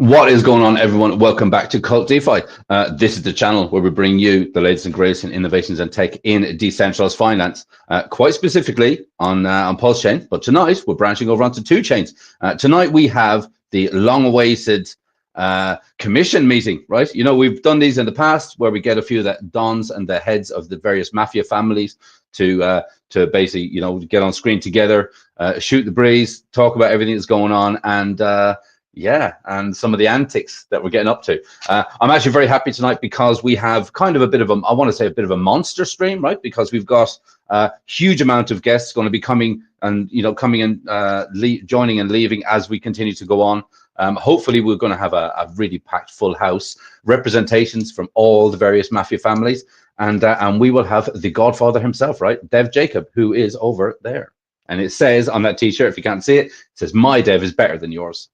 What is going on, everyone? Welcome back to KvltDeFi. This is the channel where we bring you the latest and greatest in innovations and tech in decentralized finance, quite specifically on Pulse Chain. But tonight we're branching over onto two chains. Tonight we have the long-awaited commission meeting, right? You know, we've done these in the past where we get a few of the dons and the heads of the various mafia families to basically, you know, get on screen together, shoot the breeze, talk about everything that's going on, and yeah, and some of the antics that we're getting up to. I'm actually very happy tonight because we have kind of a bit of a, I want to say a bit of a monster stream, right? Because we've got a huge amount of guests going to be coming and, you know, coming and joining and leaving as we continue to go on. Hopefully we're going to have a really packed full house, representations from all the various mafia families, and we will have the Godfather himself, right? Dev Jacob, who is over there. And it says on that t-shirt, if you can't see it, it says, "My Dev is better than yours."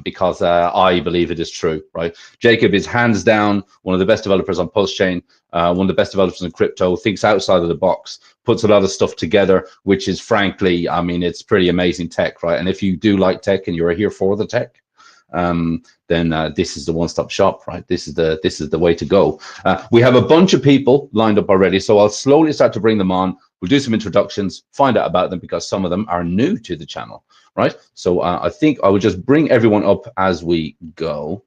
Because I believe it is true, right? Jacob is hands down one of the best developers on Pulse Chain, one of the best developers in crypto, thinks outside of the box, puts a lot of stuff together, which is frankly, I mean, it's pretty amazing tech, right? And if you do like tech and you're here for the tech, then this is the one-stop shop, right? This is the way to go. We have a bunch of people lined up already, so I'll slowly start to bring them on. We'll do some introductions, find out about them because some of them are new to the channel. Right, so I think I will just bring everyone up as we go.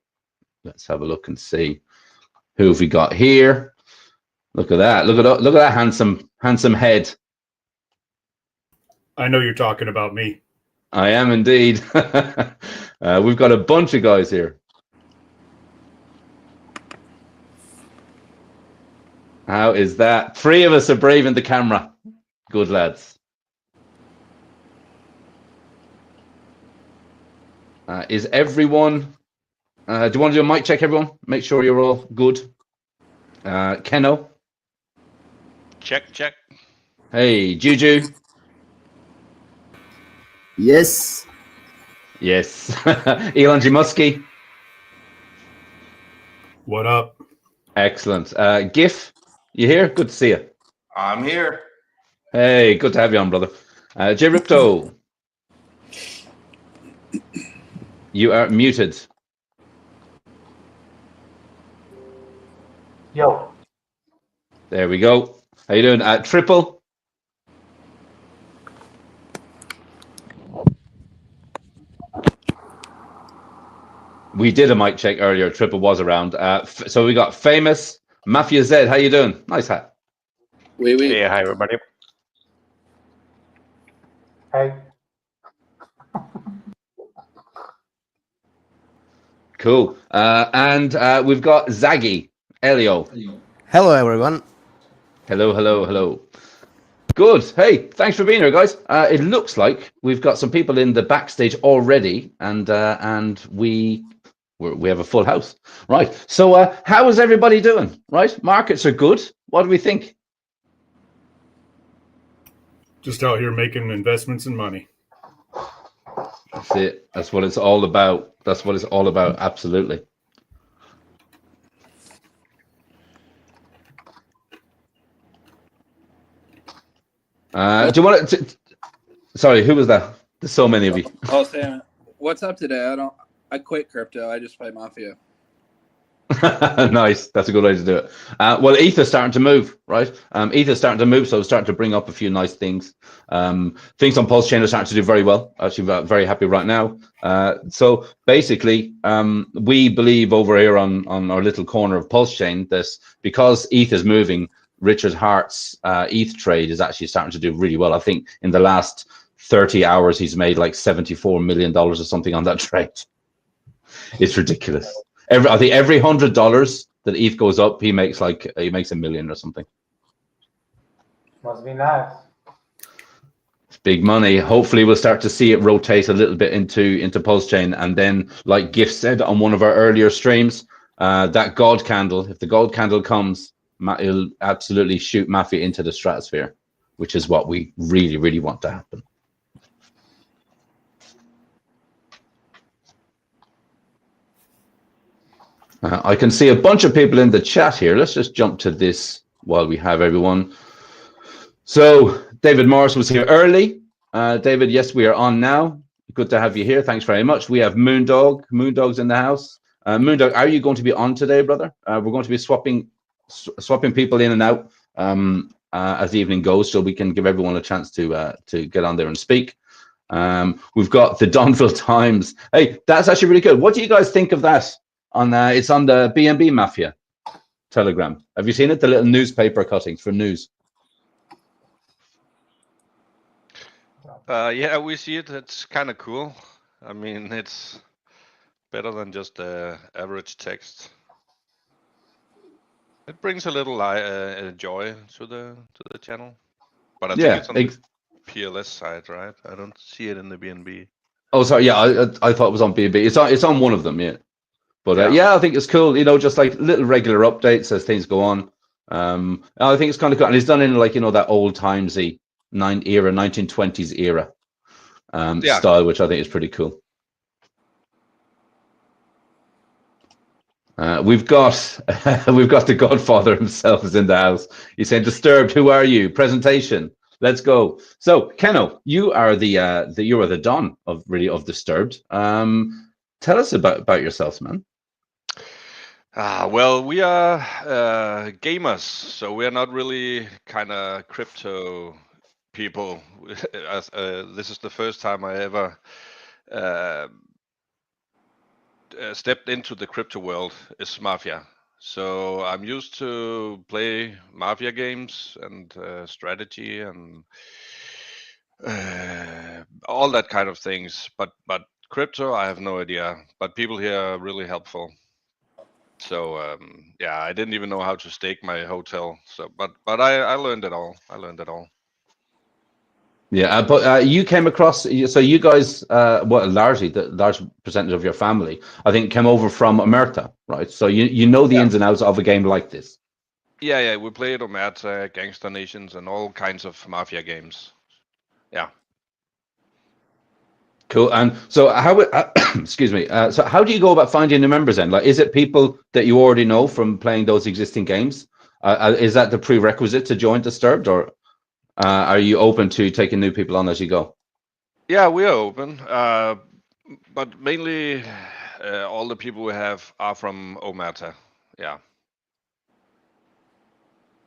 Let's have a look and see who have we got here. Look at that! Look at that handsome head. I know you're talking about me. I am indeed. We've got a bunch of guys here. How is that? 3 of us are braving the camera. Good lads. Is everyone, do you want to do a mic check, everyone? Make sure you're all good. Keno? Check. Hey, Juju? Yes. Yes. Elon Muskie? What up? Excellent. GIF, you here? Good to see you. I'm here. Hey, good to have you on, brother. J Ripto? You are muted. Yo. There we go. How you doing? Triple. We did a mic check earlier. Triple was around. So we got famous Mafia Z. How you doing? Nice hat. Oui. Yeah, hi everybody. Hey. Cool. And we've got Zaggy, Elio. Hello, everyone. Hello. Good. Hey, thanks for being here, guys. It looks like we've got some people in the backstage already, and we have a full house, right? So, how is everybody doing? Right, markets are good. What do we think? Just out here making investments and money. That's it. That's what it's all about. That's what it's all about. Absolutely. Do you want to? Sorry, who was that? There's so many of you. Oh, Sam, what's up today? I quit crypto. I just play Mafia. Nice. That's a good way to do it. Well, ETH's starting to move, right? ETH's starting to move, so it's starting to bring up a few nice things. Things on Pulse Chain are starting to do very well. Actually, very happy right now. So basically, we believe over here on our little corner of Pulse Chain that because ETH is moving, Richard Hart's ETH trade is actually starting to do really well. I think in the last 30 hours, he's made like $74 million or something on that trade. It's ridiculous. I think every $100 that ETH goes up, he makes $1 million or something. Must be nice. It's big money. Hopefully, we'll start to see it rotate a little bit into Pulse Chain, and then, like Gift said on one of our earlier streams, that gold candle. If the gold candle comes, it'll absolutely shoot Mafia into the stratosphere, which is what we really want to happen. I can see a bunch of people in the chat here. Let's just jump to this while we have everyone. So David Morris was here early. David, yes, we are on now. Good to have you here. Thanks very much. We have Moondog. Moondog's in the house. Moondog, are you going to be on today, brother? We're going to be swapping people in and out as the evening goes, so we can give everyone a chance to get on there and speak. We've got the Donville Times. Hey, that's actually really good. What do you guys think of that? It's on the BNB Mafia Telegram. Have you seen it? The little newspaper cuttings for news. Yeah, we see it. It's kind of cool. I mean, it's better than just average text. It brings a little joy to the channel. But I think it's on the PLS side, right? I don't see it in the BNB. Oh, sorry. Yeah, I thought it was on BNB. It's on one of them, yeah. But yeah, I think it's cool. You know, just like little regular updates as things go on. I think it's kind of cool, and it's done in like that old timesy 1920s era style, which I think is pretty cool. We've got the Godfather himself is in the house. He's saying, "Disturbed, who are you? Presentation. Let's go." So, Keno, you are the Don of Disturbed. Tell us about yourselves, man. Well, we are gamers, so we are not really kind of crypto people. This is the first time I ever stepped into the crypto world. Is Mafia. So I'm used to play Mafia games and strategy and all that kind of things. But crypto, I have no idea. But people here are really helpful. So yeah, I didn't even know how to stake my hotel. So, but I learned it all. Yeah, but you came across. So you guys, well, largely the large percentage of your family, I think, came over from Omerta, right? So you know the ins and outs of a game like this. Yeah, we played Omerta, Gangster Nations, and all kinds of Mafia games. Yeah. Cool. And so how excuse me. So how do you go about finding the members then? Like, is it people that you already know from playing those existing games? Is that the prerequisite to join Disturbed, or are you open to taking new people on as you go? Yeah, we are open. But mainly all the people we have are from Omerta. Yeah.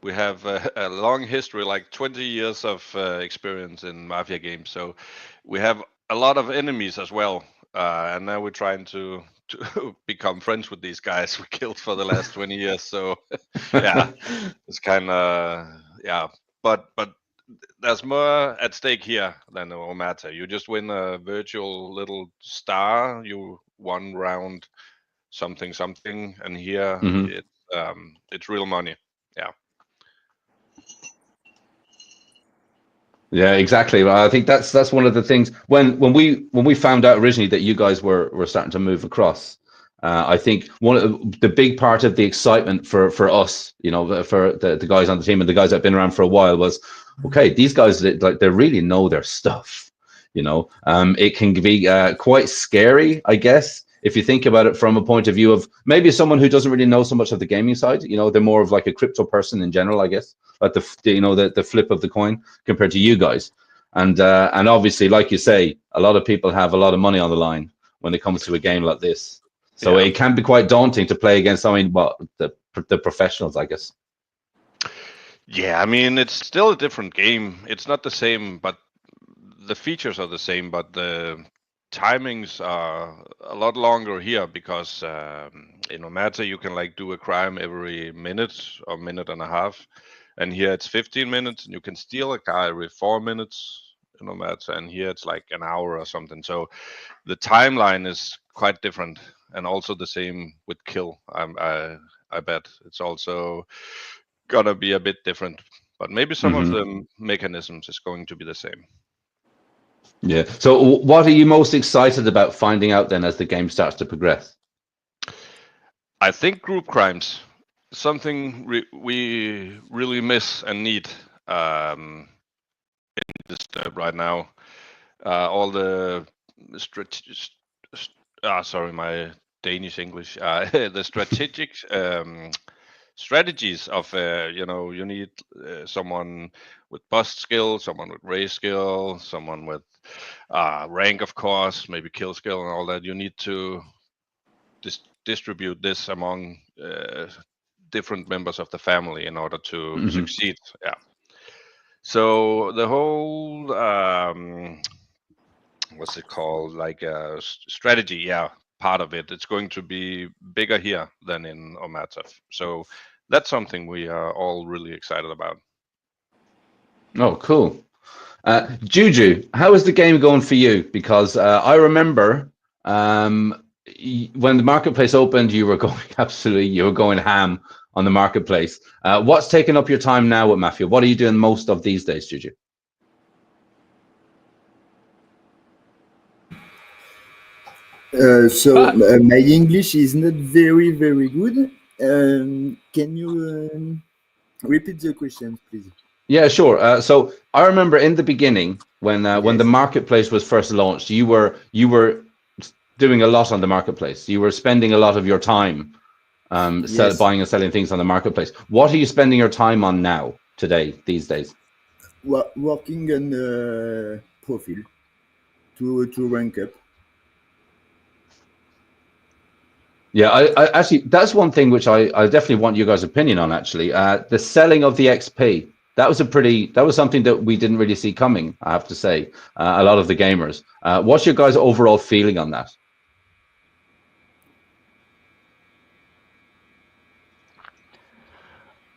We have a long history, like 20 years of experience in Mafia games. So we have a lot of enemies as well. And now we're trying to become friends with these guys we killed for the last 20 years. So yeah, it's kind of, yeah. But there's more at stake here than Omerta. You just win a virtual little star. You won round something, and here it's real money. Yeah. Yeah, exactly. Well, I think that's one of the things when we found out originally that you guys were starting to move across. I think one of the big part of the excitement for us, for the guys on the team and the guys that have been around for a while was, okay, these guys they really know their stuff. It can be quite scary, I guess, if you think about it from a point of view of maybe someone who doesn't really know so much of the gaming side. They're more of like a crypto person in general, I guess, like the flip of the coin compared to you guys. And obviously, like you say, a lot of people have a lot of money on the line when it comes to a game like this. So it can be quite daunting to play against the professionals, I guess. Yeah, I mean, it's still a different game. It's not the same, but the features are the same, but the timings are a lot longer here because in Omerta you can do a crime every minute or minute and a half, and here it's 15 minutes, and you can steal a car every 4 minutes in Omerta, and here it's like an hour or something. So the timeline is quite different, and also the same with kill. I bet it's also gonna be a bit different, but maybe some of the mechanisms is going to be the same. Yeah. So what are you most excited about finding out then as the game starts to progress? I think group crimes, something we really miss and need in Disturbed right now. All the sorry, my Danish English. The strategic strategies of you need someone with bust skill, someone with raise skill, someone with rank, of course, maybe kill skill and all that. You need to distribute this among different members of the family in order to succeed. Yeah. So the whole what's it called, like strategy, yeah, part of it, it's going to be bigger here than in Omatov. So that's something we are all really excited about. Oh, cool. Juju, how is the game going for you? Because I remember when the marketplace opened, you were going ham on the marketplace. What's taking up your time now with Mafia? What are you doing most of these days, Juju? My English is not very good. Can you repeat the question, please? Yeah, sure. So I remember in the beginning when the marketplace was first launched, you were doing a lot on the marketplace. You were spending a lot of your time buying and selling things on the marketplace. What are you spending your time on now, these days? Working on profile to rank up. Yeah, I actually, that's one thing which I definitely want you guys' opinion on, actually. The selling of the XP. That was something that we didn't really see coming, I have to say, a lot of the gamers. What's your guys' overall feeling on that?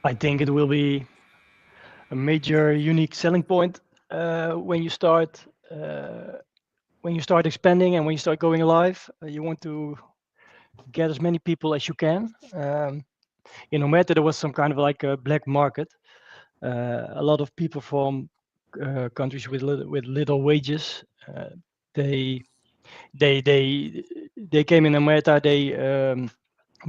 I think it will be a major unique selling point when you start expanding and when you start going live. You want to get as many people as you can. In Ometa, there was some kind of like a black market. A lot of people from countries with little wages. They came in Ometa. They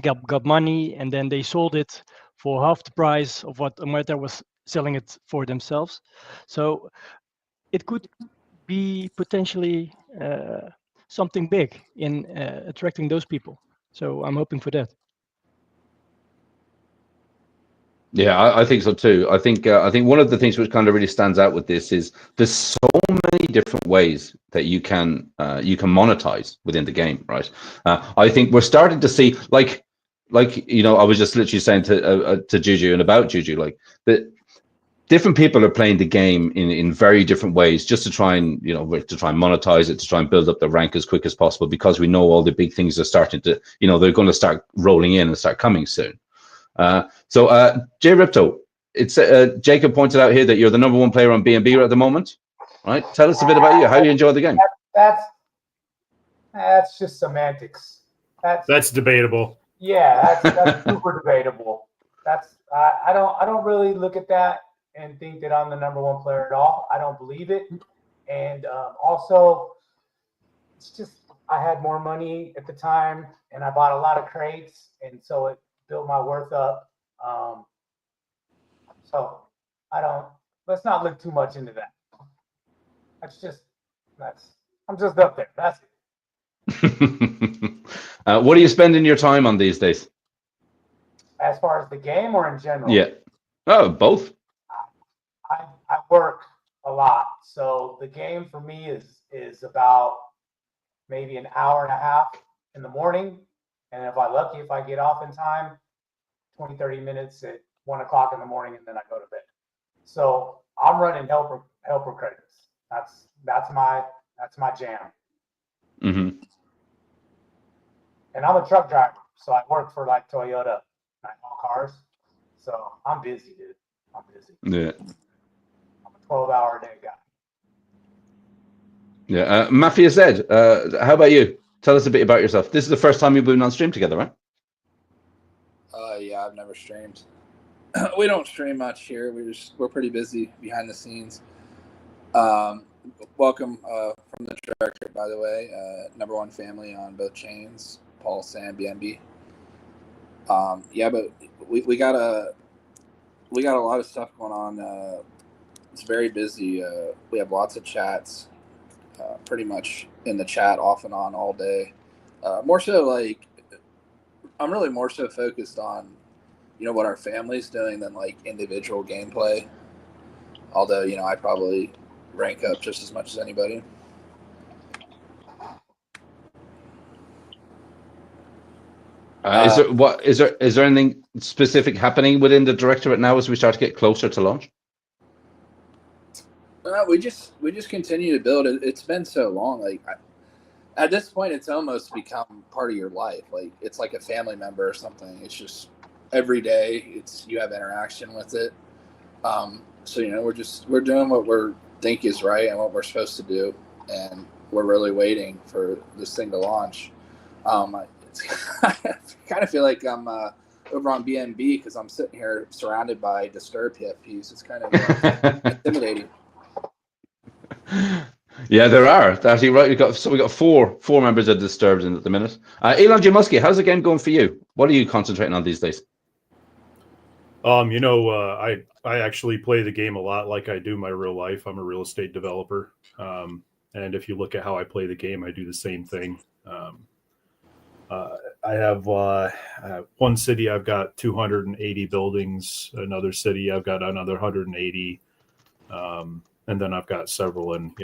got money, and then they sold it for half the price of what Ometa was selling it for themselves. So it could be potentially something big in attracting those people. So I'm hoping for that. Yeah, I think so too. I think one of the things which kind of really stands out with this is there's so many different ways that you can monetize within the game, right? I think we're starting to see like I was just literally saying to Juju and about Juju, like that different people are playing the game in very different ways just to try and monetize it, to try and build up the rank as quick as possible, because we know all the big things are starting to, they're going to start rolling in and start coming soon. So Jay Ripto, it's Jacob pointed out here that you're the #1 player on BNB at the moment, right? Tell us a bit about you, how you enjoy the game. That's just semantics. That's debatable. Yeah, that's super debatable. I don't really look at that and think that I'm the #1 player at all. I don't believe it. And also, it's just I had more money at the time, and I bought a lot of crates, and so it built my worth up. So let's not look too much into that. I'm just up there. That's it. What are you spending your time on these days? As far as the game or in general? Yeah. Oh, both. I work a lot. So the game for me is about maybe an hour and a half in the morning. And if I'm lucky, if I get off in time, 20, 30 minutes at 1 o'clock in the morning, and then I go to bed. So I'm running helper credits. That's my jam. Mm-hmm. And I'm a truck driver, so I work for like Toyota, I haul cars. So I'm busy, dude. I'm busy. Yeah. I'm a 12-hour-a-day guy. Yeah. Mafia Z, how about you? Tell us a bit about yourself. This is the first time you've been on stream together, right? Yeah, I've never streamed. We don't stream much here. We're pretty busy behind the scenes. Welcome from the director, by the way. #1 family on both chains, Paul, Sam, BNB. Yeah, but we got a lot of stuff going on. It's very busy. We have lots of chats, pretty much in the chat off and on all day. More so, like I'm really more so focused on what our family's doing than like individual gameplay. Although, I probably rank up just as much as anybody. Is there anything specific happening within the directorate now as we start to get closer to launch? We just continue to build it. It's been so long. Like at this point, it's almost become part of your life. Like it's like a family member or something. It's just every day. You have interaction with it. So we're doing what we think is right and what we're supposed to do, and we're really waiting for this thing to launch. I kind of feel like I'm over on BNB because I'm sitting here surrounded by disturbed PFPs. It's kind of intimidating. Yeah, there are. That's actually right. We got four members of Disturbed in at the minute. Elon J. Muskie, how's the game going for you? What are you concentrating on these days? I actually play the game a lot like I do my real life. I'm a real estate developer. And if you look at how I play the game, I do the same thing. I have one city, I've got 280 buildings. Another city, I've got another 180. And then I've got several in,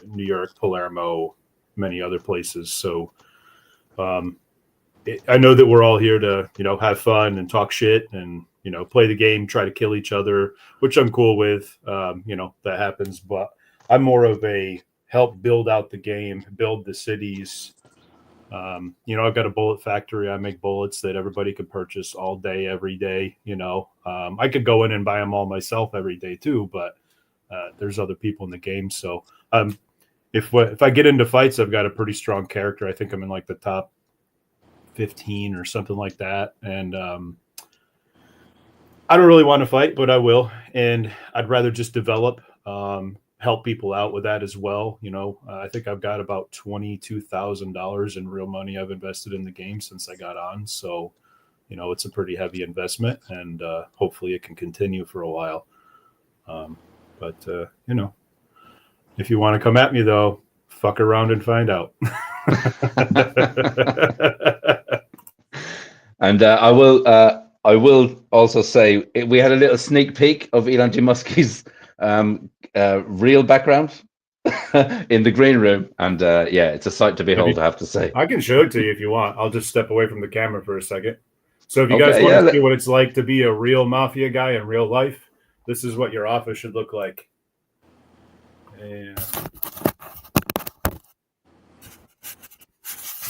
New York, Palermo, many other places. So I know that we're all here to, have fun and talk shit and, play the game, try to kill each other, which I'm cool with. That happens. But I'm more of a help build out the game, build the cities. I've got a bullet factory. I make bullets that everybody can purchase all day, every day. I could go in and buy them all myself every day too, but there's other people in the game. So if I get into fights, I've got a pretty strong character. I think I'm in like the top 15 or something like that. And I don't really want to fight, but I will. And I'd rather just develop, help people out with that as well. I think I've got about $22,000 in real money I've invested in the game since I got on. So, it's a pretty heavy investment, and hopefully it can continue for a while. But if you want to come at me, though, fuck around and find out. And I will also say we had a little sneak peek of Elon J. Muskie's real background in the green room, and it's a sight to behold, I have to say. I can show it to you if you want. I'll just step away from the camera for a second. So if you guys want to see what it's like to be a real mafia guy in real life, this is what your office should look like. And put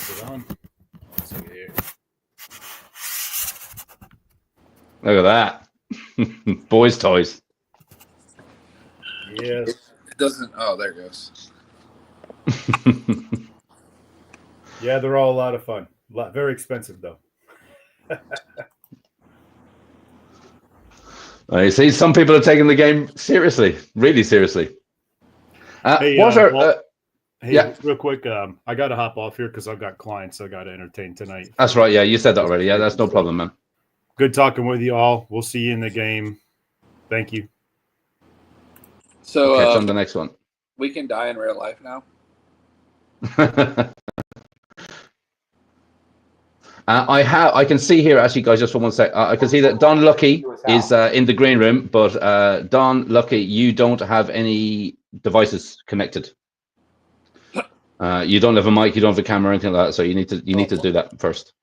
it on. Let's see here. Look at that. Boys' toys. Yes. It doesn't. Oh, there it goes. Yeah, they're all a lot of fun. Very expensive, though. You see, some people are taking the game seriously, really seriously. Real quick, I got to hop off here because I've got clients I got to entertain tonight. That's right. Yeah, you said that already. Yeah, that's no problem, man. Good talking with you all. We'll see you in the game. Thank you. So catch on the next one. We can die in real life now. I can see here, actually, guys, just for 1 sec. I can see that Don Lucky is in the green room, but Don Lucky, you don't have any devices connected. You don't have a mic, you don't have a camera, or anything like that. So you need to do that first.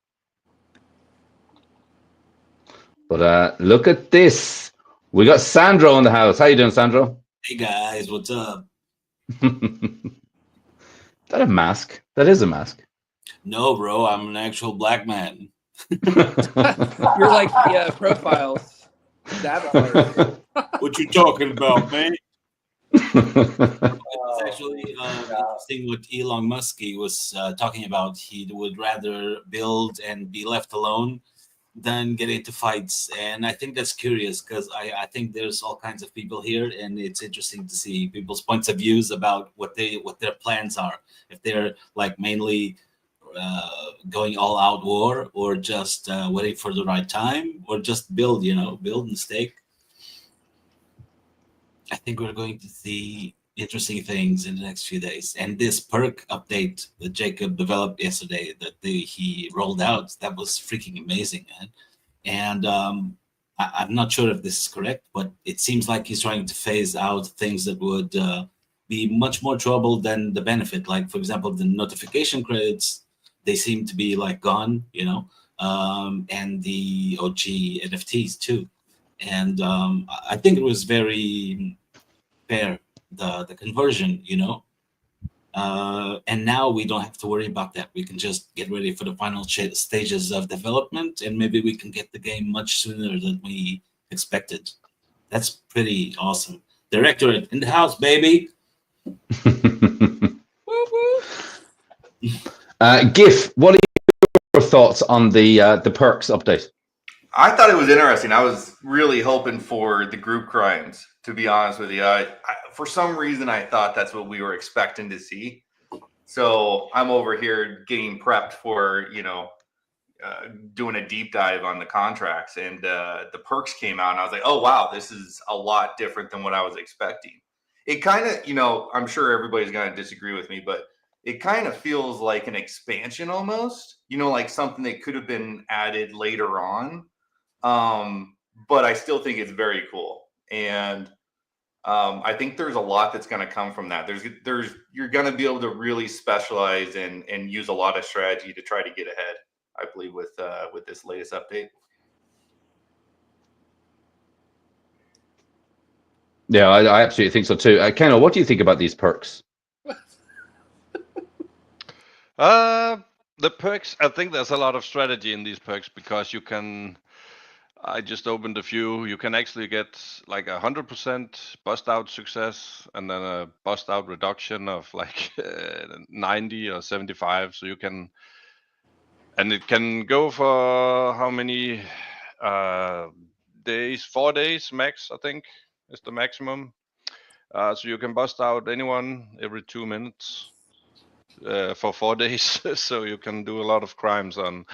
But look at this. We got Sandro in the house. How you doing, Sandro? Hey guys, what's up? Is that a mask? That is a mask. No, bro, I'm an actual black man. You're like profiles. What you talking about, man? It's actually interesting what Elon Musk was talking about. He would rather build and be left alone than get into fights, and I think that's curious because I think there's all kinds of people here, and it's interesting to see people's points of views about what their plans are. If they're like mainly going all out war, or just waiting for the right time, or just build and stake. I think we're going to see interesting things in the next few days. And this perk update that Jacob developed yesterday that he rolled out, that was freaking amazing, man. And I'm not sure if this is correct, but it seems like he's trying to phase out things that would be much more trouble than the benefit. Like, for example, the notification credits, they seem to be like gone, you know, and the OG NFTs too. And I think it was very fair, the conversion, you know. And now we don't have to worry about that. We can just get ready for the final stages of development, and maybe we can get the game much sooner than we expected. That's pretty awesome. Directorate in the house, baby. GIF, what are your thoughts on the perks update? I thought it was interesting. I was really hoping for the group crimes, to be honest with you. For some reason, I thought that's what we were expecting to see. So I'm over here getting prepped for, you know, doing a deep dive on the contracts, and the perks came out, and I was like, oh, wow, this is a lot different than what I was expecting. It kind of, you know, I'm sure everybody's going to disagree with me, but it kind of feels like an expansion almost, you know, like something that could have been added later on. But I still think it's very cool. And I think there's a lot that's going to come from that. You're going to be able to really specialize and use a lot of strategy to try to get ahead, I believe, with this latest update. Yeah, I absolutely think so too. Keno, what do you think about these perks? The perks, I think there's a lot of strategy in these perks, because you can, I just opened a few, you can actually get like 100% bust out success, and then a bust out reduction of like 90 or 75. So you can, and it can go for how many days? 4 days max, I think, is the maximum. So you can bust out anyone every 2 minutes. For 4 days, so you can do a lot of crimes in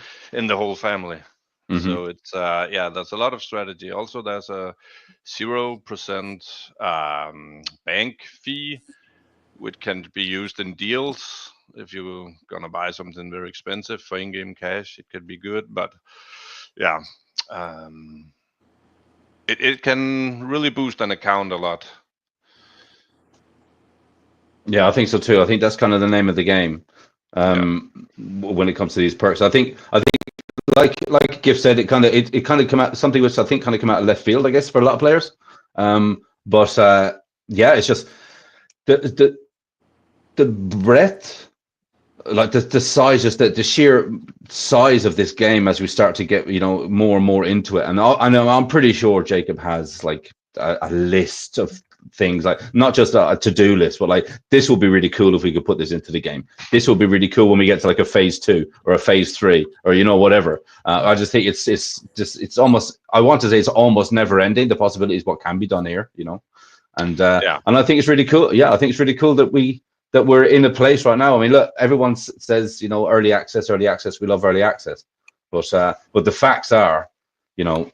the whole family. Mm-hmm. So it's yeah, there's a lot of strategy. Also, there's a 0% bank fee, which can be used in deals. If you're gonna buy something very expensive for in-game cash, it could be good. But yeah, it can really boost an account a lot. Yeah, I think so too. I think that's kind of the name of the game when it comes to these perks. I think like GIF said, it kind of come out something which I think kind of come out of left field, I guess, for a lot of players. But yeah, it's just the breadth, like the size, just the sheer size of this game as we start to get, you know, more and more into it. And I know I'm pretty sure Jacob has like a list of things, like not just a to-do list, but like, this will be really cool if we could put this into the game. This will be really cool when we get to like a phase 2 or a phase 3 or, you know, whatever. I just think it's almost, I want to say it's almost never ending, the possibilities what can be done here, you know. And and I think it's really cool. Yeah, I think it's really cool that we're in a place right now. I mean, look, everyone says, you know, early access, we love early access, but the facts are, you know,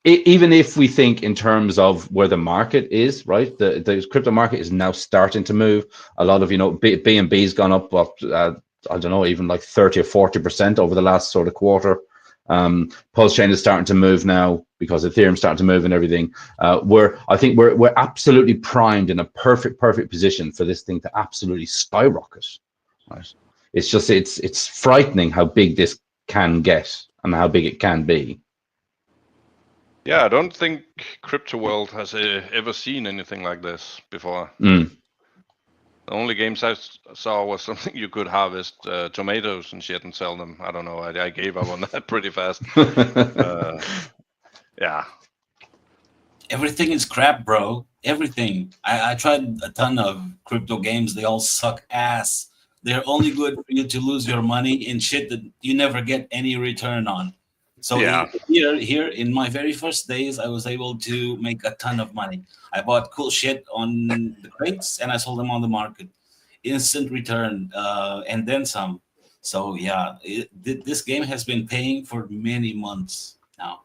even if we think in terms of where the market is, right, the crypto market is now starting to move. A lot of, you know, BNB's gone up, I don't know, even like 30 or 40% over the last sort of quarter. Pulse chain is starting to move now because Ethereum's starting to move and everything. I think we're absolutely primed in a perfect position for this thing to absolutely skyrocket. Right? It's just it's frightening how big this can get and how big it can be. Yeah, I don't think crypto world has ever seen anything like this before. The only games I saw was something you could harvest tomatoes and shit and sell them. I don't know. I gave up on that pretty fast. Yeah. Everything is crap, bro. Everything. I tried a ton of crypto games. They all suck ass. They're only good for you to lose your money in shit that you never get any return on. So yeah, here in my very first days, I was able to make a ton of money. I bought cool shit on the crates and I sold them on the market. Instant return, and then some. So yeah, this game has been paying for many months now.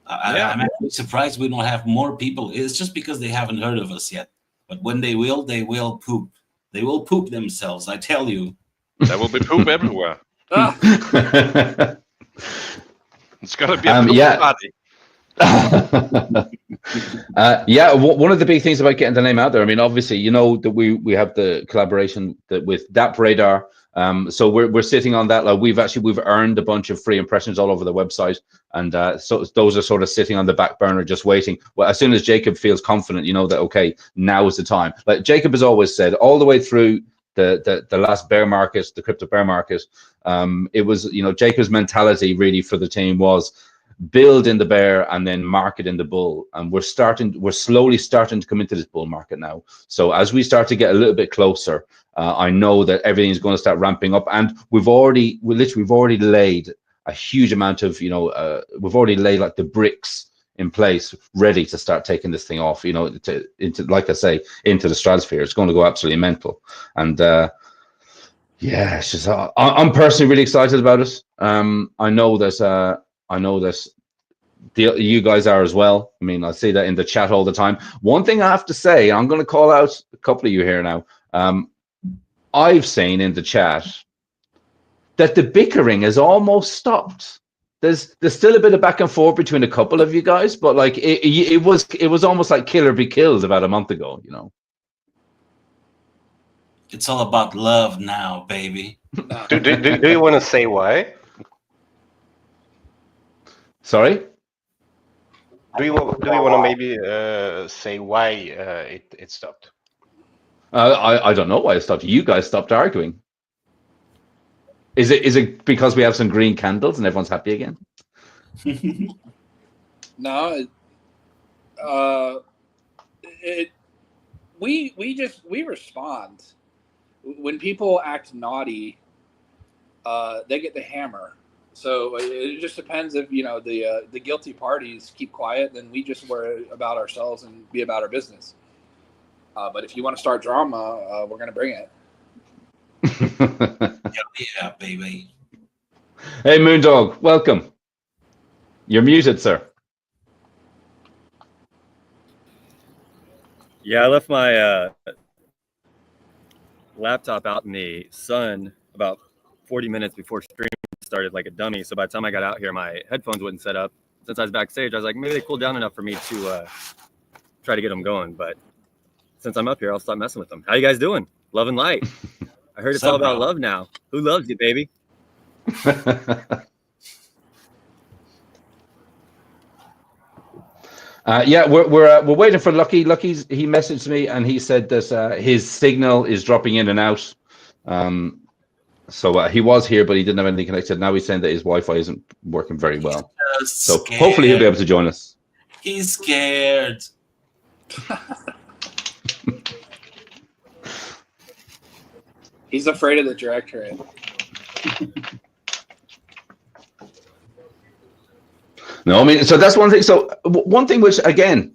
I'm actually surprised we don't have more people. It's just because they haven't heard of us yet. But when they will poop. They will poop themselves, I tell you. There will be poop everywhere. It's gonna be a pool party. Yeah, one of the big things about getting the name out there, I mean, obviously, you know that we have the collaboration with DAP Radar. So we're sitting on that. Like we've earned a bunch of free impressions all over the website, and so those are sort of sitting on the back burner, just waiting. Well, as soon as Jacob feels confident, you know that okay, now is the time. Like Jacob has always said, all the way through the last bear market, the crypto bear market, it was, you know, Jacob's mentality really for the team was build in the bear and then market in the bull. And we're slowly starting to come into this bull market now. So as we start to get a little bit closer, I know that everything's going to start ramping up, and we've already laid a huge amount of, you know, we've already laid like the bricks in place, ready to start taking this thing off, you know, into, like I say, into the stratosphere. It's going to go absolutely mental. And yeah, it's just, I'm personally really excited about it. I know that you guys are as well. I mean, I see that in the chat all the time. One thing I have to say, I'm going to call out a couple of you here now. I've seen in the chat that the bickering has almost stopped. There's still a bit of back and forth between a couple of you guys, but like it was almost like kill or be killed about a month ago, you know. It's all about love now, baby. Do you want to say why? Sorry? Do you want to maybe say why it stopped? I don't know why it stopped. You guys stopped arguing. Is it because we have some green candles and everyone's happy again? No, we respond when people act naughty. They get the hammer. So it just depends if, you know, the guilty parties keep quiet, then we just worry about ourselves and be about our business. But if you want to start drama, we're going to bring it. Yeah, baby. Hey, Moondog, welcome. You're muted, sir. Yeah, I left my laptop out in the sun about 40 minutes before stream started like a dummy. So by the time I got out here, my headphones wouldn't set up. Since I was backstage, I was like, maybe they cooled down enough for me to try to get them going. But since I'm up here, I'll stop messing with them. How you guys doing? Love and light. I heard it's all about love now. Who loves you, baby? Yeah, we're waiting for Lucky. He messaged me and he said that his signal is dropping in and out. So he was here, but he didn't have anything connected. Now he's saying that his Wi-Fi isn't working very well. So hopefully he'll be able to join us. He's scared. He's afraid of the directorate. No, I mean, so that's one thing. So one thing which, again,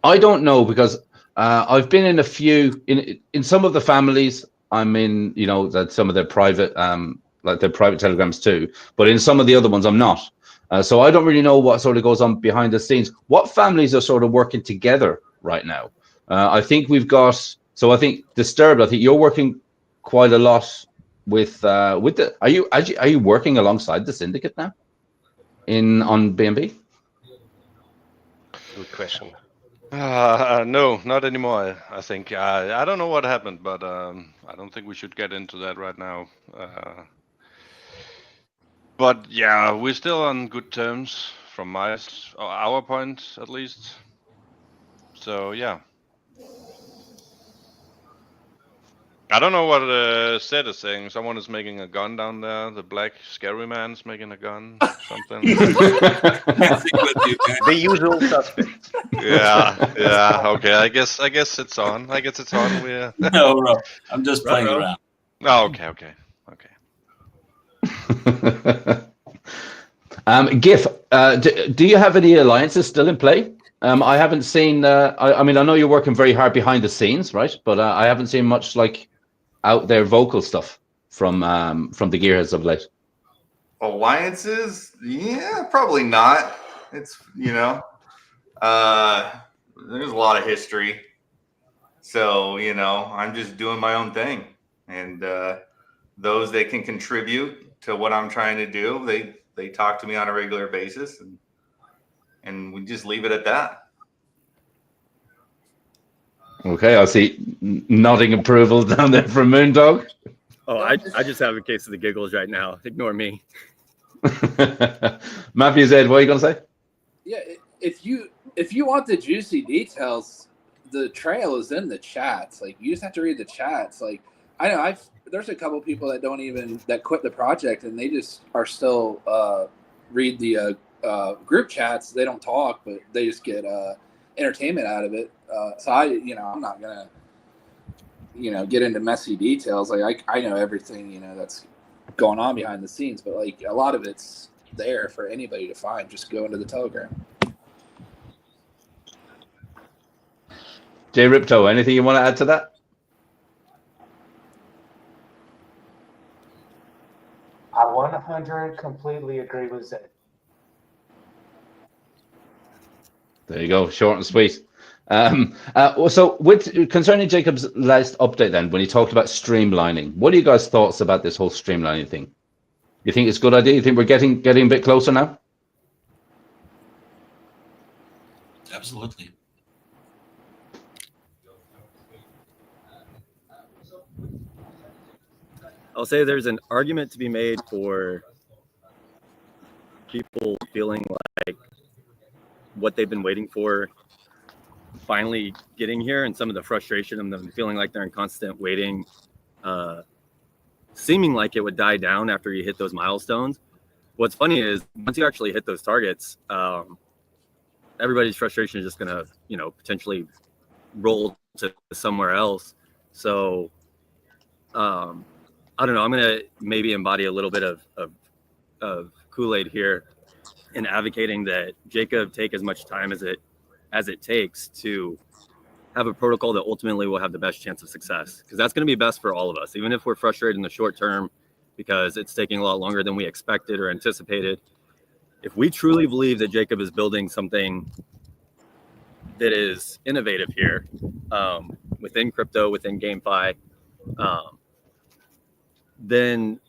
I don't know, because I've been in a few, in some of the families, I'm in, you know, that some of their private, like their private telegrams too, but in some of the other ones, I'm not. So I don't really know what sort of goes on behind the scenes. What families are sort of working together right now? I think we've got, so I think Disturbed, I think you're working quite a lot with the, are you working alongside the syndicate now on BNB? Good question. No, not anymore. I think I don't know what happened, but I don't think we should get into that right now. But yeah, we're still on good terms from our point at least. So yeah, I don't know what Seth is saying. Someone is making a gun down there. The black scary man's making a gun. Something. The usual suspects. Yeah. Okay. I guess it's on. We're No, bro. I'm just playing around. Oh, okay. GIF, do you have any alliances still in play? I haven't seen. I mean, I know you're working very hard behind the scenes, right? But I haven't seen much like out there vocal stuff from the gearheads of late. Alliances? Yeah, probably not. It's, you know, there's a lot of history. So, you know, I'm just doing my own thing. And those that can contribute to what I'm trying to do, They talk to me on a regular basis, and we just leave it at that. Okay, I see nodding approval down there from Moondog. Oh, I just have a case of the giggles right now. Ignore me. Matthew Z, what are you going to say? Yeah, if you want the juicy details, the trail is in the chats. Like, you just have to read the chats. Like, I know there's a couple people that quit the project and they just are still read the group chats. They don't talk, but they just get entertainment out of it. So I'm not gonna get into messy details. Like, I know everything that's going on behind the scenes, but like a lot of it's there for anybody to find. Just go into the Telegram. Jay Ripto, anything you want to add to that? I 100 completely agree with Zed. There you go, short and sweet. So concerning Jacob's last update then, when he talked about streamlining, what are you guys' thoughts about this whole streamlining thing? You think it's a good idea? You think we're getting a bit closer now? Absolutely. I'll say there's an argument to be made for people feeling like what they've been waiting for finally getting here, and some of the frustration of them feeling like they're in constant waiting, seeming like it would die down after you hit those milestones. What's funny is once you actually hit those targets, everybody's frustration is just going to, potentially roll to somewhere else. So, I don't know. I'm going to maybe embody a little bit of Kool-Aid here in advocating that Jacob take as much time as it takes to have a protocol that ultimately will have the best chance of success, because that's going to be best for all of us, even if we're frustrated in the short term because it's taking a lot longer than we expected or anticipated. If we truly believe that Jacob is building something that is innovative here, within crypto, within GameFi, then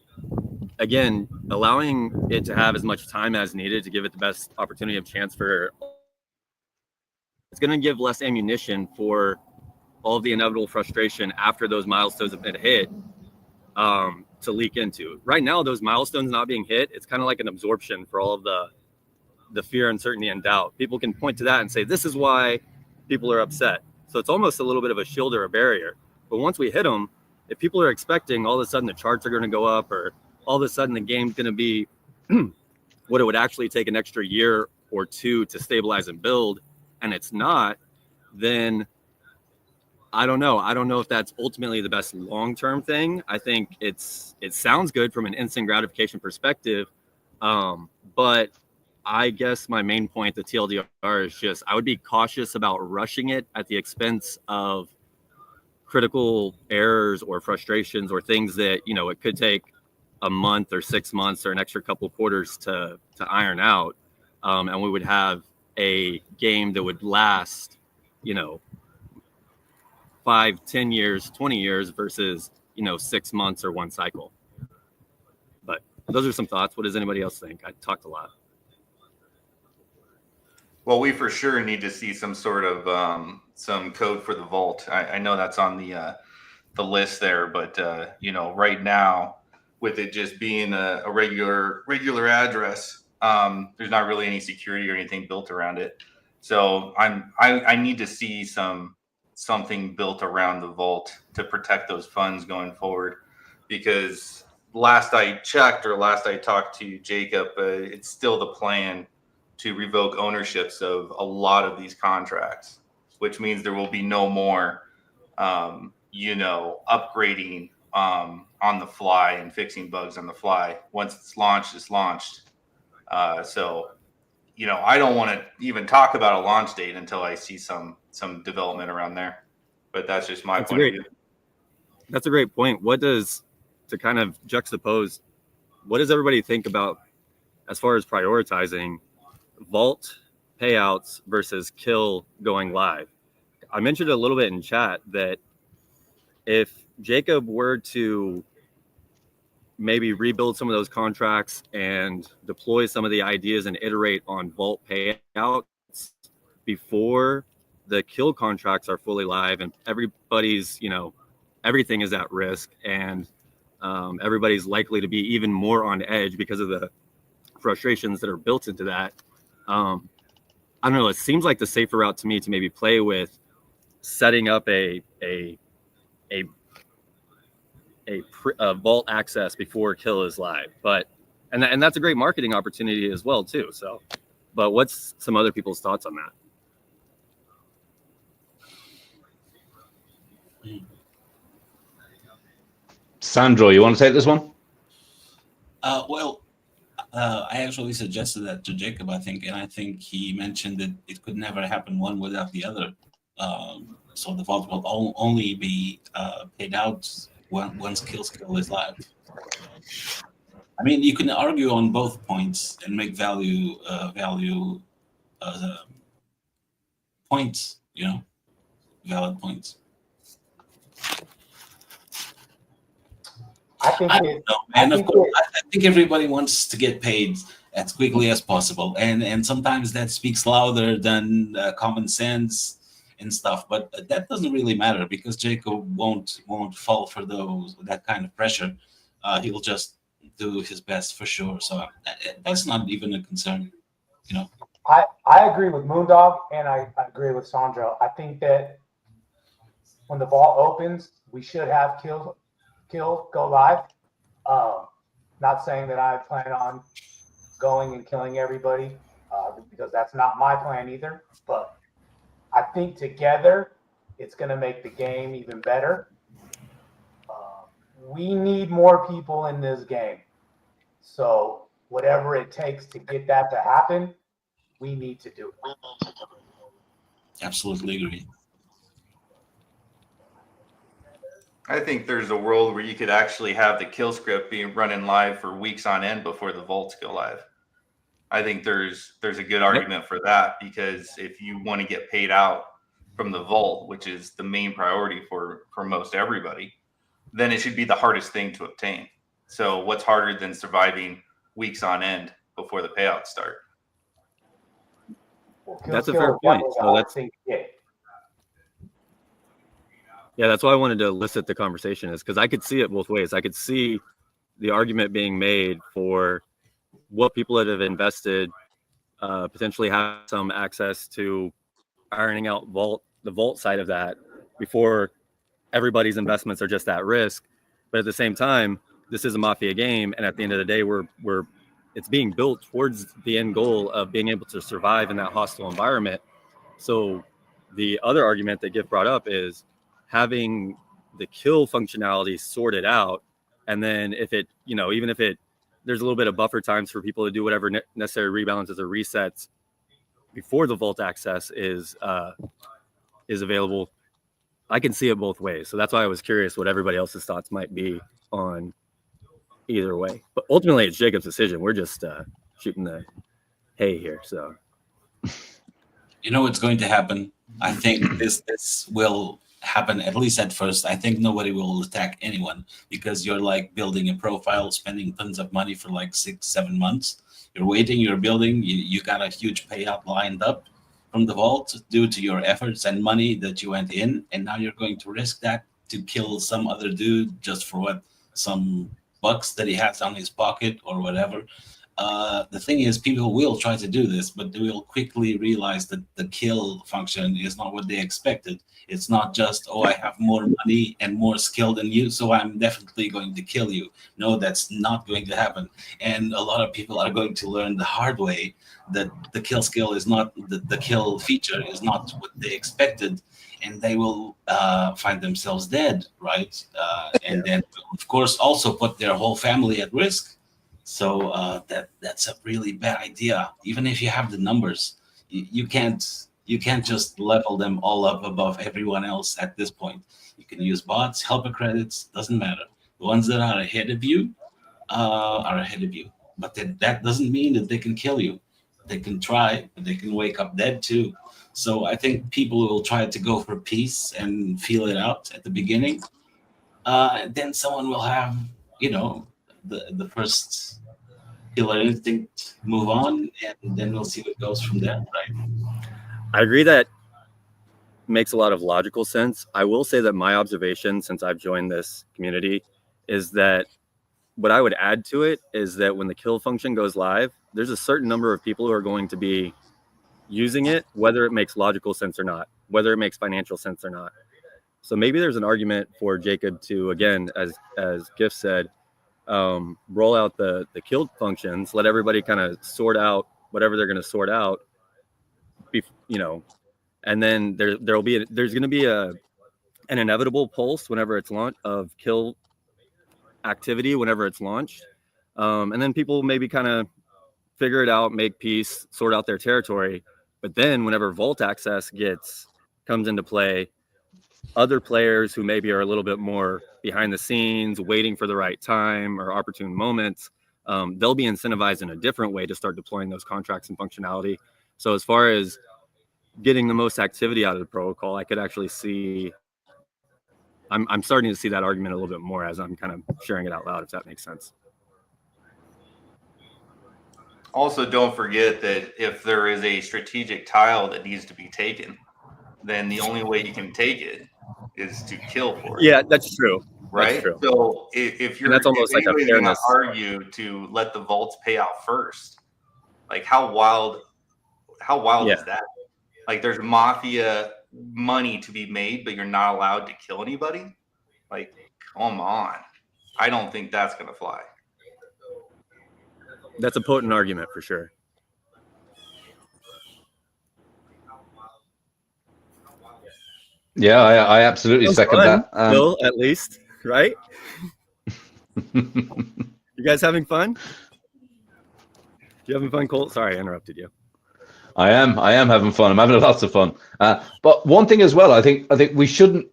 again, allowing it to have as much time as needed to give it the best opportunity of chance it's going to give less ammunition for all of the inevitable frustration after those milestones have been hit, to leak into. Right now, those milestones not being hit, it's kind of like an absorption for all of the fear, uncertainty, and doubt. People can point to that and say, this is why people are upset. So it's almost a little bit of a shield or a barrier. But once we hit them, if people are expecting all of a sudden the charts are going to go up, or all of a sudden the game's going to be what it would actually take an extra year or two to stabilize and build, and it's not, then I don't know. I don't know if that's ultimately the best long-term thing. I think it sounds good from an instant gratification perspective, but I guess my main point, the TLDR, is just I would be cautious about rushing it at the expense of critical errors or frustrations or things that, it could take a month or 6 months or an extra couple of quarters to iron out. And we would have a game that would last, 5, 10 years, 20 years versus, 6 months or one cycle. But those are some thoughts. What does anybody else think? I talked a lot. Well, we for sure need to see some sort of some code for the vault. I know that's on the list there, but right now, with it just being a regular address, there's not really any security or anything built around it. So I need to see something built around the vault to protect those funds going forward, because last I checked, or last I talked to Jacob, it's still the plan to revoke ownerships of a lot of these contracts, which means there will be no more, upgrading on the fly and fixing bugs on the fly. Once it's launched, it's launched. So, I don't want to even talk about a launch date until I see some development around there. But that's just my point of view. That's a great point. To kind of juxtapose, what does everybody think about as far as prioritizing vault payouts versus kill going live? I mentioned a little bit in chat that if Jacob were to maybe rebuild some of those contracts and deploy some of the ideas and iterate on vault payouts before the kill contracts are fully live and everybody's, everything is at risk, and everybody's likely to be even more on edge because of the frustrations that are built into that. I don't know. It seems like the safer route to me to maybe play with setting up a vault access before kill is live, and that's a great marketing opportunity as well too. So, but what's some other people's thoughts on that? Sandro, you want to take this one? I actually suggested that to Jacob, I think, and I think he mentioned that it could never happen one without the other. So the vault will only be paid out once kill is live. I mean, you can argue on both points and make value points, valid points. I think I think everybody wants to get paid as quickly as possible, and sometimes that speaks louder than common sense and stuff. But that doesn't really matter because Jacob won't fall for that kind of pressure. He'll just do his best for sure. So that's not even a concern, I agree with Moondog and I agree with Sandro. I think that when the vault opens, we should have kill go live. Not saying that I plan on going and killing everybody because that's not my plan either. But I think together it's going to make the game even better. We need more people in this game. So whatever it takes to get that to happen, we need to do it. Absolutely agree. I think there's a world where you could actually have the kill script being running live for weeks on end before the vaults go live. I think there's a good argument for that, because if you want to get paid out from the vault, which is the main priority for most everybody, then it should be the hardest thing to obtain. So what's harder than surviving weeks on end before the payouts start? That's a fair point. So yeah, that's why I wanted to elicit the conversation, is because I could see it both ways. I could see the argument being made for what people that have invested potentially have some access to ironing out the vault side of that before everybody's investments are just at risk. But at the same time, this is a mafia game, and at the end of the day, it's being built towards the end goal of being able to survive in that hostile environment. So the other argument that Gift brought up is having the kill functionality sorted out, and then if it, even if there's a little bit of buffer times for people to do whatever necessary rebalances or resets before the vault access is available. I can see it both ways. So that's why I was curious what everybody else's thoughts might be on either way. But ultimately, it's Jacob's decision. We're just shooting the hay here. So, what's going to happen? I think this will happen, at least at first. I think nobody will attack anyone because you're like building a profile, spending tons of money for like 6-7 months. You're waiting, you're building, you got a huge payout lined up from the vault due to your efforts and money that you went in, and now you're going to risk that to kill some other dude just for some bucks that he has on his pocket or whatever. The thing is, people will try to do this, but they will quickly realize that the kill function is not what they expected. It's not just, I have more money and more skill than you, so I'm definitely going to kill you. No, that's not going to happen. And a lot of people are going to learn the hard way that the kill skill is not, the kill feature is not what they expected, and they will find themselves dead, right? And then, of course, also put their whole family at risk. So that's a really bad idea. Even if you have the numbers, you can't just level them all up above everyone else at this point. You can use bots, helper credits, doesn't matter. The ones that are ahead of you are ahead of you. But that doesn't mean that they can kill you. They can try, but they can wake up dead too. So I think people will try to go for peace and feel it out at the beginning. Then someone will have, the first killer instinct move on, and then we'll see what goes from there, right? I agree that makes a lot of logical sense. I will say that my observation since I've joined this community is that what I would add to it is that when the kill function goes live, there's a certain number of people who are going to be using it, whether it makes logical sense or not, whether it makes financial sense or not. So maybe there's an argument for Jacob to, again, as Gift said, roll out the kill functions, let everybody kind of sort out whatever they're going to sort out, and then there's going to be an inevitable pulse whenever it's launched of kill activity whenever it's launched, and then people maybe kind of figure it out, make peace, sort out their territory. But then whenever vault access comes into play, other players who maybe are a little bit more behind the scenes, waiting for the right time or opportune moments, they'll be incentivized in a different way to start deploying those contracts and functionality. So as far as getting the most activity out of the protocol, I could actually see, I'm starting to see that argument a little bit more as I'm kind of sharing it out loud, if that makes sense. Also, don't forget that if there is a strategic tile that needs to be taken, then the only way you can take it is to kill for it. Yeah, that's true. Right? That's true. So if you're, that's almost like a fairness. Argue to let the vaults pay out first, like how wild is that? Like there's mafia money to be made, but you're not allowed to kill anybody. Like, come on. I don't think that's going to fly. That's a potent argument for sure. Yeah, I absolutely second that. Bill, at least, right? You guys having fun? You having fun, Colt? Sorry, I interrupted you. I am having fun. I'm having lots of fun. But one thing as well, I think we shouldn't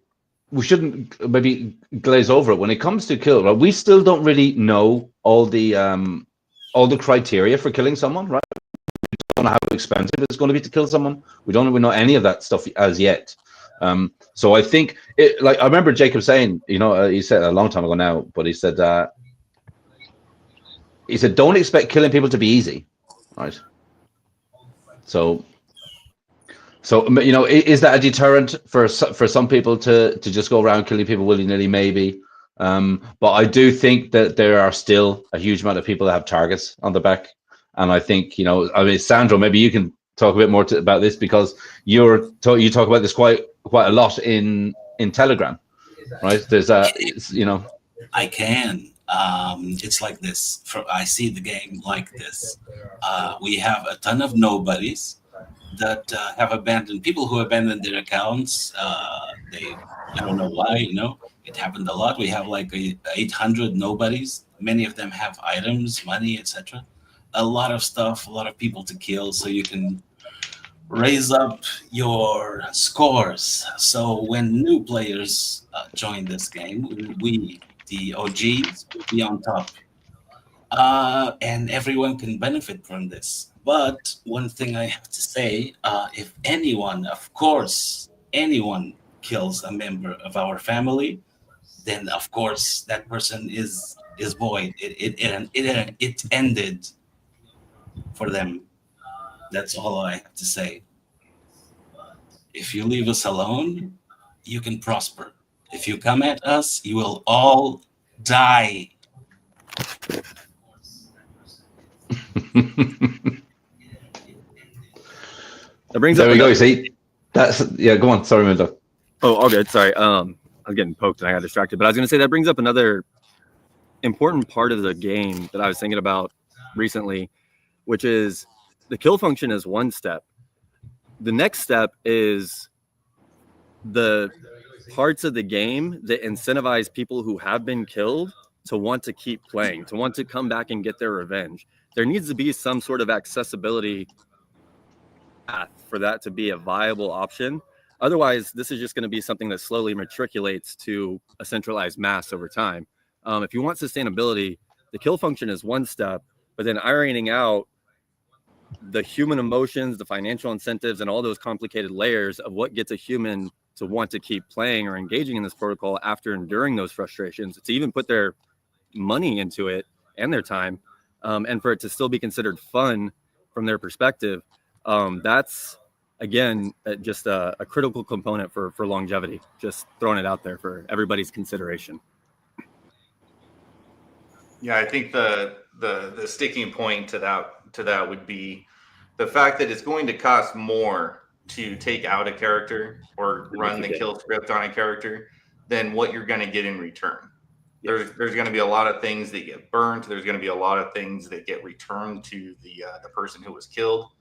maybe glaze over it when it comes to kill. Right? We still don't really know all the criteria for killing someone, right? We don't know how expensive it's going to be to kill someone. We don't know any of that stuff as yet. So I think I remember Jacob saying, he said a long time ago now, but he said don't expect killing people to be easy, right? So is that a deterrent for some people to just go around killing people willy-nilly? Maybe. But I do think that there are still a huge amount of people that have targets on the back. And I think, Sandro, maybe you can talk a bit more about this because you talk about this quite a lot in Telegram, right? There's I can. It's like this. I see the game like this. We have a ton of nobodies that have abandoned, people who abandoned their accounts. I don't know why, it happened a lot. We have like 800 nobodies. Many of them have items, money, etc. A lot of stuff, a lot of people to kill, so you can raise up your scores. So when new players join this game, we, the OGs, will be on top. And everyone can benefit from this. But one thing I have to say, if anyone, of course, anyone kills a member of our family, then of course that person is void. It ended for them. That's all I have to say. If you leave us alone, you can prosper. If you come at us, you will all die. That brings there up we go. You see, go on. Sorry, Minda. Oh, all good. Sorry. I was getting poked and I got distracted. But I was going to say that brings up another important part of the game that I was thinking about recently, which is the kill function is one step. The next step is the parts of the game that incentivize people who have been killed to want to keep playing, to want to come back and get their revenge. There needs to be some sort of accessibility path for that to be a viable option. Otherwise, this is just going to be something that slowly matriculates to a centralized mass over time. If you want sustainability, the kill function is one step, but then ironing out the human emotions, the financial incentives, and all those complicated layers of what gets a human to want to keep playing or engaging in this protocol after enduring those frustrations, to even put their money into it and their time, and for it to still be considered fun from their perspective, that's again just a critical component for longevity. Just throwing it out there for everybody's consideration. Yeah, I think the sticking point to that would be the fact that it's going to cost more to take out a character or run the kill script on a character than what you're going to get in return. There's going to be a lot of things that get burnt. There's going to be a lot of things that get returned to the person who was killed.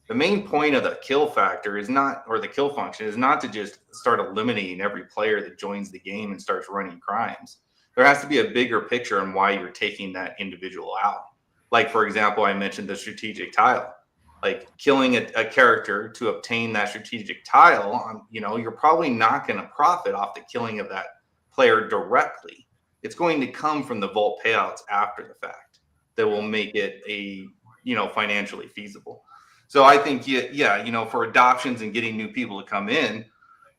The main point of the kill factor is not, or the kill function is not to just start eliminating every player that joins the game and starts running crimes. There has to be a bigger picture on why you're taking that individual out. Like, for example, I mentioned the strategic tile. Like, killing a character to obtain that strategic tile, you're probably not going to profit off the killing of that player directly. It's going to come from the vault payouts after the fact that will make it financially feasible. So I think, for adoptions and getting new people to come in,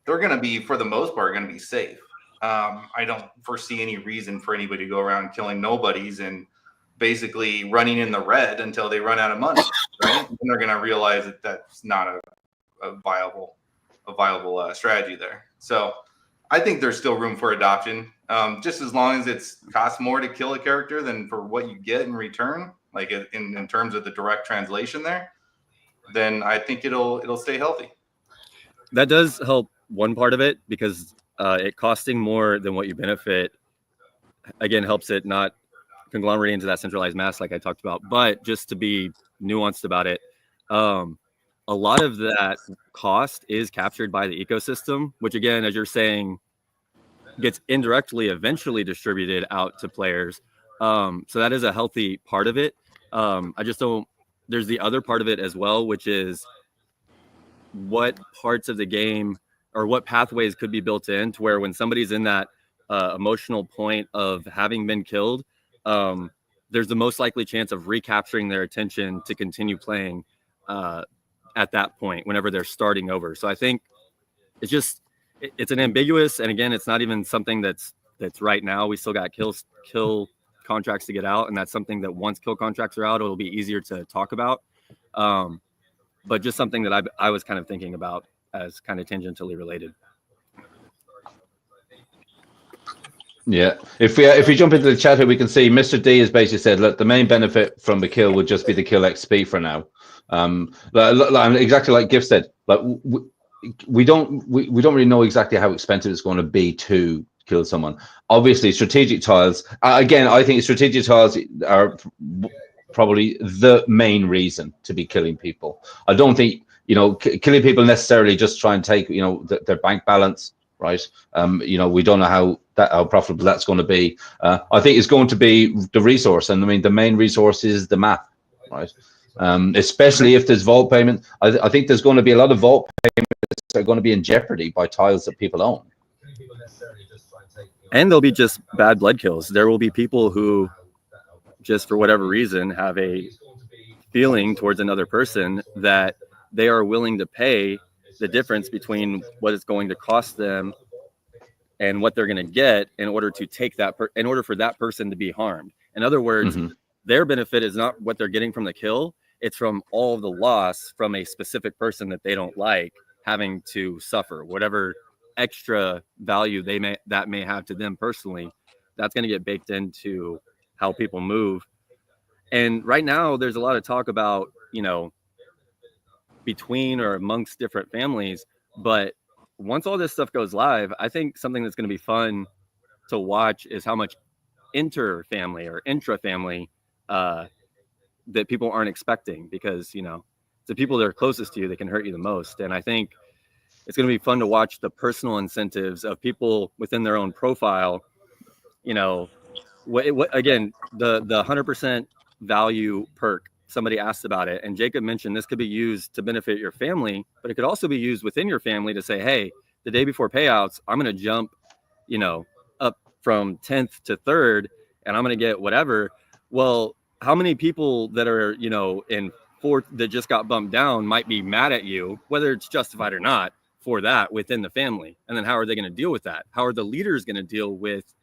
they're going to be, for the most part, going to be safe. I don't foresee any reason for anybody to go around killing nobodies and basically running in the red until they run out of money, right? And they're going to realize that that's not a viable strategy there. So I think there's still room for adoption, just as long as it costs more to kill a character than for what you get in return, like in terms of the direct translation there. Then I think it'll stay healthy. That does help one part of it, because it costing more than what you benefit, again, helps it not conglomerate into that centralized mass like I talked about. But just to be nuanced about it, a lot of that cost is captured by the ecosystem, which again, as you're saying, gets indirectly eventually distributed out to players. So that is a healthy part of it. I just don't, there's the other part of it as well, which is what parts of the game or what pathways could be built in to where when somebody's in that emotional point of having been killed, there's the most likely chance of recapturing their attention to continue playing at that point whenever they're starting over. So I think it's just, it's an ambiguous, and again, it's not even something that's right now. We still got kill contracts to get out, and that's something that once kill contracts are out, it'll be easier to talk about. But just something that I was kind of thinking about as kind of tangentially related. Yeah, if we jump into the chat here, we can see Mr. D has basically said, look, the main benefit from the kill would just be the kill XP for now. Exactly like Gift said, like we don't really know exactly how expensive it's going to be to kill someone. Obviously, strategic tiles. Again, I think strategic tiles are probably the main reason to be killing people. I don't think killing people necessarily just try and take their bank balance. Right. We don't know how profitable that's going to be. I think it's going to be the resource. And I mean, the main resource is the map. Right. Especially if there's vault payment. I think there's going to be a lot of vault payments that are going to be in jeopardy by tiles that people own. And there'll be just bad blood kills. There will be people who just for whatever reason have a feeling towards another person that they are willing to pay the difference between what it's going to cost them and what they're going to get in order to take that in order for that person to be harmed. In other words, their benefit is not what they're getting from the kill. It's from all of the loss from a specific person that they don't like having to suffer whatever extra value that may have to them personally. That's going to get baked into how people move. And right now there's a lot of talk about, between or amongst different families, but once all this stuff goes live, I think something that's going to be fun to watch is how much inter-family or intra-family that people aren't expecting, because the people that are closest to you that can hurt you the most. And I think it's going to be fun to watch the personal incentives of people within their own profile. What again, the 100% value perk. Somebody asked about it, and Jacob mentioned this could be used to benefit your family, but it could also be used within your family to say, hey, the day before payouts, I'm going to jump, up from 10th to 3rd, and I'm going to get whatever. Well, how many people that are, in 4th that just got bumped down might be mad at you, whether it's justified or not, for that within the family? And then how are they going to deal with that? How are the leaders going to deal with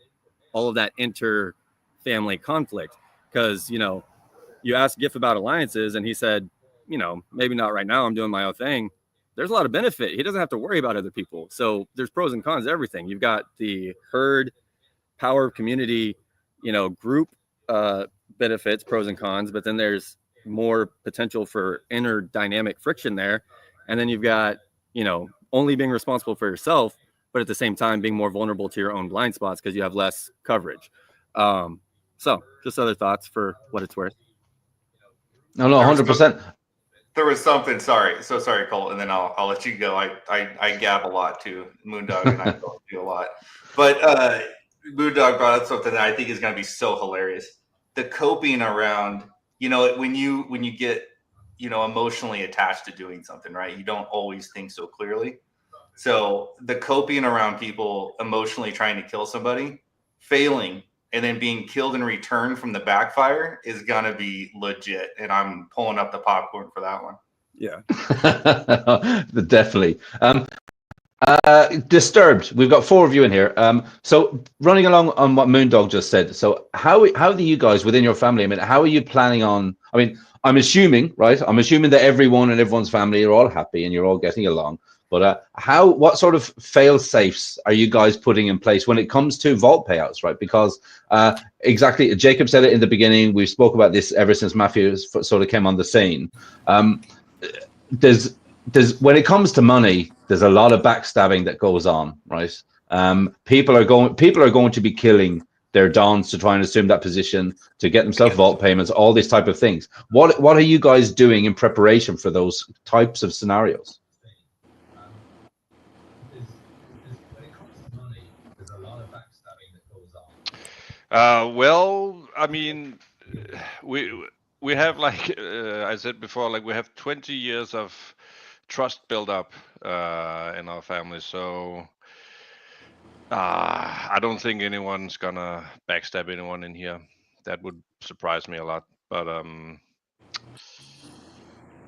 all of that inter-family conflict? because, you know, you asked Giff about alliances and he said, you know, maybe not right now, I'm doing my own thing. There's a lot of benefit. He doesn't have to worry about other people. So there's pros and cons to everything. You've got the herd, power of community, you know, group benefits, pros and cons, but then there's more potential for inner dynamic friction there. And then you've got, you know, only being responsible for yourself, but at the same time being more vulnerable to your own blind spots because you have less coverage. So just other thoughts for what it's worth. No, 100%. There was something, sorry, Colt, and then I'll let you go. I gab a lot too. Moondog and I don't do a lot. But Moondog brought up something that I think is going to be so hilarious. The coping around, you know, when you get, you know, emotionally attached to doing something, right? You don't always think so clearly. So the coping around people emotionally trying to kill somebody, failing, and then being killed in return from the backfire is gonna be legit. And I'm pulling up the popcorn for that one. Yeah. Definitely. Disturbed. We've got 4 of you in here. So running along on what Moondog just said. So how do you guys within your family? I mean, how are you planning on? I mean, I'm assuming, right? I'm assuming that everyone and everyone's family are all happy and you're all getting along. But what sort of fail safes are you guys putting in place when it comes to vault payouts, right? Because exactly, Jacob said it in the beginning. We spoke about this ever since Matthew sort of came on the scene. There's when it comes to money, there's a lot of backstabbing that goes on, right? People are going to be killing their dons to try and assume that position to get themselves vault payments, all these type of things. What are you guys doing in preparation for those types of scenarios? Well, I mean, we have, like I said before, like we have 20 years of trust built up in our family. So I don't think anyone's gonna backstab anyone in here. That would surprise me a lot. But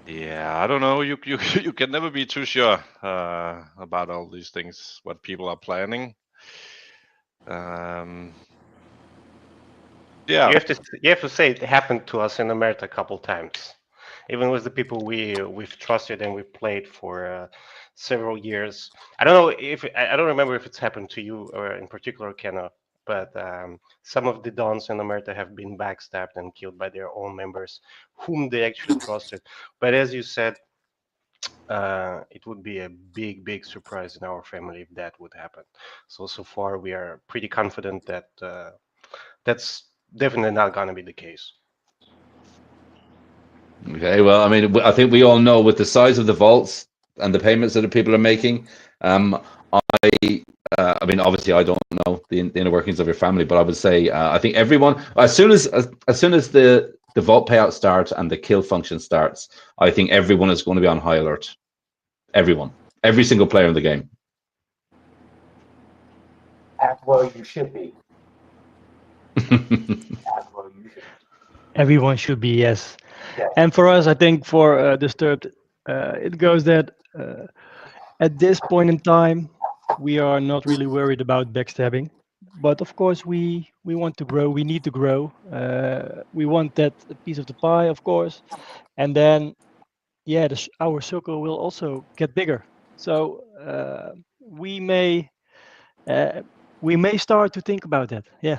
yeah, I don't know. You can never be too sure about all these things, what people are planning. Yeah, you have to say it happened to us in America a couple times, even with the people we've trusted and we've played for several years. I don't remember if it's happened to you or in particular, Kenna, but some of the dons in America have been backstabbed and killed by their own members whom they actually trusted. But as you said, it would be a big surprise in our family if that would happen. So far we are pretty confident that that's definitely not going to be the case. Okay, well, I mean, I think we all know with the size of the vaults and the payments that the people are making. I mean, obviously, I don't know the inner workings of your family, but I would say I think everyone, as soon as the vault payout starts and the kill function starts, I think everyone is going to be on high alert. Everyone, every single player in the game. As well, you should be. Everyone should be, yes. Yes. And for us, I think for Disturbed, it goes that at this point in time, we are not really worried about backstabbing. But of course, we want to grow. We need to grow. We want that piece of the pie, of course. And then, yeah, our circle will also get bigger. So we may start to think about that. Yeah.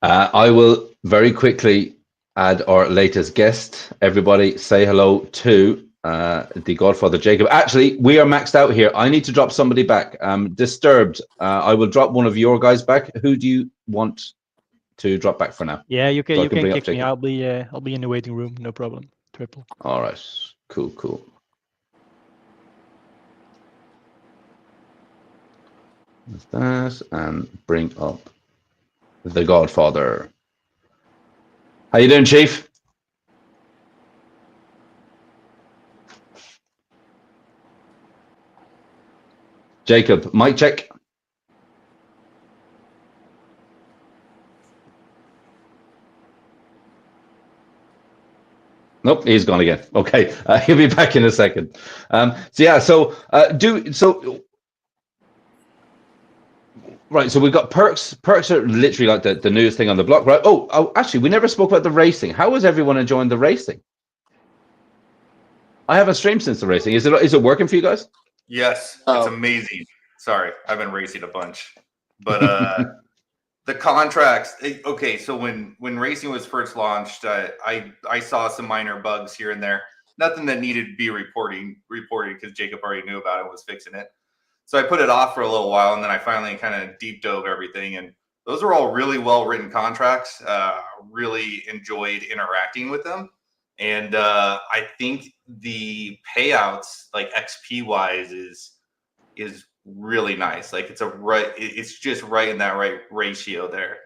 I will very quickly add our latest guest. Everybody say hello to the Godfather Jacob. Actually, we are maxed out here. I need to drop somebody back. Disturbed. I will drop one of your guys back. Who do you want to drop back for now? Yeah, you can. So You can kick me. Jacob. I'll be in the waiting room. No problem. Triple. All right. Cool. That and bring up the Godfather. How you doing, Chief? Jacob, mic check. Nope, he's gone again. Okay, he'll be back in a second. Right, so we've got perks. Perks are literally like the newest thing on the block, right? Oh, actually, we never spoke about the racing. How is everyone enjoying the racing? I haven't streamed since the racing. Is it working for you guys? Yes, it's amazing. Sorry, I've been racing a bunch, but the contracts. Okay, so when racing was first launched, I saw some minor bugs here and there. Nothing that needed to be reported because Jacob already knew about it and was fixing it. So I put it off for a little while, and then I finally kind of deep dove everything, and those are all really well written contracts. Really enjoyed interacting with them, and I think the payouts, like XP wise, is really nice. Like it's just right in that right ratio there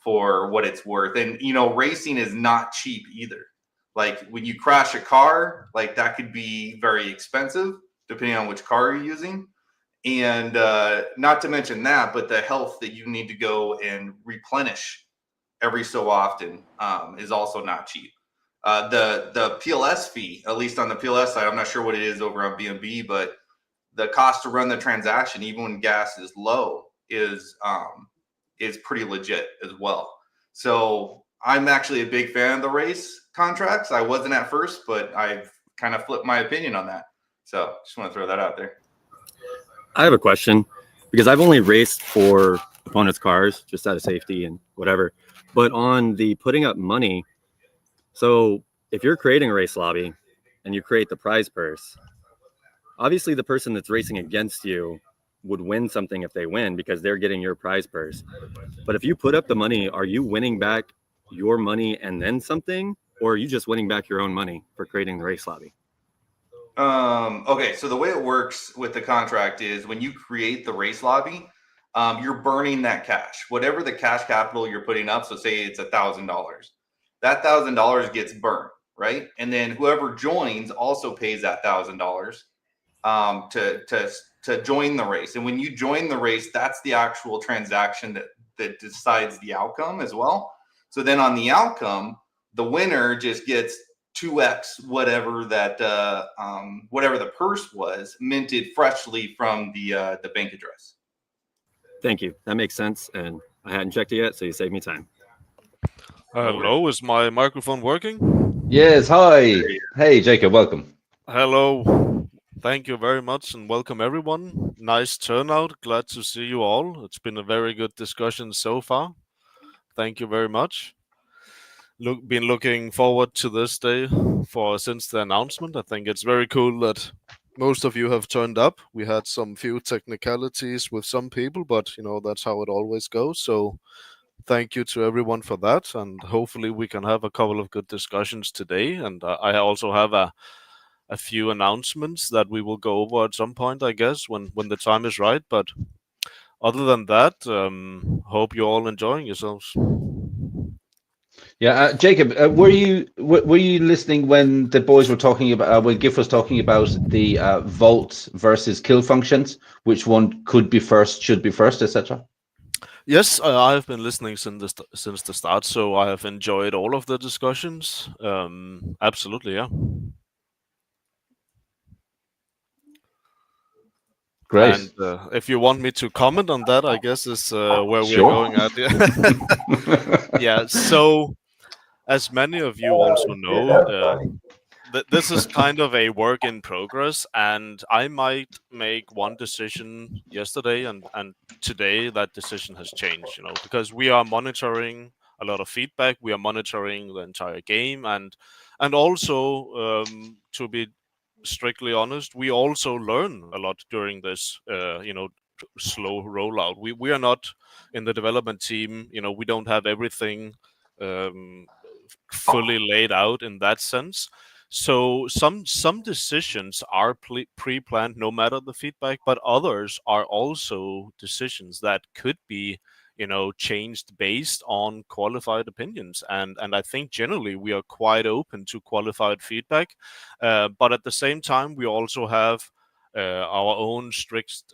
for what it's worth. And racing is not cheap either. Like when you crash a car, like that could be very expensive depending on which car you're using. And not to mention that, but the health that you need to go and replenish every so often is also not cheap. The PLS fee, at least on the PLS side, I'm not sure what it is over on BNB, but the cost to run the transaction, even when gas is low, is pretty legit as well. So I'm actually a big fan of the race contracts. I wasn't at first, but I've kind of flipped my opinion on that. So just want to throw that out there. I have a question because I've only raced for opponents' cars just out of safety and whatever. But on the putting up money, so if you're creating a race lobby and you create the prize purse, obviously the person that's racing against you would win something if they win because they're getting your prize purse. But if you put up the money, are you winning back your money and then something, or are you just winning back your own money for creating the race lobby? Okay, so the way it works with the contract is when you create the race lobby, you're burning that cash. Whatever the cash capital you're putting up, so say it's $1,000, that $1,000 gets burned, right? And then whoever joins also pays that $1,000 to join the race. And when you join the race, that's the actual transaction that decides the outcome as well. So then on the outcome, the winner just gets 2x whatever that whatever the purse was, minted freshly from the bank address. Thank you. That makes sense. And I hadn't checked it yet, so you saved me time. Hello, is my microphone working? Yes, hi. Hey, Jacob, welcome. Hello. Thank you very much and welcome everyone. Nice turnout. Glad to see you all. It's been a very good discussion so far. Thank you very much. Been looking forward to this day since the announcement. I think it's very cool that most of you have turned up. We had some few technicalities with some people, but that's how it always goes. So thank you to everyone for that, and hopefully we can have a couple of good discussions today. And I also have a few announcements that we will go over at some point, I guess, when the time is right. But other than that, hope you're all enjoying yourselves. Yeah, Jacob, were you listening when the boys were talking about when GIF was talking about the vault versus kill functions? Which one could be first, should be first, etc. Yes, I've been listening since the start, so I have enjoyed all of the discussions. Absolutely, yeah. Great. And if you want me to comment on that, I guess is where we're Sure. going at. Yeah. So, as many of you also know, this is kind of a work in progress, and I might make one decision yesterday, and today that decision has changed. Because we are monitoring a lot of feedback, we are monitoring the entire game, and also to be strictly honest, we also learn a lot during this slow rollout. We are not in the development team, we don't have everything fully laid out in that sense. So some decisions are pre-planned no matter the feedback, but others are also decisions that could be changed based on qualified opinions. And I think generally we are quite open to qualified feedback. But at the same time, we also have our own strict,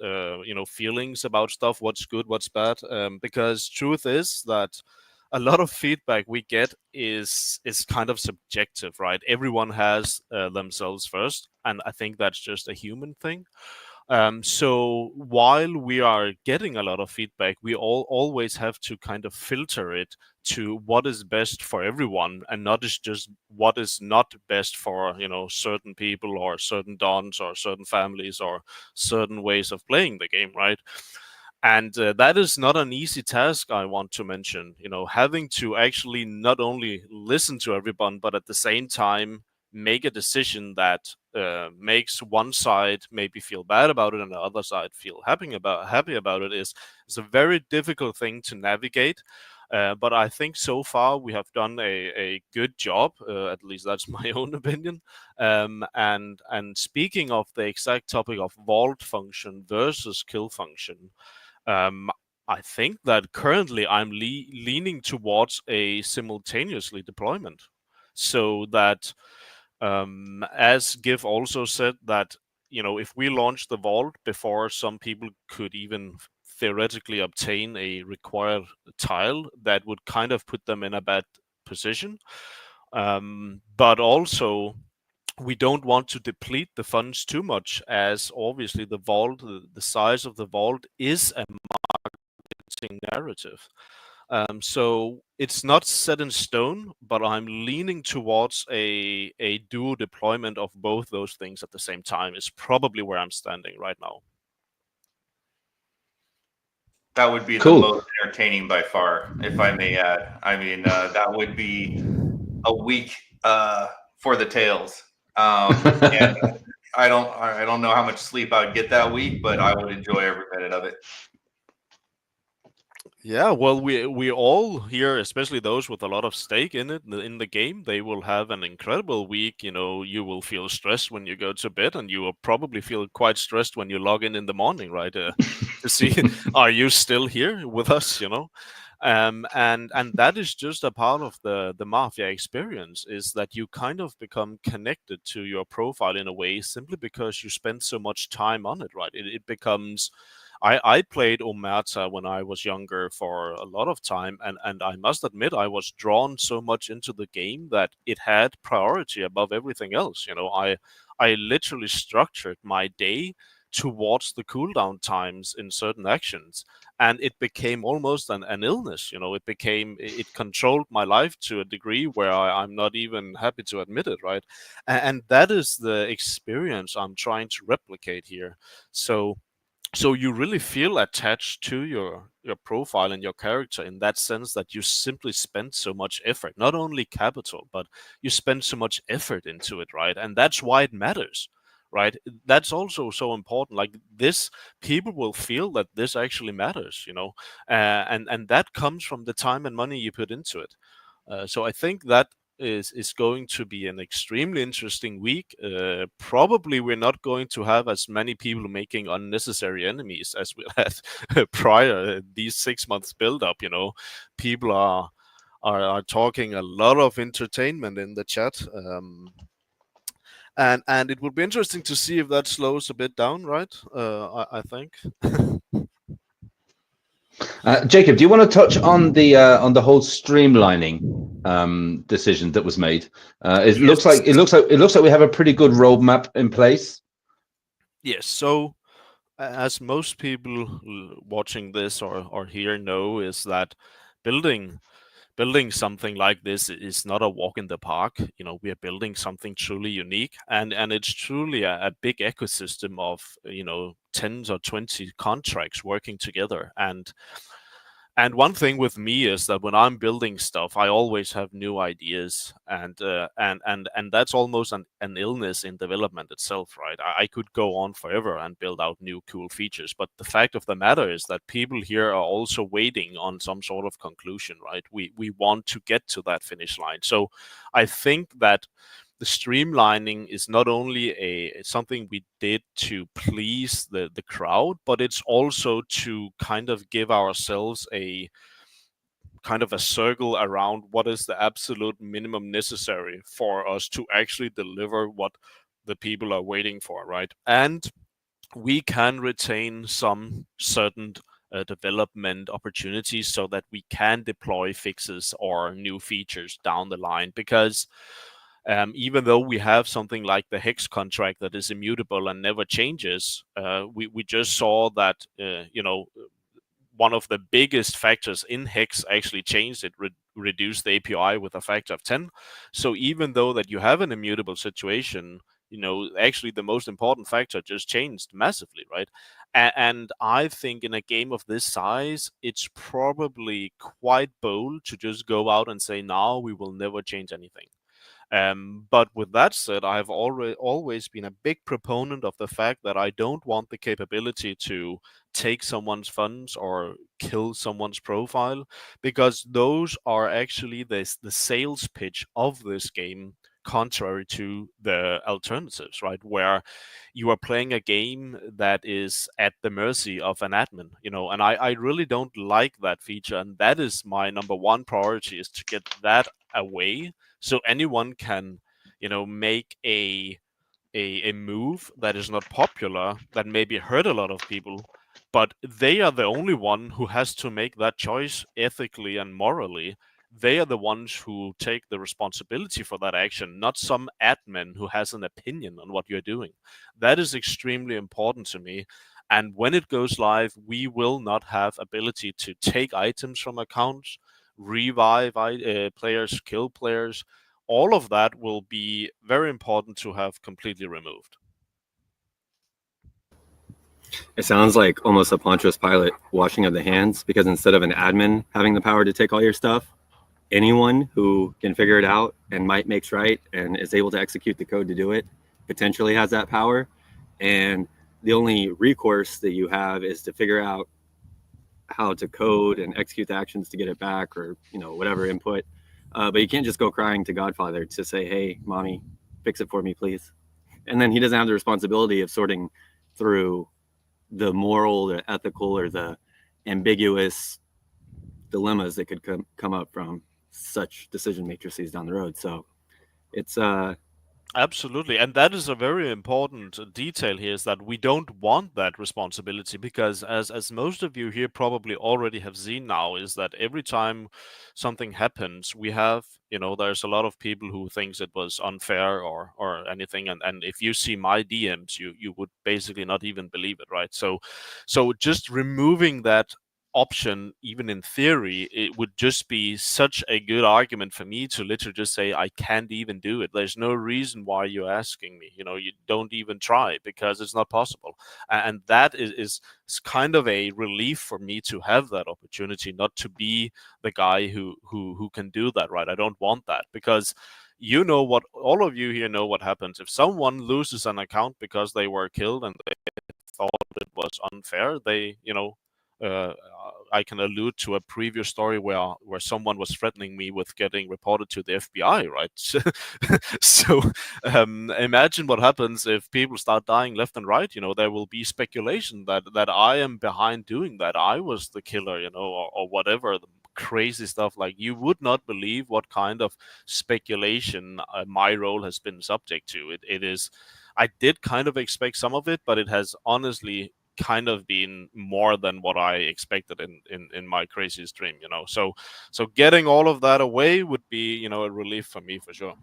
feelings about stuff, what's good, what's bad. Because truth is that a lot of feedback we get is kind of subjective, right? Everyone has themselves first. And I think that's just a human thing. So while we are getting a lot of feedback, we always have to kind of filter it to what is best for everyone, and not just what is not best for certain people or certain dons or certain families or certain ways of playing the game, right? And that is not an easy task, I want to mention. Having to actually not only listen to everyone, but at the same time make a decision that makes one side maybe feel bad about it and the other side feel happy about it is a very difficult thing to navigate. But I think so far we have done a good job. At least that's my own opinion. And speaking of the exact topic of vault function versus kill function, I think that currently I'm leaning towards a simultaneously deployment, so that as Giv also said, that if we launch the vault before some people could even theoretically obtain a required tile, that would kind of put them in a bad position. But also, we don't want to deplete the funds too much, as obviously the vault, the size of the vault is a marketing narrative. So it's not set in stone, but I'm leaning towards a dual deployment of both those things at the same time is probably where I'm standing right now. That would be Cool. the most entertaining by far, if I may add. I mean, that would be a week for the tails. And I don't know how much sleep I would get that week, but I would enjoy every minute of it. Yeah, well, we all here, especially those with a lot of stake in it, in the game, they will have an incredible week. You will feel stressed when you go to bed, and you will probably feel quite stressed when you log in the morning, right? To see, are you still here with us? And that is just a part of the Mafia experience, is that you kind of become connected to your profile in a way simply because you spend so much time on it, right? It becomes. I played Omerta when I was younger for a lot of time, and I must admit I was drawn so much into the game that it had priority above everything else. I literally structured my day towards the cooldown times in certain actions, and it became almost an illness. It controlled my life to a degree where I'm not even happy to admit it, right? And that is the experience I'm trying to replicate here. So you really feel attached to your profile and your character in that sense, that you simply spend so much effort, not only capital, but you spend so much effort into it, right? And that's why it matters, right? That's also so important. Like this, people will feel that this actually matters, and that comes from the time and money you put into it. So I think that is going to be an extremely interesting week. Probably we're not going to have as many people making unnecessary enemies as we had prior. These 6 months build up, people are talking a lot of entertainment in the chat. And it would be interesting to see if that slows a bit down, right? I think. Jacob, do you want to touch on the whole streamlining decision that was made? It looks like we have a pretty good roadmap in place. Yes. So, as most people watching this or here know, is that building something like this is not a walk in the park. We are building something truly unique, and it's truly a big ecosystem of 10s or 20 contracts working together. And one thing with me is that when I'm building stuff, I always have new ideas, and that's almost an illness in development itself, right? I could go on forever and build out new cool features, but the fact of the matter is that people here are also waiting on some sort of conclusion, right? We want to get to that finish line. So I think that the streamlining is not only something we did to please the crowd, but it's also to kind of give ourselves a kind of a circle around what is the absolute minimum necessary for us to actually deliver what the people are waiting for, right? And we can retain some certain development opportunities so that we can deploy fixes or new features down the line, because Even though we have something like the hex contract that is immutable and never changes, we just saw that one of the biggest factors in hex actually changed. It reduced the API with a factor of 10. So even though that you have an immutable situation, actually the most important factor just changed massively, right? And I think in a game of this size, it's probably quite bold to just go out and say, now we will never change anything. But with that said, I've always been a big proponent of the fact that I don't want the capability to take someone's funds or kill someone's profile, because those are actually the sales pitch of this game, contrary to the alternatives, right? Where you are playing a game that is at the mercy of an admin, and I really don't like that feature. And that is my number one priority, is to get that away. So anyone can, make a move that is not popular, that maybe hurt a lot of people, but they are the only one who has to make that choice ethically and morally. They are the ones who take the responsibility for that action, not some admin who has an opinion on what you're doing. That is extremely important to me. And when it goes live, we will not have ability to take items from accounts, revive players, kill players. All of that will be very important to have completely removed. It sounds like almost a Pontius Pilate washing of the hands, because instead of an admin having the power to take all your stuff, anyone who can figure it out and might makes right and is able to execute the code to do it potentially has that power. And the only recourse that you have is to figure out how to code and execute the actions to get it back, or whatever input. But you can't just go crying to Godfather to say, hey, mommy, fix it for me, please. And then he doesn't have the responsibility of sorting through the moral, the ethical, or the ambiguous dilemmas that could come up from such decision matrices down the road. So it's Absolutely. And that is a very important detail here, is that we don't want that responsibility, because as most of you here probably already have seen now, is that every time something happens, we have, there's a lot of people who thinks it was unfair or anything. And if you see my DMs, you would basically not even believe it, right? So just removing that option, even in theory, it would just be such a good argument for me to literally just say, I can't even do it. There's no reason why you're asking me. You don't even try, because it's not possible. And that is kind of a relief for me to have that opportunity, not to be the guy who can do that, right? I don't want that, because what all of you here know what happens if someone loses an account because they were killed and they thought it was unfair. I can allude to a previous story where someone was threatening me with getting reported to the FBI, right? So imagine what happens if people start dying left and right. There will be speculation that I am behind doing that. I was the killer, or whatever. Crazy stuff. Like, you would not believe what kind of speculation my role has been subject to. It is. I did kind of expect some of it, but it has honestly kind of been more than what I expected in my craziest dream, So getting all of that away would be, a relief for me for sure.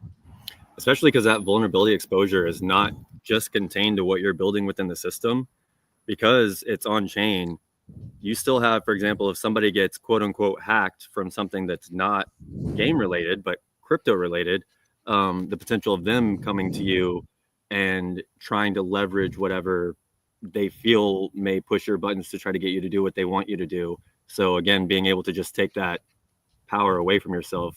Especially because that vulnerability exposure is not just contained to what you're building within the system, because it's on chain. You still have, for example, if somebody gets quote unquote hacked from something that's not game related but crypto related, the potential of them coming to you and trying to leverage whatever they feel may push your buttons to try to get you to do what they want you to do. So again, being able to just take that power away from yourself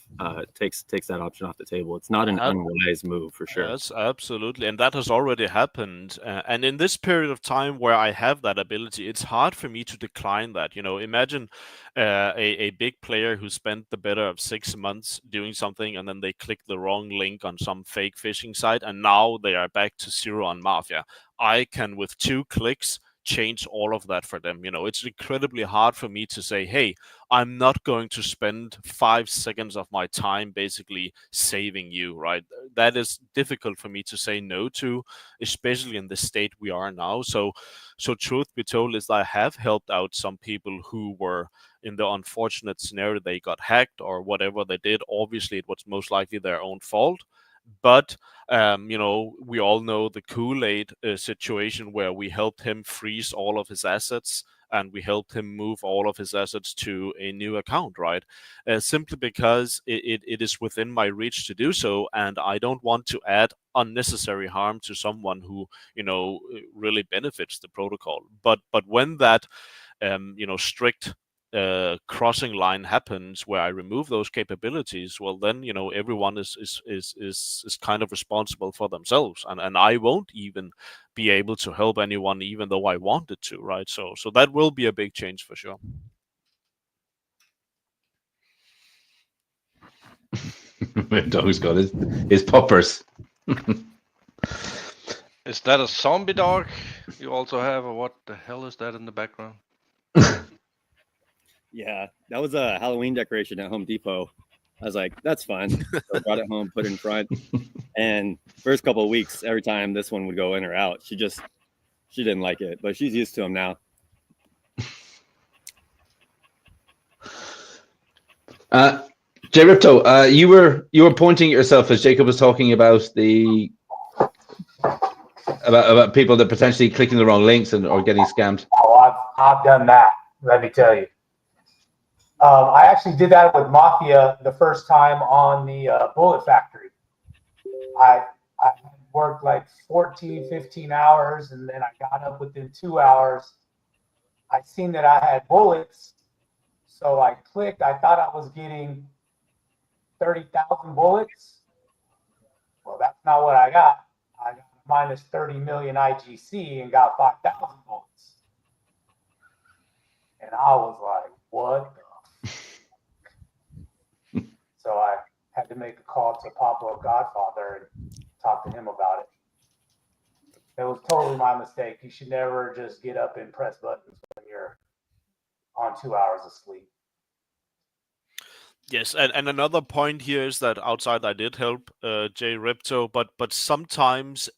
takes that option off the table. It's not an unwise move, for sure. Yes, absolutely. And that has already happened. And in this period of time where I have that ability, it's hard for me to decline that. Imagine a big player who spent the better of 6 months doing something, and then they click the wrong link on some fake phishing site, and now they are back to zero on Mafia. I can, with 2 clicks, change all of that for them. It's incredibly hard for me to say, hey, I'm not going to spend 5 seconds of my time basically saving you, right? That is difficult for me to say no to, especially in the state we are now. So truth be told, is I have helped out some people who were in the unfortunate scenario they got hacked or whatever they did. Obviously, it was most likely their own fault. But we all know the Kool-Aid situation where we helped him freeze all of his assets and we helped him move all of his assets to a new account, right? Simply because it is within my reach to do so, and I don't want to add unnecessary harm to someone who really benefits the protocol. But when that strict crossing line happens where I remove those capabilities, well then everyone is kind of responsible for themselves, and I won't even be able to help anyone even though I wanted to, right? So that will be a big change for sure. Dog's got his poppers. Is that a zombie dog you also have, or what the hell is that in the background? Yeah, that was a Halloween decoration at Home Depot. I was like, that's fun. So I brought it home, put it in front. And first couple of weeks, every time this one would go in or out, she didn't like it, but she's used to him now. Jay Ripto, you were pointing at yourself as Jacob was talking about about people that potentially clicking the wrong links or getting scammed. Oh, I've done that. Let me tell you. I actually did that with Mafia the first time on the Bullet Factory. I worked like 14, 15 hours, and then I got up within 2 hours. I seen that I had bullets, so I clicked. I thought I was getting 30,000 bullets. Well, that's not what I got. I got minus 30 million IGC and got 5,000 bullets. And I was like, what the? So I had to make a call to Pablo Godfather and talk to him about it. It was totally my mistake. You should never just get up and press buttons when you're on 2 hours of sleep. Yes, and another point here is that outside I did help Jay Ripto, but sometimes,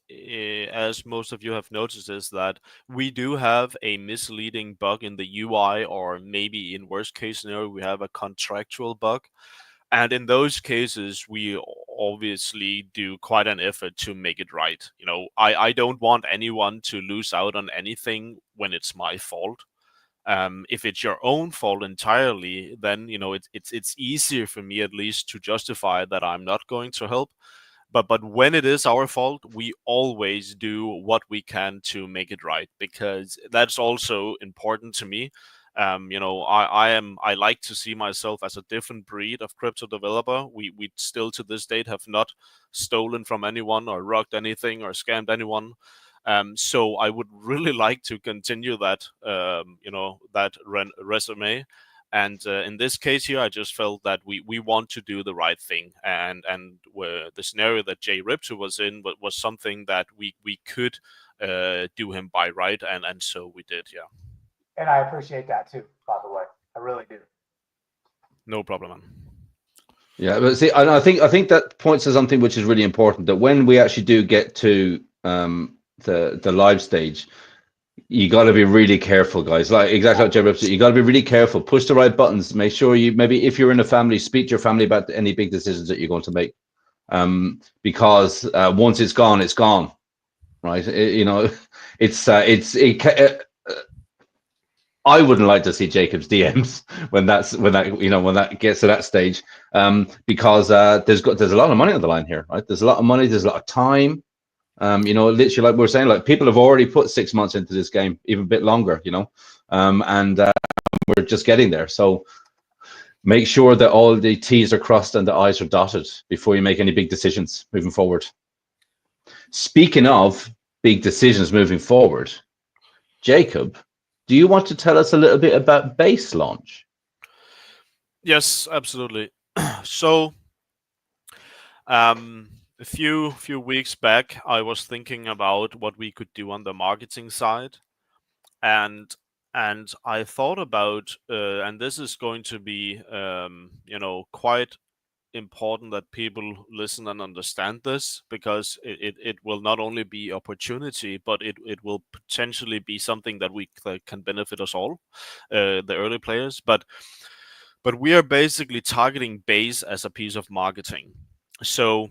as most of you have noticed, is that we do have a misleading bug in the UI, or maybe in worst case scenario, we have a contractual bug. And in those cases, we obviously do quite an effort to make it right. I don't want anyone to lose out on anything when it's my fault. If it's your own fault entirely, then it's easier for me at least to justify that I'm not going to help. But when it is our fault, we always do what we can to make it right, because that's also important to me. I like to see myself as a different breed of crypto developer. We still to this date have not stolen from anyone or rocked anything or scammed anyone. So I would really like to continue that, that resume. And in this case here, I just felt that we want to do the right thing. And the scenario that Jay Ripto was in was something that we could do him by right. And so we did, yeah. And I appreciate that too, by the way. I really do. No problem, man. Yeah, but see, I think that points to something which is really important, that when we actually do get to the live stage, you got to be really careful, guys. Like exactly like Jay Ripto, you got to be really careful. Push the right buttons. Make sure maybe if you're in a family, speak to your family about any big decisions that you're going to make, because once it's gone, right? I wouldn't like to see Jacob's DMs when that gets to that stage, because there's a lot of money on the line here, right? There's a lot of money. There's a lot of time. Literally, like we were saying, like people have already put 6 months into this game, even a bit longer, and we're just getting there. So make sure that all the T's are crossed and the I's are dotted before you make any big decisions moving forward. Speaking of big decisions moving forward, Jacob, do you want to tell us a little bit about base launch? Yes, absolutely. So, a few weeks back, I was thinking about what we could do on the marketing side, and I thought about, and this is going to be, quite important that people listen and understand this, because it will not only be opportunity, but it will potentially be something that can benefit us all, the early players. But we are basically targeting base as a piece of marketing. So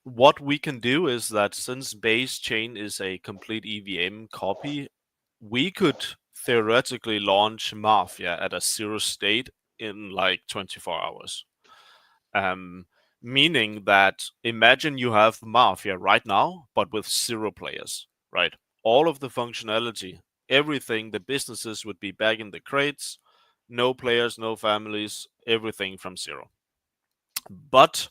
What we can do is that since base chain is a complete EVM copy, we could theoretically launch Mafia at a zero state in like 24 hours. Meaning that imagine you have Mafia right now, but with 0 players, right? All of the functionality, everything, the businesses would be back in the crates, no players, no families, everything from 0. But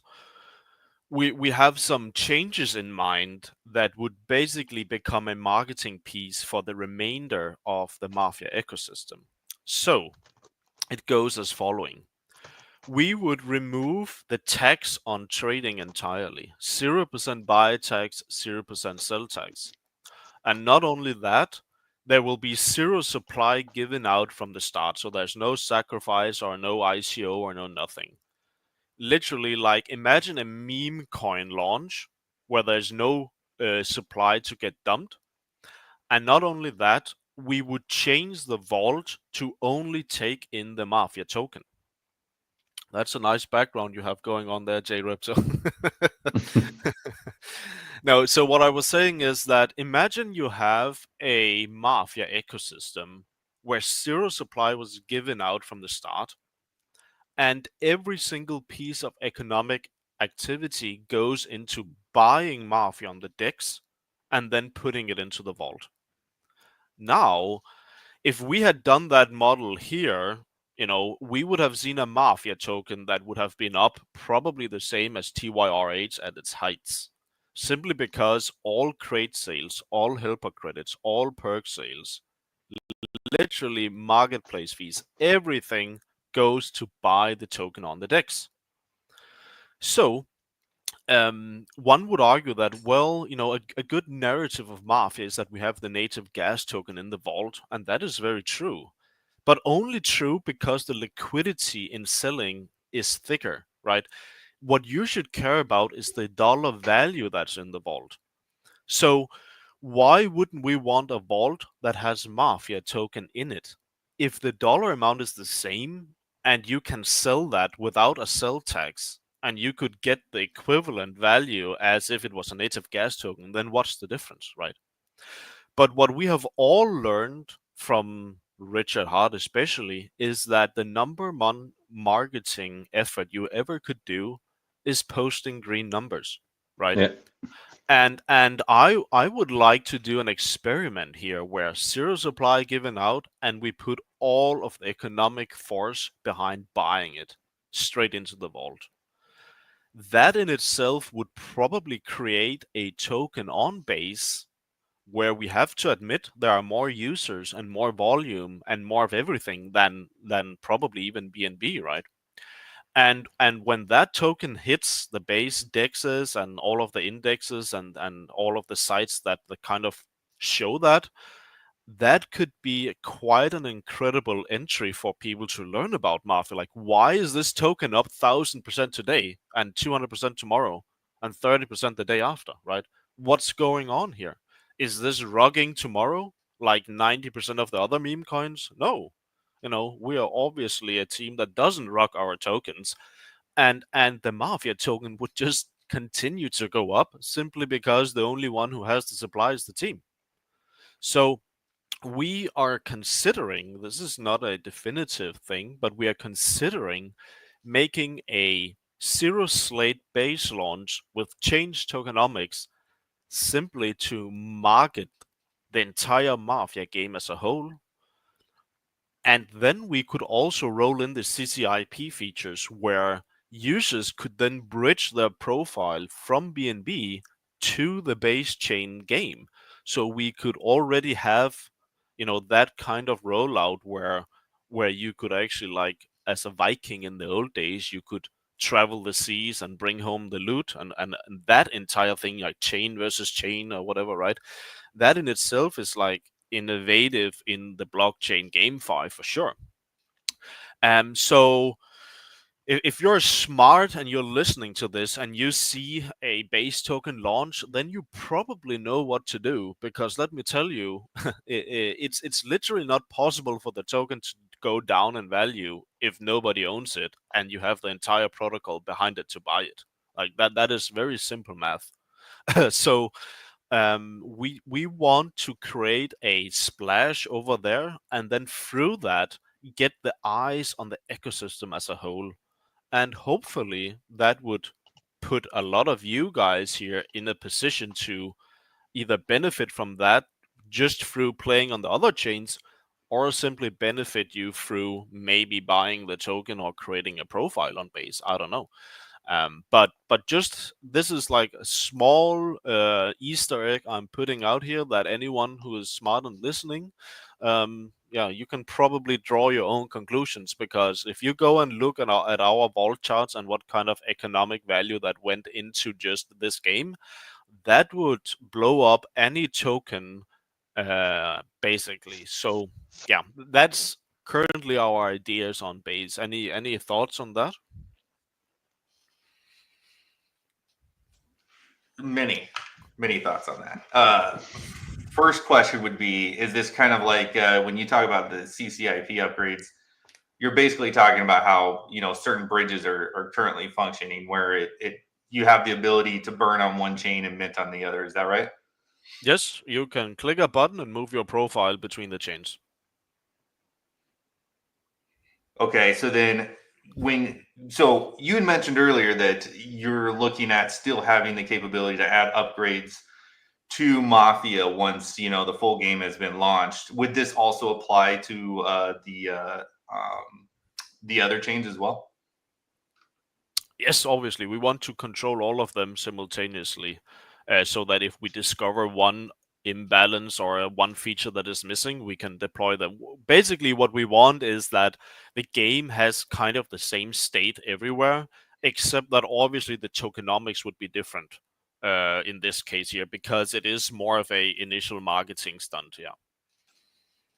we have some changes in mind that would basically become a marketing piece for the remainder of the Mafia ecosystem. So it goes as following. We would remove the tax on trading entirely. 0% buy tax, 0% sell tax. And not only that, there will be 0 supply given out from the start. So there's no sacrifice or no ICO or no nothing. Literally, like, imagine a meme coin launch where there's no supply to get dumped. And not only that, we would change the vault to only take in the Mafia token. That's a nice background you have going on there, J-Repto. No, so what I was saying is that imagine you have a Mafia ecosystem where 0 supply was given out from the start, and every single piece of economic activity goes into buying Mafia on the DEX and then putting it into the vault. Now, if we had done that model here, we would have seen a Mafia token that would have been up probably the same as DYOR8 at its heights. Simply because all crate sales, all helper credits, all perk sales, literally marketplace fees, everything goes to buy the token on the DEX. So one would argue that, well, a good narrative of Mafia is that we have the native gas token in the vault, and that is very true. But only true because the liquidity in selling is thicker, right? What you should care about is the dollar value that's in the vault. So why wouldn't we want a vault that has Mafia token in it? If the dollar amount is the same and you can sell that without a sell tax, and you could get the equivalent value as if it was a native gas token, then what's the difference, right? But what we have all learned from Richard Hart especially is that the number one marketing effort you ever could do is posting green numbers, right? Yeah. And I would like to do an experiment here where 0 supply given out and we put all of the economic force behind buying it straight into the vault. That in itself would probably create a token on base where we have to admit there are more users and more volume and more of everything than probably even BNB, right? And when that token hits the base dexes and all of the indexes and all of the sites that kind of show that could be quite an incredible entry for people to learn about Mafia. Like, why is this token up 1000% today and 200% tomorrow and 30% the day after, right? What's going on here? Is this rugging tomorrow like 90% of the other meme coins? No. We are obviously a team that doesn't rug our tokens, and the Mafia token would just continue to go up simply because the only one who has the supply is the team. So we are considering, this is not a definitive thing, but we are considering making a 0 slate base launch with change tokenomics simply to market the entire Mafia game as a whole. And then we could also roll in the CCIP features where users could then bridge their profile from BNB to the base chain game. So we could already have, that kind of rollout where you could actually, like, as a Viking in the old days, you could travel the seas and bring home the loot and that entire thing, like chain versus chain or whatever, right? That in itself is like innovative in the blockchain GameFi for sure. So if you're smart and you're listening to this and you see a base token launch, then you probably know what to do, because let me tell you, it's literally not possible for the token to go down in value if nobody owns it and you have the entire protocol behind it to buy it. Like that is very simple math. So we want to create a splash over there, and then through that get the eyes on the ecosystem as a whole, and hopefully that would put a lot of you guys here in a position to either benefit from that just through playing on the other chains, or simply benefit you through maybe buying the token or creating a profile on Base. I don't know. But just this is like a small Easter egg I'm putting out here, that anyone who is smart and listening, yeah, you can probably draw your own conclusions, because if you go and look at our vault charts and what kind of economic value that went into just this game, that would blow up any token, basically. So yeah, that's currently our ideas on Base. Any thoughts on that? Many thoughts on that. First question would be, is this kind of like when you talk about the CCIP upgrades, you're basically talking about how, you know, certain bridges are currently functioning where you have the ability to burn on one chain and mint on the other. Is that right? Yes, you can click a button and move your profile between the chains. Okay, so then so you had mentioned earlier that you're looking at still having the capability to add upgrades to Mafia once, you know, the full game has been launched. Would this also apply to the other chains as well? Yes, obviously. We want to control all of them simultaneously, so that if we discover one imbalance or one feature that is missing, we can deploy them. Basically, what we want is that the game has kind of the same state everywhere, except that obviously the tokenomics would be different in this case here, because it is more of a initial marketing stunt. Yeah.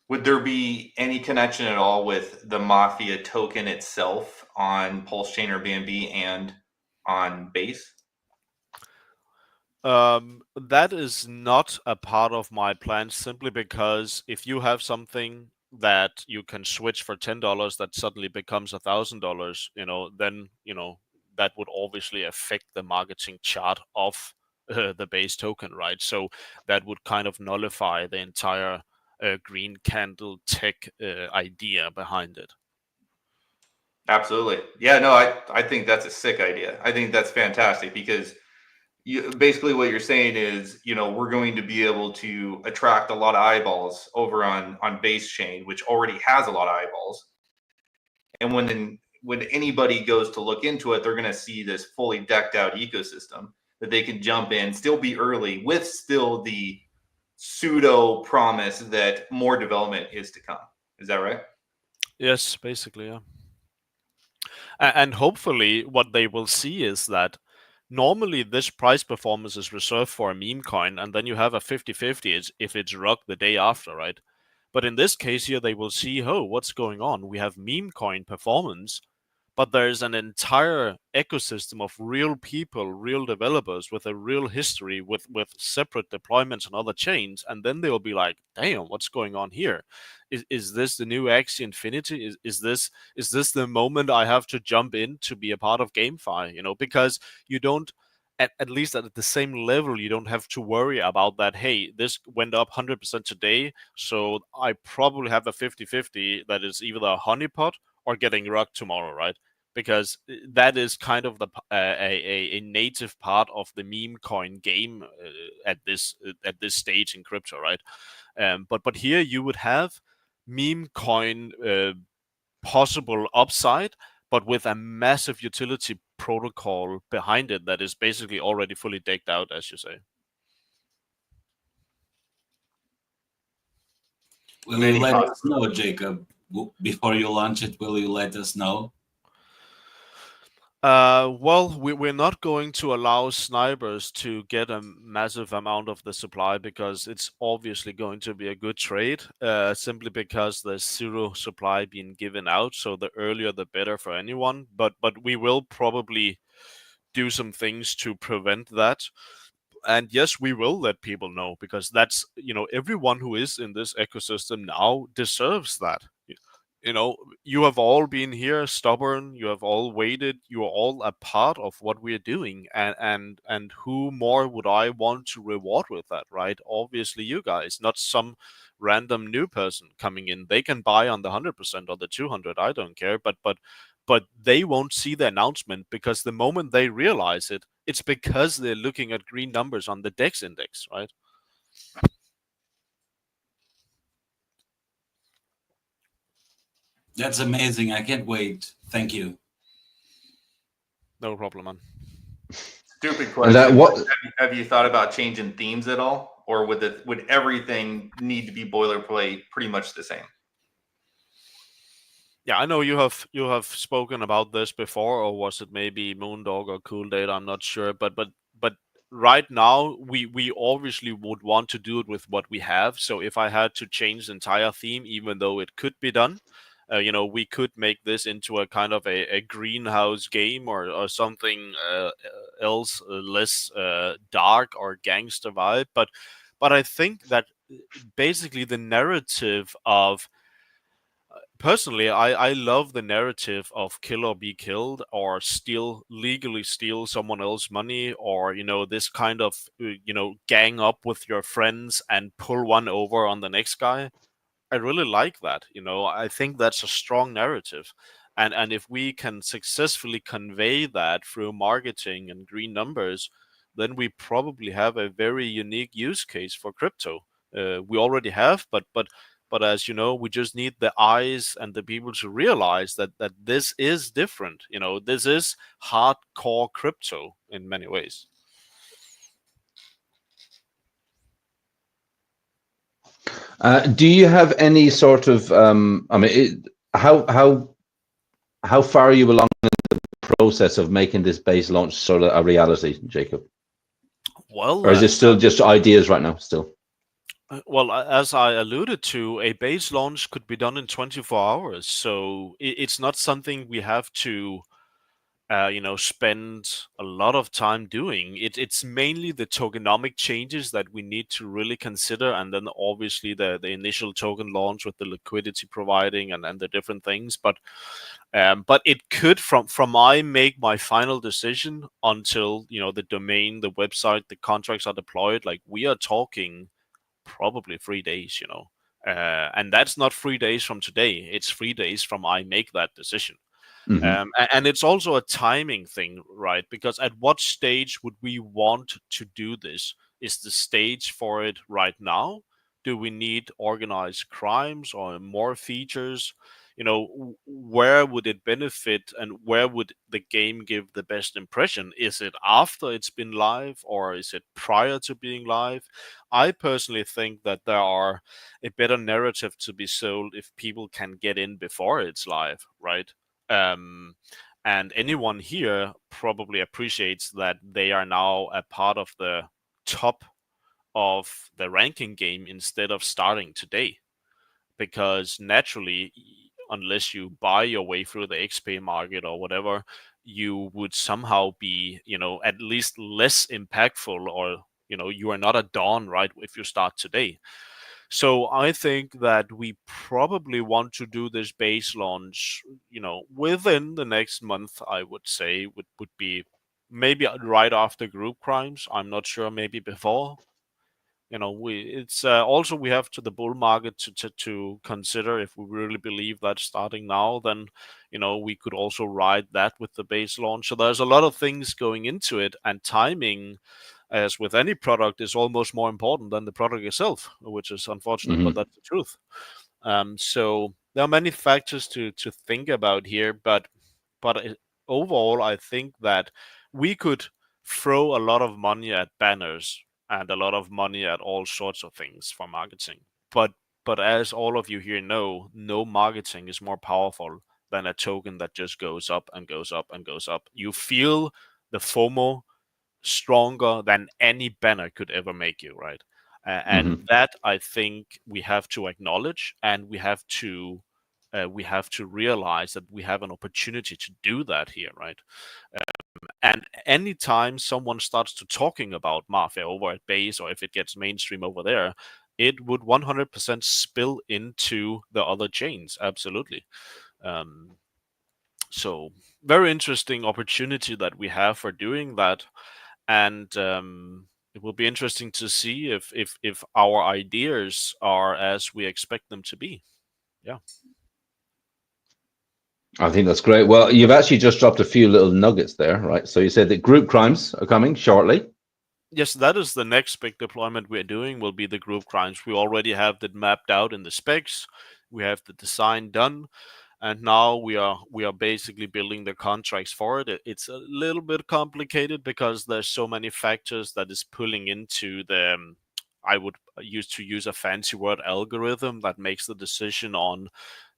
Would there be any connection at all with the Mafia token itself on Pulse Chain or BNB and on Base? That is not a part of my plan, simply because if you have something that you can switch for $10 that suddenly becomes $1,000, you know, then, you know, that would obviously affect the marketing chart of the Base token, right? So that would kind of nullify the entire green candle tech idea behind it. Absolutely. Yeah, no, I think that's a sick idea. I think that's fantastic, because basically what you're saying is, you know, we're going to be able to attract a lot of eyeballs over on Base Chain, which already has a lot of eyeballs. And when anybody goes to look into it, they're going to see this fully decked out ecosystem that they can jump in, still be early, with still the pseudo promise that more development is to come. Is that right? Yes, basically, yeah. And hopefully what they will see is that normally this price performance is reserved for a meme coin, and then you have a 50-50 if it's rug the day after, right? But in this case here, they will see, oh, what's going on? We have meme coin performance, but there's an entire ecosystem of real people, real developers with a real history, with separate deployments on other chains, and then they'll be like, damn, what's going on here? Is this the new Axie Infinity? Is this the moment I have to jump in to be a part of GameFi? You know, because you don't, at least at the same level, you don't have to worry about that. Hey, this went up 100% today, so I probably have a 50-50 that is either a honeypot or getting rugged tomorrow, right? Because that is kind of the a native part of the meme coin game at this stage in crypto, right? But here you would have meme coin possible upside, but with a massive utility protocol behind it that is basically already fully decked out, as you say. Will you let us know, Jacob, before you launch it? Will you let us know? Well, we're not going to allow snipers to get a massive amount of the supply, because it's obviously going to be a good trade, simply because there's zero supply being given out, so the earlier the better for anyone. But we will probably do some things to prevent that. And yes, we will let people know, because that's, you know, everyone who is in this ecosystem now deserves that. you know, you have all been here stubborn, you have all waited, you are all a part of what we are doing, and who more would I want to reward with that, right? Obviously you guys, not some random new person coming in. They can buy on the 100% or the 200, I don't care, but they won't see the announcement, because the moment they realize it, it's because they're looking at green numbers on the DEX index, right? That's amazing. I can't wait. Thank you. No problem, man. Stupid question. And what have you thought about changing themes at all, or would everything need to be boilerplate, pretty much the same? Yeah, I know you have spoken about this before, or was it maybe Moondog or Cool Data? I'm not sure, but right now we obviously would want to do it with what we have. So if I had to change the entire theme, even though it could be done, you know, we could make this into a kind of a greenhouse game, or something else, less dark or gangster vibe. But I think that basically the narrative of, personally, I love the narrative of kill or be killed, or legally steal someone else's money, or, you know, this kind of, you know, gang up with your friends and pull one over on the next guy. I really like that. You know, I think that's a strong narrative. And if we can successfully convey that through marketing and green numbers, then we probably have a very unique use case for crypto. We already have, but as you know, we just need the eyes and the people to realize that this is different. You know, this is hardcore crypto in many ways. Do you have any sort of, I mean, how far are you along in the process of making this base launch sort of a reality, Jacob? Well, or is it still just ideas right now still? Well, as I alluded to, a base launch could be done in 24 hours. So it's not something we have to, you know, spend a lot of time doing. It's mainly the tokenomic changes that we need to really consider, and then obviously the initial token launch with the liquidity providing and the different things. But it could, from I make my final decision until, you know, the domain, the website, the contracts are deployed, like we are talking probably 3 days, you know. And that's not 3 days from today. It's 3 days from I make that decision. And it's also a timing thing, right? Because at what stage would we want to do this? Is the stage for it right now? Do we need organized crimes or more features? You know, where would it benefit, and where would the game give the best impression? Is it after it's been live, or is it prior to being live? I personally think that there are a better narrative to be sold if people can get in before it's live, right? And anyone here probably appreciates that they are now a part of the top of the ranking game instead of starting today. Because naturally, unless you buy your way through the XP market or whatever, you would somehow be, you know, at least less impactful, or, you know, you are not a dawn, right, if you start today. So I think that we probably want to do this base launch, you know, within the next month. I would say would be maybe right after group crimes. I'm not sure, maybe before. You know, it's also we have to the bull market to consider. If we really believe that starting now, then, you know, we could also ride that with the base launch. So there's a lot of things going into it, and timing, as with any product, is almost more important than the product itself, which is unfortunate, but that's the truth. So there are many factors to think about here, but overall, I think that we could throw a lot of money at banners and a lot of money at all sorts of things for marketing. But as all of you here know, no marketing is more powerful than a token that just goes up and goes up and goes up. You feel the FOMO stronger than any banner could ever make you, right? And that, I think, we have to acknowledge, and we have to realize that we have an opportunity to do that here, right? And anytime someone starts to talking about Mafia over at base, or if it gets mainstream over there, it would 100% spill into the other chains. Absolutely. So very interesting opportunity that we have for doing that, and it will be interesting to see if our ideas are as we expect them to be. Yeah. I think that's great. Well, you've actually just dropped a few little nuggets there, right? So you said that group crimes are coming shortly. Yes, that is the next big deployment we're doing, will be the group crimes. We already have that mapped out in the specs. We have the design done, and now we are basically building the contracts for it. It's a little bit complicated because there's so many factors that is pulling into the I would use a fancy word, algorithm, that makes the decision on,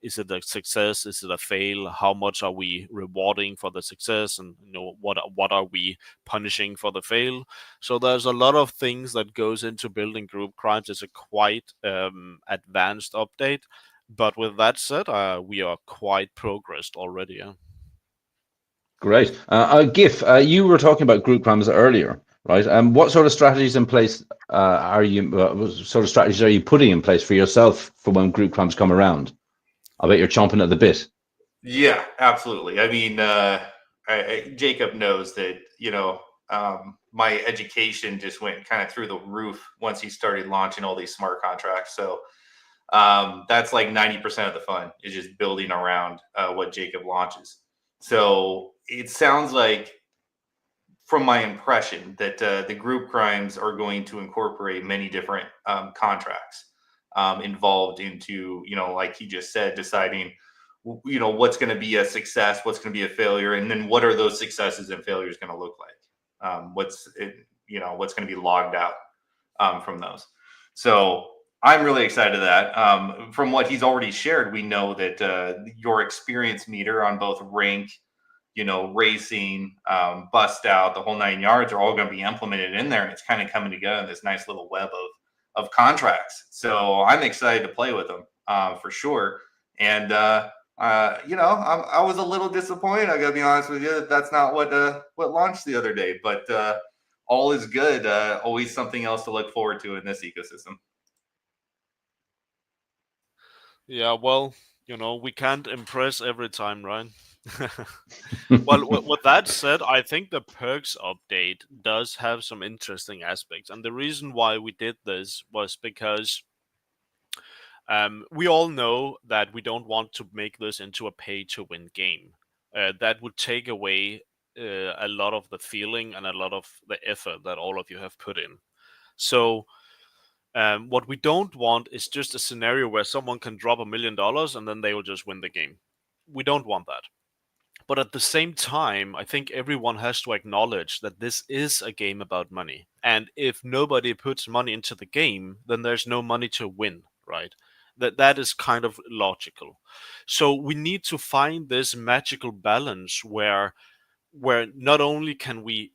is it a success, is it a fail, how much are we rewarding for the success, and what are we punishing for the fail. So there's a lot of things that goes into building group crimes. It's a quite advanced update, but with that said, we are quite progressed already. Yeah. Great. GIF, you were talking about group crimes earlier, right? What sort of strategies in place what sort of strategies are you putting in place for yourself for when group crimes come around? I bet you're chomping at the bit. Yeah, absolutely. I mean, Jacob knows that, my education just went kind of through the roof once he started launching all these smart contracts. So that's like 90% of the fun, is just building around what Jacob launches. So it sounds like, from my impression, that the group crimes are going to incorporate many different contracts involved into, like he just said, deciding, what's going to be a success, what's going to be a failure, and then what are those successes and failures going to look like? What's going to be logged out from those. So I'm really excited to that. From what he's already shared, we know that your experience meter on both rank, racing, bust out, the whole 9 yards are all going to be implemented in there. And it's kind of coming together in this nice little web of contracts. So I'm excited to play with them for sure. And, I was a little disappointed, I got to be honest with you, that's not what launched the other day. But all is good. Always something else to look forward to in this ecosystem. Yeah, well, we can't impress every time, right? Well, with that said, I think the perks update does have some interesting aspects. And the reason why we did this was because we all know that we don't want to make this into a pay-to-win game. That would take away a lot of the feeling and a lot of the effort that all of you have put in. So what we don't want is just a scenario where someone can drop $1 million and then they will just win the game. We don't want that. But at the same time, I think everyone has to acknowledge that this is a game about money. And if nobody puts money into the game, then there's no money to win, right? That is kind of logical. So we need to find this magical balance where not only can we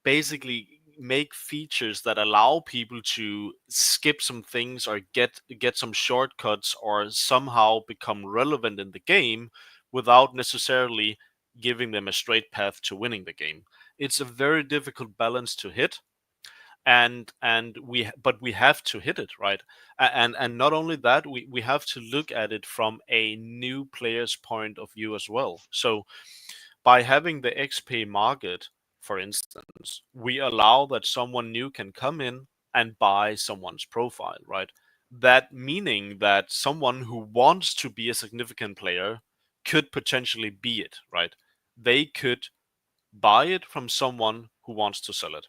basically make features that allow people to skip some things or get some shortcuts or somehow become relevant in the game without necessarily giving them a straight path to winning the game. It's a very difficult balance to hit, and we have to hit it, right? And not only that, we have to look at it from a new player's point of view as well. So by having the XP market, for instance, we allow that someone new can come in and buy someone's profile, right? That meaning that someone who wants to be a significant player could potentially be it, right? They could buy it from someone who wants to sell it.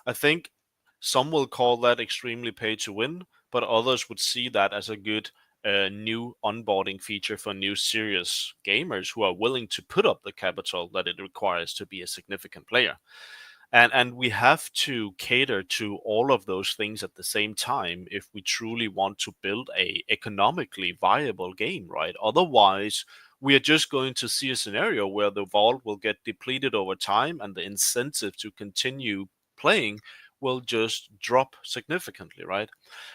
I think some will call that extremely pay to win, but others would see that as a good new onboarding feature for new serious gamers who are willing to put up the capital that it requires to be a significant player. And we have to cater to all of those things at the same time if we truly want to build a economically viable game, right? Otherwise, we are just going to see a scenario where the vault will get depleted over time and the incentive to continue playing will just drop significantly, right?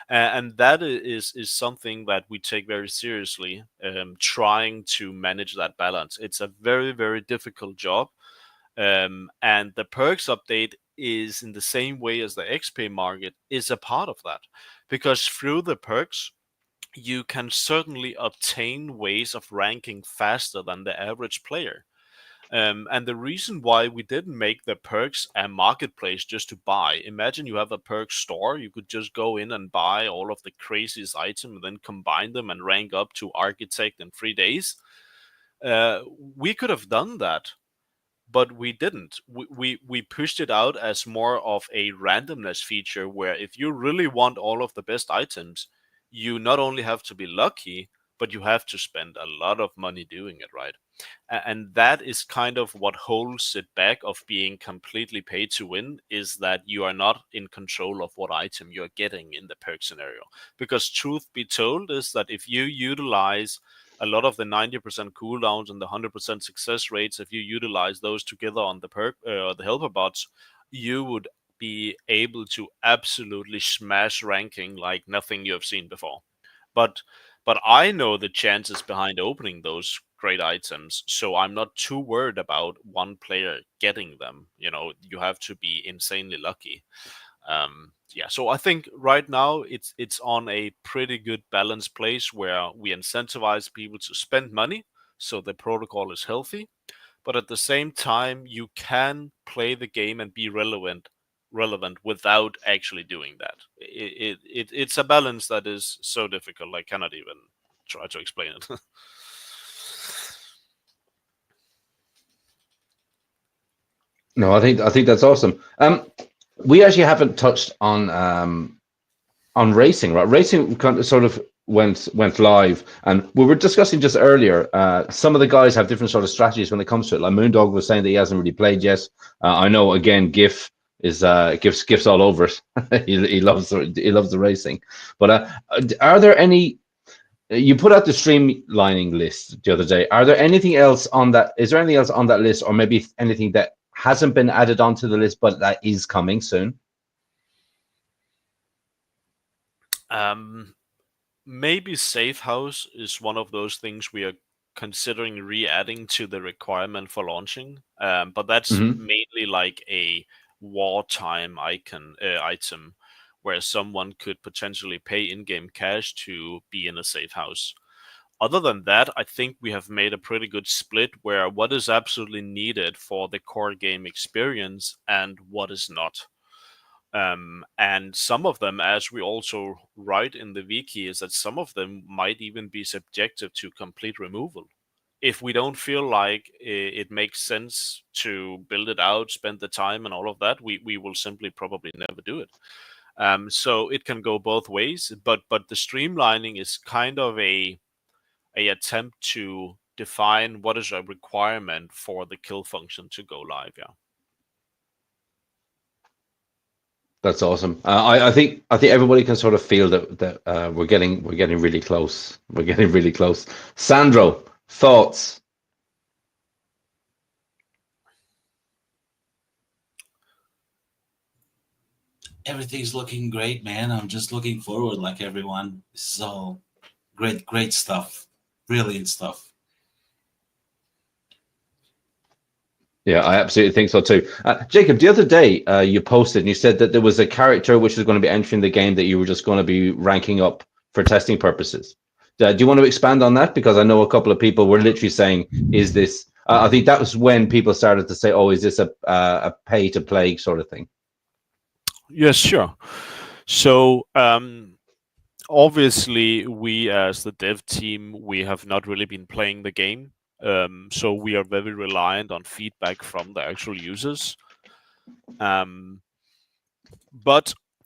And that is something that we take very seriously, trying to manage that balance. It's a very, very difficult job. And the perks update is in the same way as the XP market is a part of that, because through the perks you can certainly obtain ways of ranking faster than the average player. And the reason why we didn't make the perks a marketplace just to buy, imagine you have a perk store, you could just go in and buy all of the craziest items and then combine them and rank up to architect in 3 days. We could have done that, but we didn't. We pushed it out as more of a randomness feature, where if you really want all of the best items, you not only have to be lucky, but you have to spend a lot of money doing it, right? And that is kind of what holds it back of being completely pay to win, is that you are not in control of what item you're getting in the perk scenario. Because truth be told is that if you utilize a lot of the 90% cooldowns and the 100% success rates, if you utilize those together on the perk or the helper bots, you would be able to absolutely smash ranking like nothing you have seen before. But I know the chances behind opening those great items, so I'm not too worried about one player getting them. You know, you have to be insanely lucky. Yeah, so I think right now it's on a pretty good balanced place where we incentivize people to spend money, so the protocol is healthy, but at the same time you can play the game and be relevant without actually doing that. It's a balance that is so difficult I cannot even try to explain it. No, I think that's awesome. We actually haven't touched on racing, right? Racing kind of sort of went live, and we were discussing just earlier. Some of the guys have different sort of strategies when it comes to it. Like Moondog was saying that he hasn't really played yet. I know again, GIF is GIF's all over it. he loves the racing. But are there any? You put out the streamlining list the other day. Are there anything else on that? Is there anything else on that list, or maybe anything that hasn't been added onto the list but that is coming soon? Maybe Safe House is one of those things we are considering re-adding to the requirement for launching. But that's mainly like a wartime item where someone could potentially pay in-game cash to be in a safe house. Other than that, I think we have made a pretty good split where what is absolutely needed for the core game experience and what is not. And some of them, as we also write in the wiki, is that some of them might even be subjective to complete removal. If we don't feel like it makes sense to build it out, spend the time and all of that, we will simply probably never do it. So it can go both ways, but the streamlining is kind of a attempt to define what is a requirement for the kill function to go live. Yeah. That's awesome. I think everybody can sort of feel that we're getting really close. We're getting really close. Sandro, thoughts? Everything's looking great, man. I'm just looking forward, like everyone. So great stuff. Brilliant stuff. Yeah, I absolutely think so too. Jacob, the other day you posted and you said that there was a character which was going to be entering the game that you were just going to be ranking up for testing purposes. Do you want to expand on that? Because I know a couple of people were literally saying, is this, I think that was when people started to say, oh, is this a pay to play sort of thing? Yes, sure. So obviously we as the dev team, we have not really been playing the game. So we are very reliant on feedback from the actual users. But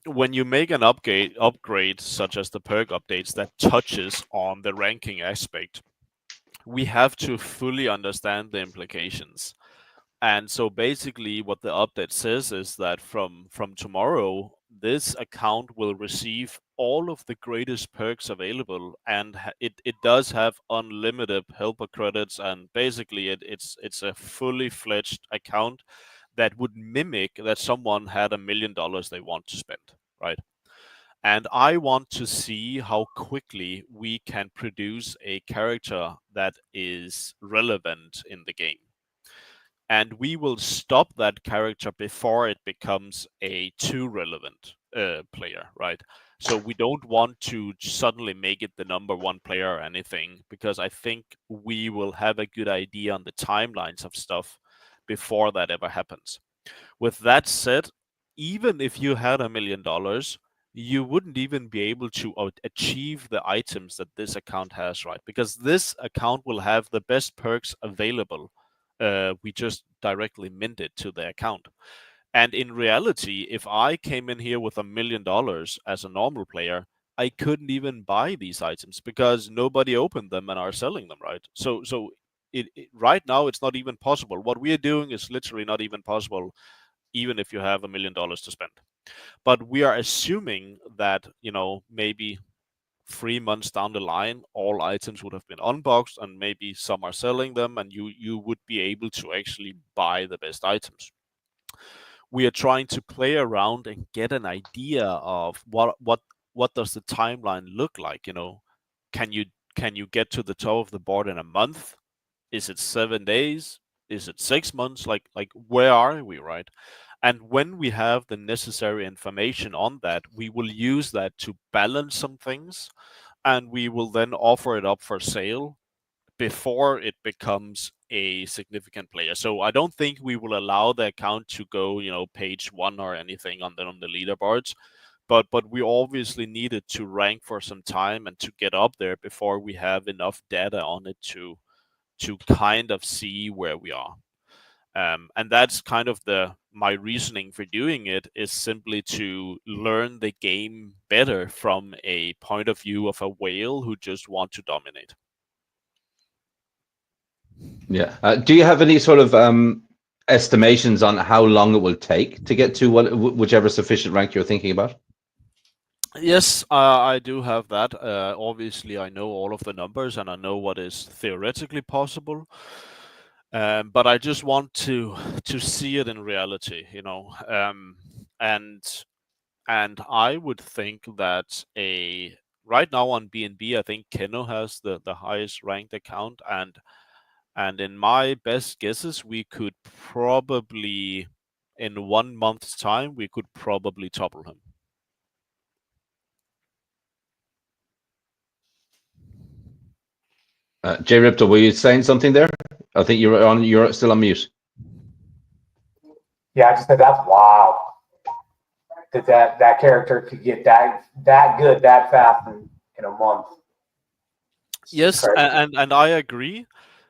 when you make an upgrade such as the perk updates that touches on the ranking aspect, we have to fully understand the implications. And so basically what the update says is that from tomorrow, this account will receive all of the greatest perks available, and it does have unlimited helper credits, and basically it's a fully fledged account that would mimic that someone had $1 million they want to spend, right? And I want to see how quickly we can produce a character that is relevant in the game. and we will stop that character before it becomes a too relevant player, right? So we don't want to suddenly make it the #1 player or anything, because I think we will have a good idea on the timelines of stuff before that ever happens. With that said, even if you had $1 million, you wouldn't even be able to achieve the items that this account has, right? Because this account will have the best perks available. We just directly mint it to the account. And in reality, if I came in here with $1 million as a normal player, I couldn't even buy these items because nobody opened them and are selling them, right? So right now it's not even possible. What we are doing is literally not even possible, even if you have $1 million to spend. But we are assuming that, maybe 3 months down the line, all items would have been unboxed, and maybe some are selling them, and you would be able to actually buy the best items. We are trying to play around and get an idea of what does the timeline look like. Can you get to the top of the board in a month? Is it 7 days? Is it 6 months? Like where are we, right? And when we have the necessary information on that, we will use that to balance some things, and we will then offer it up for sale before it becomes a significant player. So I don't think we will allow the account to go, page 1 or anything on the leaderboards. But we obviously need it to rank for some time and to get up there before we have enough data on it to kind of see where we are. And that's kind of my reasoning for doing it, is simply to learn the game better from a point of view of a whale who just want to dominate. Yeah. Do you have any sort of estimations on how long it will take to get to whichever sufficient rank you're thinking about? Yes, I do have that. Obviously, I know all of the numbers and I know what is theoretically possible. But I just want to see it in reality, and I would think that right now on BNB, I think Keno has the highest ranked account, and in my best guesses, we could probably, in 1 month's time, we could probably topple him. J Ripto, were you saying something there? I think you're still on mute. Yeah, I just said that's wild. That character could get that good that fast in a month. Yes, and I agree.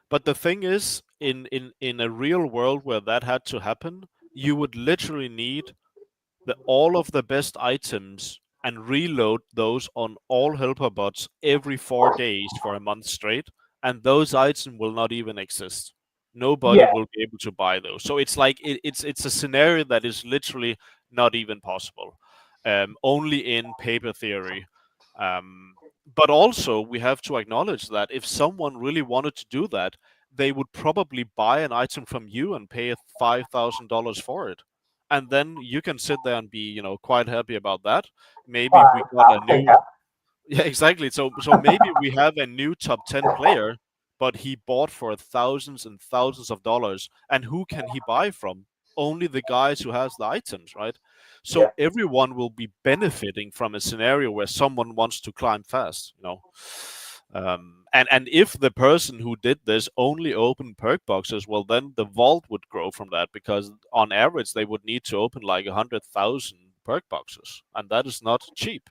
But the thing is, in a real world where that had to happen, you would literally need all of the best items and reload those on all helper bots every 4 days for a month straight, and those items will not even exist. Nobody will be able to buy those. So it's like it's a scenario that is literally not even possible, only in paper theory. But also, we have to acknowledge that if someone really wanted to do that, they would probably buy an item from you and pay $5,000 for it. And then you can sit there and be, quite happy about that. Maybe we got a new... Yeah, exactly. So maybe we have a new top 10 player, but he bought for thousands and thousands of dollars. And who can he buy from? Only the guys who has the items, right? So everyone will be benefiting from a scenario where someone wants to climb fast, And if the person who did this only opened perk boxes, well, then the vault would grow from that, because on average they would need to open like 100,000 perk boxes, and that is not cheap,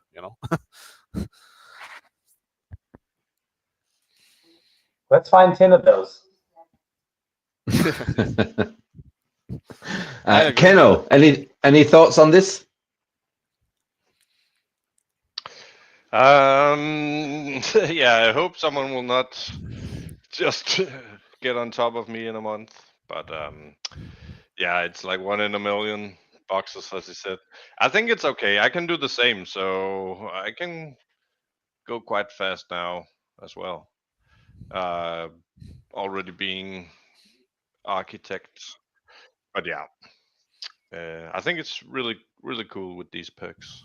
Let's find 10 of those. Keno, any thoughts on this? Yeah, I hope someone will not just get on top of me in a month. But yeah, it's like 1 in a million boxes, as you said. I think it's okay. I can do the same, so I can go quite fast now as well. Already being architect, but yeah, I think it's really, really cool with these perks.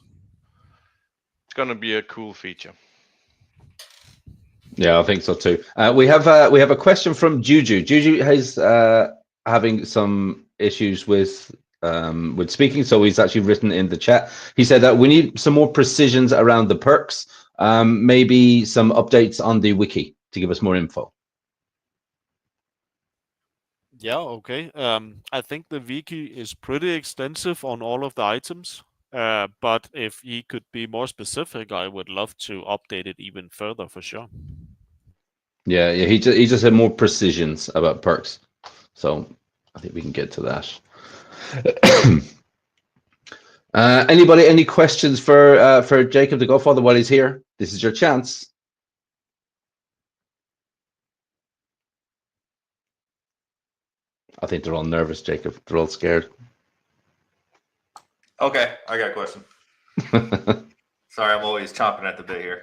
It's gonna be a cool feature. Yeah, I think so too. We have a question from Juju. Juju has having some issues with speaking, so he's actually written in the chat. He said that we need some more precisions around the perks, maybe some updates on the wiki to give us more info. Yeah, okay. I think the wiki is pretty extensive on all of the items, but if he could be more specific, I would love to update it even further for sure. Yeah, he just had more precisions about perks, so I think we can get to that. Anybody, any questions for Jacob the Godfather while he's here? This is your chance. I think they're all nervous, Jacob. They're all scared. Okay, I got a question. Sorry, I'm always chomping at the bit here.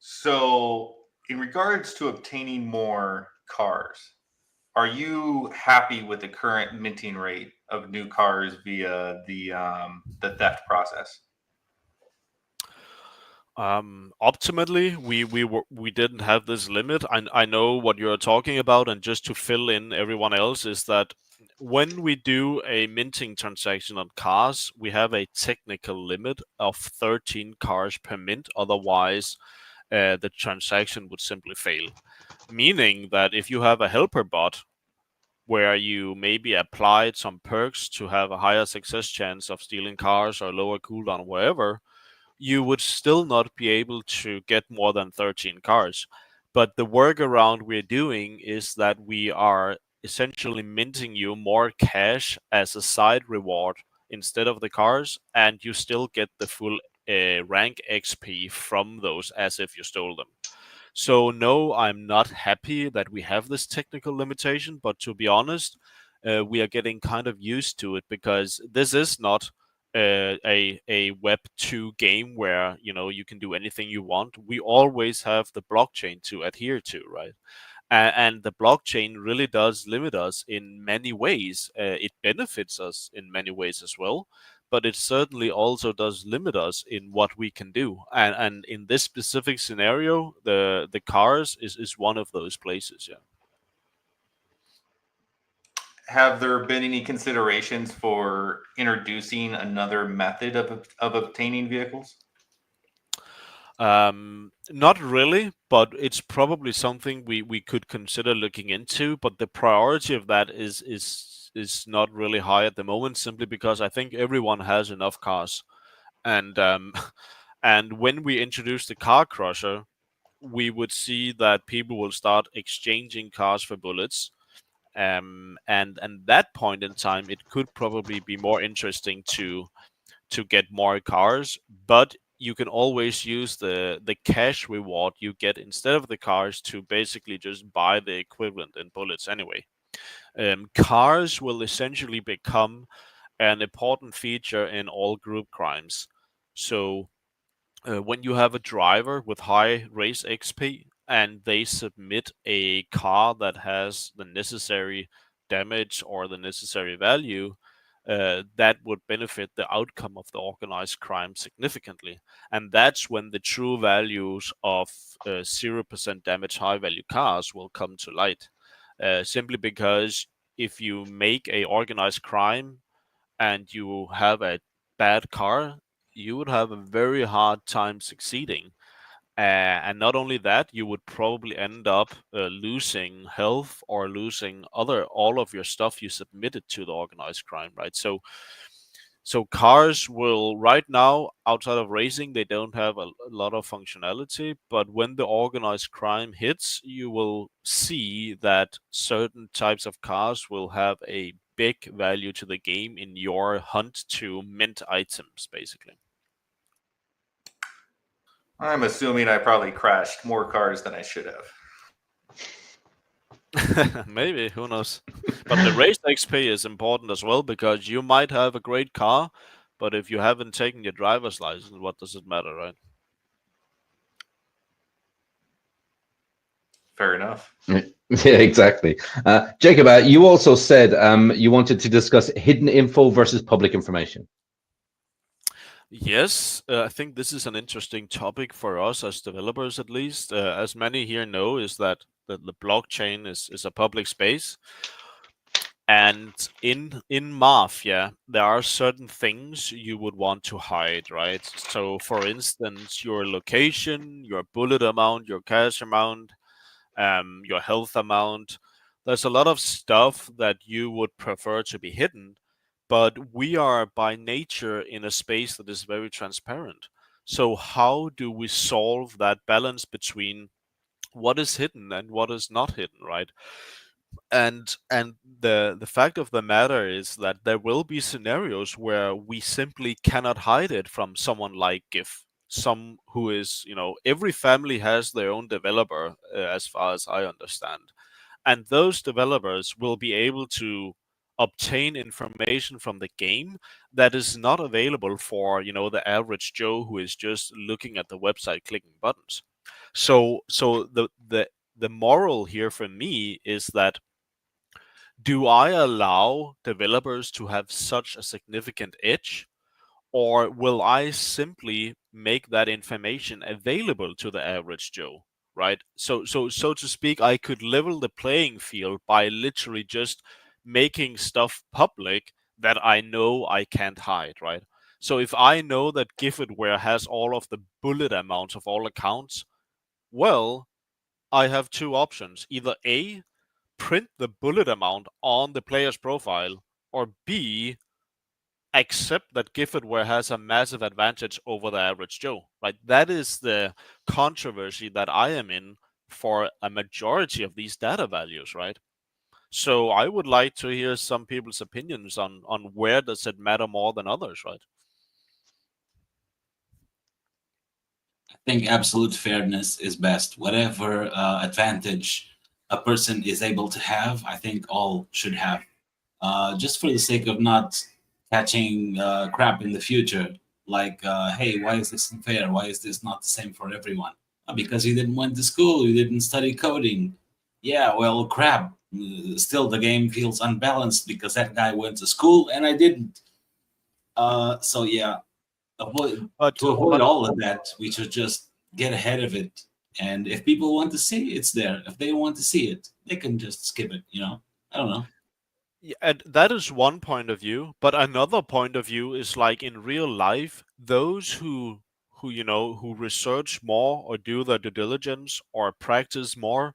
So, in regards to obtaining more cars, are you happy with the current minting rate of new cars via the theft process? Optimally, we didn't have this limit. I know what you're talking about, and just to fill in everyone else is that when we do a minting transaction on cars, we have a technical limit of 13 cars per mint. Otherwise, the transaction would simply fail. Meaning that if you have a helper bot where you maybe applied some perks to have a higher success chance of stealing cars or lower cooldown or whatever, you would still not be able to get more than 13 cars. But the workaround we're doing is that we are essentially minting you more cash as a side reward instead of the cars, and you still get the full rank XP from those as if you stole them. So no, I'm not happy that we have this technical limitation, but to be honest, we are getting kind of used to it, because this is not a Web 2 game where you can do anything you want. We always have the blockchain to adhere to, right? And the blockchain really does limit us in many ways. It benefits us in many ways as well, but it certainly also does limit us in what we can do. And in this specific scenario, the cars is one of those places. Yeah. Have there been any considerations for introducing another method of obtaining vehicles? Not really, but it's probably something we could consider looking into. But the priority of that is not really high at the moment, simply because I think everyone has enough cars, and and when we introduce the car crusher, we would see that people will start exchanging cars for bullets. And that point in time, it could probably be more interesting to get more cars, but you can always use the cash reward you get instead of the cars to basically just buy the equivalent in bullets anyway. Cars will essentially become an important feature in all group crimes. So when you have a driver with high race XP and they submit a car that has the necessary damage or the necessary value, that would benefit the outcome of the organized crime significantly. And that's when the true values of 0% damage high value cars will come to light. Simply because if you make a organized crime and you have a bad car, you would have a very hard time succeeding. And not only that, you would probably end up losing health or losing all of your stuff you submitted to the organized crime, right? So cars will, right now, outside of racing, they don't have a lot of functionality. But when the organized crime hits, you will see that certain types of cars will have a big value to the game in your hunt to mint items, basically. I'm assuming I probably crashed more cars than I should have. Maybe, who knows? But the race XP is important as well, because you might have a great car, but if you haven't taken your driver's license, what does it matter, right? Fair enough. Yeah, exactly. Jacob, you also said you wanted to discuss hidden info versus public information. Yes, I think this is an interesting topic for us as developers, at least. As many here know, is that the blockchain is a public space. And in Mafia, there are certain things you would want to hide, right? So, for instance, your location, your bullet amount, your cash amount, your health amount. There's a lot of stuff that you would prefer to be hidden, but we are by nature in a space that is very transparent. So, how do we solve that balance between what is hidden and what is not hidden, right? And the fact of the matter is that there will be scenarios where we simply cannot hide it from someone like GIF, some who is, every family has their own developer, as far as I understand, and those developers will be able to obtain information from the game that is not available for, the average Joe who is just looking at the website clicking buttons. So the moral here for me is that, do I allow developers to have such a significant edge, or will I simply make that information available to the average Joe? Right? So to speak, I could level the playing field by literally just making stuff public that I know I can't hide, right? So if I know that Giftedware has all of the bullet amounts of all accounts, well, I have two options. Either A, print the bullet amount on the player's profile, or B, accept that Giftedware has a massive advantage over the average Joe. Right? That is the controversy that I am in for a majority of these data values, right? So I would like to hear some people's opinions on where does it matter more than others, right? I think absolute fairness is best. Whatever advantage a person is able to have, I think all should have. Just for the sake of not catching crap in the future, like, hey, why is this unfair? Why is this not the same for everyone? Because you didn't went to school, you didn't study coding. Yeah, well, crap. Still, the game feels unbalanced because that guy went to school and I didn't. So yeah, to avoid all of that, we should just get ahead of it. And if people want to see it, it's there. If they want to see it, they can just skip it. I don't know. Yeah, and that is one point of view, but another point of view is like in real life, those who who research more or do their due diligence or practice more,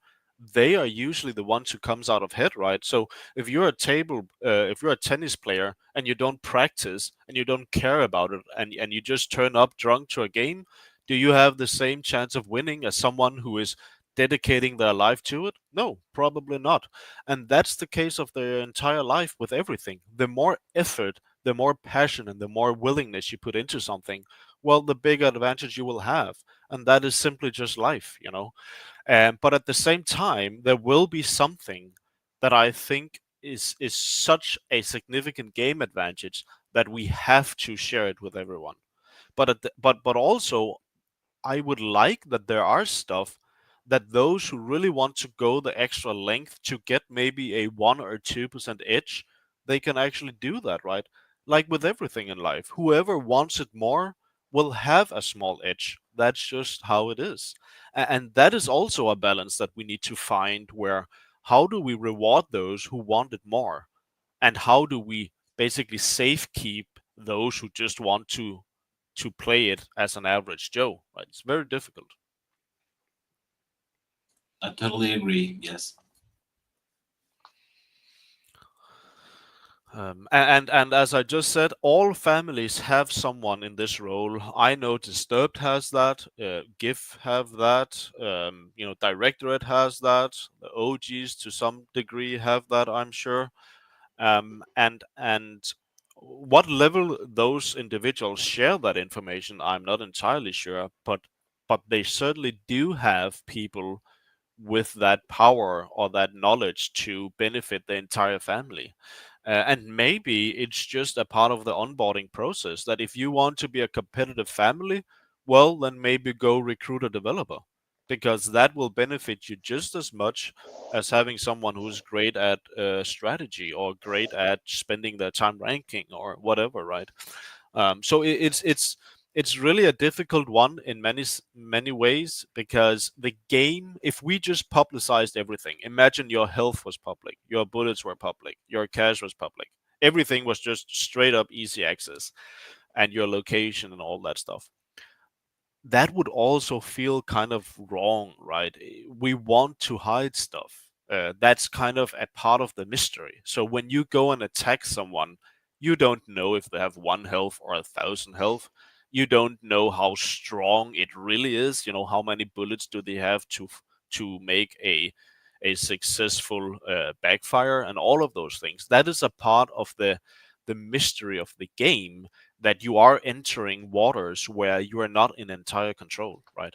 they are usually the ones who comes out ahead, right? So if you're if you're a tennis player and you don't practice and you don't care about it, and you just turn up drunk to a game, do you have the same chance of winning as someone who is dedicating their life to it? No, probably not. And that's the case of their entire life with everything. The more effort, the more passion, and the more willingness you put into something, well, the bigger advantage you will have. And that is simply just life. But at the same time, there will be something that I think is such a significant game advantage that we have to share it with everyone. But also, I would like that there are stuff that those who really want to go the extra length to get maybe a 1 or 2% edge, they can actually do that, right? Like with everything in life, whoever wants it more will have a small edge. That's just how it is. And that is also a balance that we need to find, where how do we reward those who want it more? And how do we basically safekeep those who just want to play it as an average Joe, right? It's very difficult. I totally agree. Yes. And as I just said, all families have someone in this role. I know Disturbed has that. GIF have that. Directorate has that. The OGs to some degree have that, I'm sure. And what level those individuals share that information, I'm not entirely sure. But they certainly do have people with that power or that knowledge to benefit the entire family. And maybe it's just a part of the onboarding process that if you want to be a competitive family, well, then maybe go recruit a developer, because that will benefit you just as much as having someone who's great at strategy or great at spending their time ranking or whatever, right? So it's really a difficult one in many ways, because the game, if we just publicized everything, imagine your health was public, your bullets were public, your cash was public, everything was just straight up easy access, and your location and all that stuff, that would also feel kind of wrong, right? We want to hide stuff. That's kind of a part of the mystery. So when you go and attack someone, you don't know if they have 1 health or 1,000 health. You don't know how strong it really is. You know, how many bullets do they have to make a successful backfire, and all of those things. That is a part of the mystery of the game, that you are entering waters where you are not in entire control, right?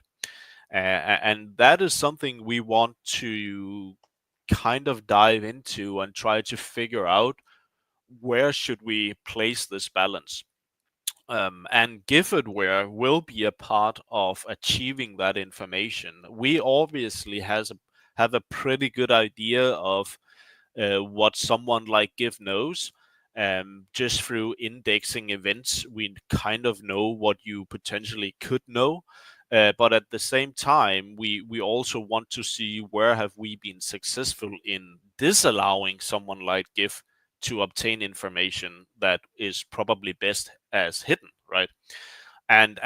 And that is something we want to kind of dive into and try to figure out, where should we place this balance. And giveaware will be a part of achieving that information. We obviously have a pretty good idea of what someone like Give knows. Just through indexing events, we kind of know what you potentially could know. But at the same time, we also want to see where have we been successful in disallowing someone like Give to obtain information that is probably best as hidden, right? And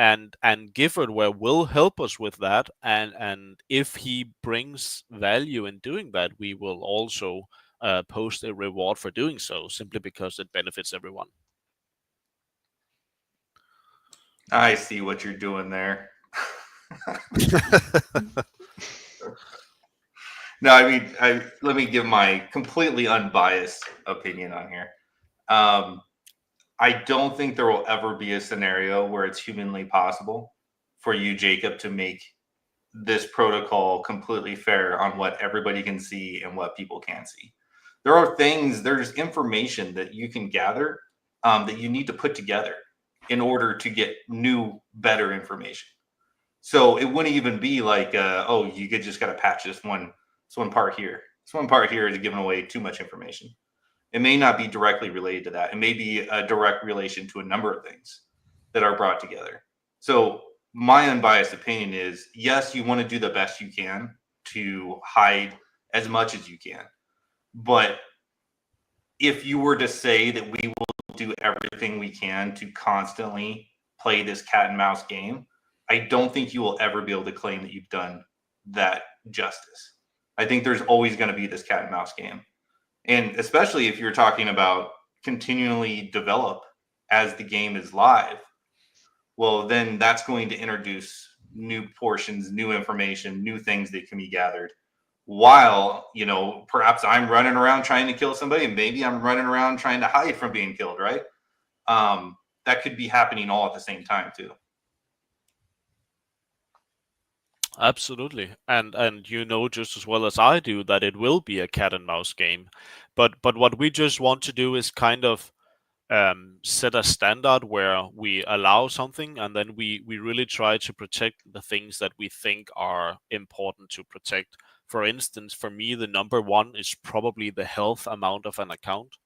giveaware will help us with that, and if he brings value in doing that, we will also post a reward for doing so, simply because it benefits everyone. I see what you're doing there. No, I mean, let me give my completely unbiased opinion on here. I don't think there will ever be a scenario where it's humanly possible for you, Jacob, to make this protocol completely fair on what everybody can see and what people can't see. There's information that you can gather that you need to put together in order to get new, better information. So it wouldn't even be like, you just got to patch this one part here. This one part here is giving away too much information. It may not be directly related to that. It may be a direct relation to a number of things that are brought together. So my unbiased opinion is, yes, you want to do the best you can to hide as much as you can. But if you were to say that we will do everything we can to constantly play this cat and mouse game, I don't think you will ever be able to claim that you've done that justice. I think there's always going to be this cat and mouse game. And especially if you're talking about continually develop as the game is live, well, then that's going to introduce new portions, new information, new things that can be gathered. While, perhaps I'm running around trying to kill somebody, and maybe I'm running around trying to hide from being killed, right? That could be happening all at the same time too. Absolutely, and you know just as well as I do that it will be a cat and mouse game, but what we just want to do is kind of set a standard where we allow something, and then we really try to protect the things that we think are important to protect. For instance, for me, the number one is probably the health amount of an account.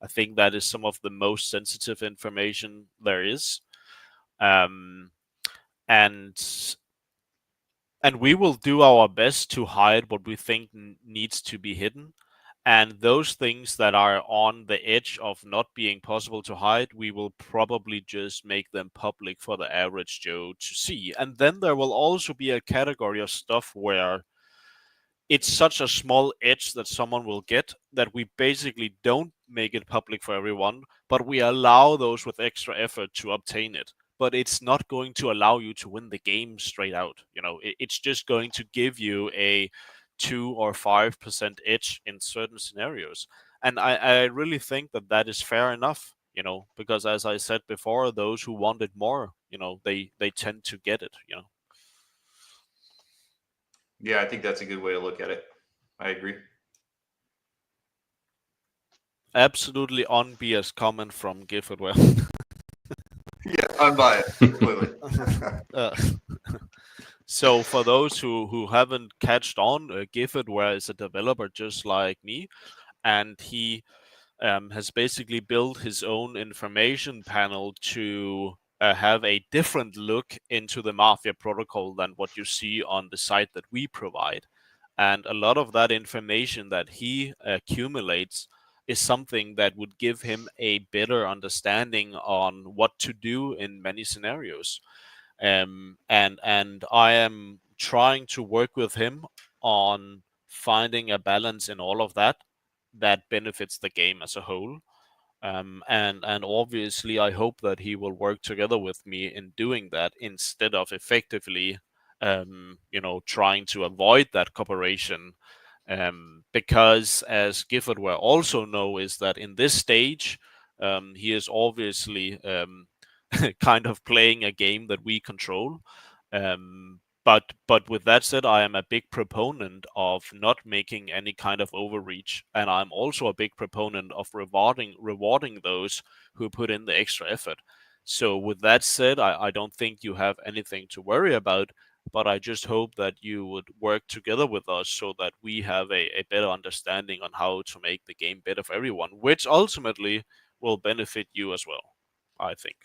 I think that is some of the most sensitive information there is, and we will do our best to hide what we think needs to be hidden. And those things that are on the edge of not being possible to hide, we will probably just make them public for the average Joe to see. And then there will also be a category of stuff where it's such a small edge that someone will get that we basically don't make it public for everyone, but we allow those with extra effort to obtain it. But it's not going to allow you to win the game straight out. It's just going to give you a 2 or 5% edge in certain scenarios. And I really think that is fair enough, because as I said before, those who want it more, they tend to get it, Yeah, I think that's a good way to look at it. I agree. Absolutely unbiased comment from giveaware. Yeah, unbiased, completely. So for those who haven't catched on, giveaware is a developer just like me, and he has basically built his own information panel to have a different look into the Mafia protocol than what you see on the site that we provide. And a lot of that information that he accumulates is something that would give him a better understanding on what to do in many scenarios. And I am trying to work with him on finding a balance in all of that benefits the game as a whole. And obviously, I hope that he will work together with me in doing that instead of effectively, trying to avoid that cooperation. Because as KvltDeFi also know is that in this stage, he is obviously kind of playing a game that we control. But with that said, I am a big proponent of not making any kind of overreach, and I'm also a big proponent of rewarding those who put in the extra effort. So with that said, I don't think you have anything to worry about, but I just hope that you would work together with us so that we have a better understanding on how to make the game better for everyone, which ultimately will benefit you as well, I think.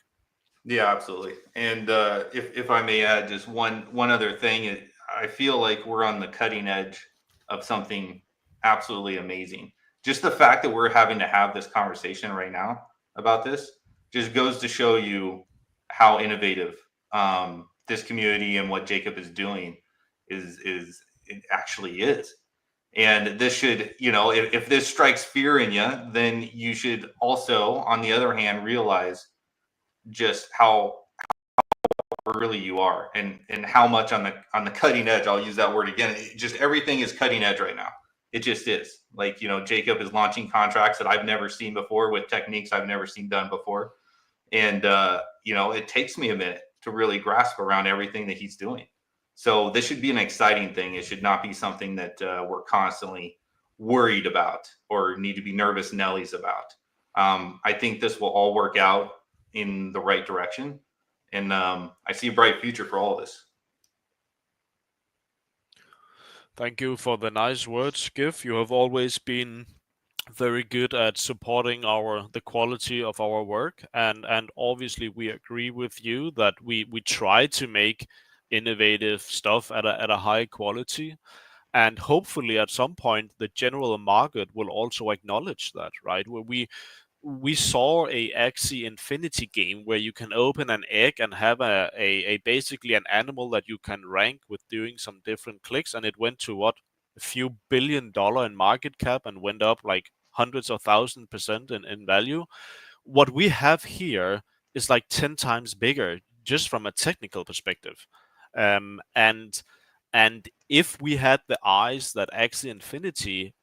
Yeah, absolutely. And if I may add just one other thing, I feel like we're on the cutting edge of something absolutely amazing. Just the fact that we're having to have this conversation right now about this just goes to show you how innovative this community and what Jacob is doing it actually is. And this should, if this strikes fear in you, then you should also, on the other hand, realize just how early you are and how much on the cutting edge. I'll use that word again. Just everything is cutting edge right now. It just is. Like, Jacob is launching contracts that I've never seen before with techniques I've never seen done before. And, it takes me a minute to really grasp around everything that he's doing. So this should be an exciting thing. It should not be something that we're constantly worried about or need to be nervous Nellies about. I think this will all work out in the right direction. And I see a bright future for all of this. Thank you for the nice words, Giv. You have always been very good at supporting the quality of our work, and obviously we agree with you that we try to make innovative stuff at a high quality, and hopefully at some point the general market will also acknowledge that, right? Where we saw a Axie Infinity game where you can open an egg and have a basically an animal that you can rank with doing some different clicks, and it went to a few $1 billion in market cap and went up like hundreds of 1,000% in value. What we have here is like 10 times bigger just from a technical perspective. And if we had the eyes that Axie Infinity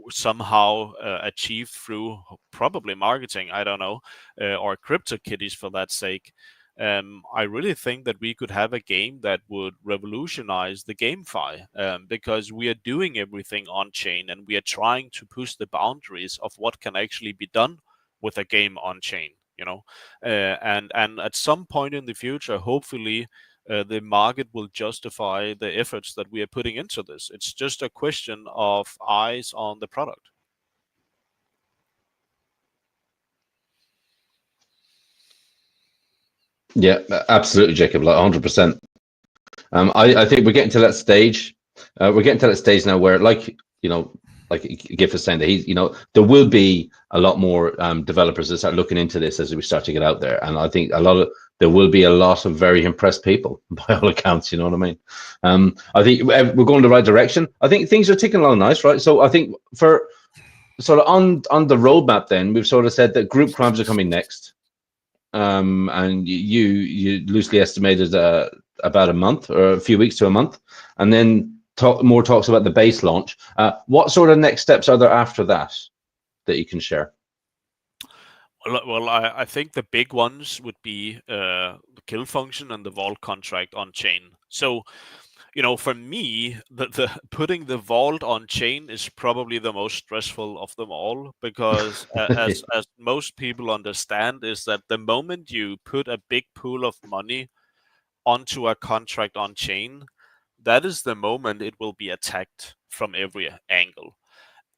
somehow achieved through probably marketing, I don't know, or CryptoKitties for that sake, I really think that we could have a game that would revolutionize the GameFi, because we are doing everything on chain and we are trying to push the boundaries of what can actually be done with a game on chain, and at some point in the future, hopefully, the market will justify the efforts that we are putting into this. It's just a question of eyes on the product. Yeah, absolutely, Jacob, like 100%. I think we're getting to that stage. We're getting to that stage now where, like Giff is saying, that there will be a lot more developers that start looking into this as we start to get out there, and I think there will be a lot of very impressed people by all accounts. You know what I mean? I think we're going the right direction. I think things are ticking along nice, right? So I think for sort of on the roadmap, then we've sort of said that group crimes are coming next. And you loosely estimated about a month or a few weeks to a month, and then more talks about the base launch. What sort of next steps are there after that you can share? Well, I think the big ones would be the kill function and the vault contract on chain. So, for me, the putting the vault on chain is probably the most stressful of them all, because as most people understand, is that the moment you put a big pool of money onto a contract on chain, that is the moment it will be attacked from every angle.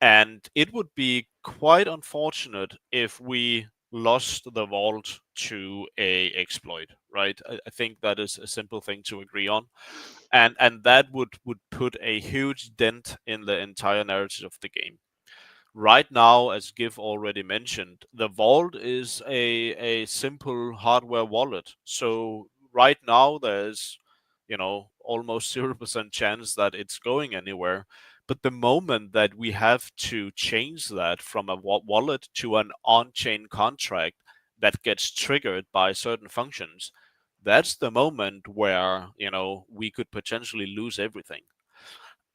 And it would be quite unfortunate if we lost the vault to a exploit, right? I think that is a simple thing to agree on, and that would put a huge dent in the entire narrative of the game. Right now, as Giv already mentioned, the vault is a simple hardware wallet. So right now there's, almost 0% chance that it's going anywhere. But the moment that we have to change that from a wallet to an on-chain contract that gets triggered by certain functions, that's the moment where, we could potentially lose everything.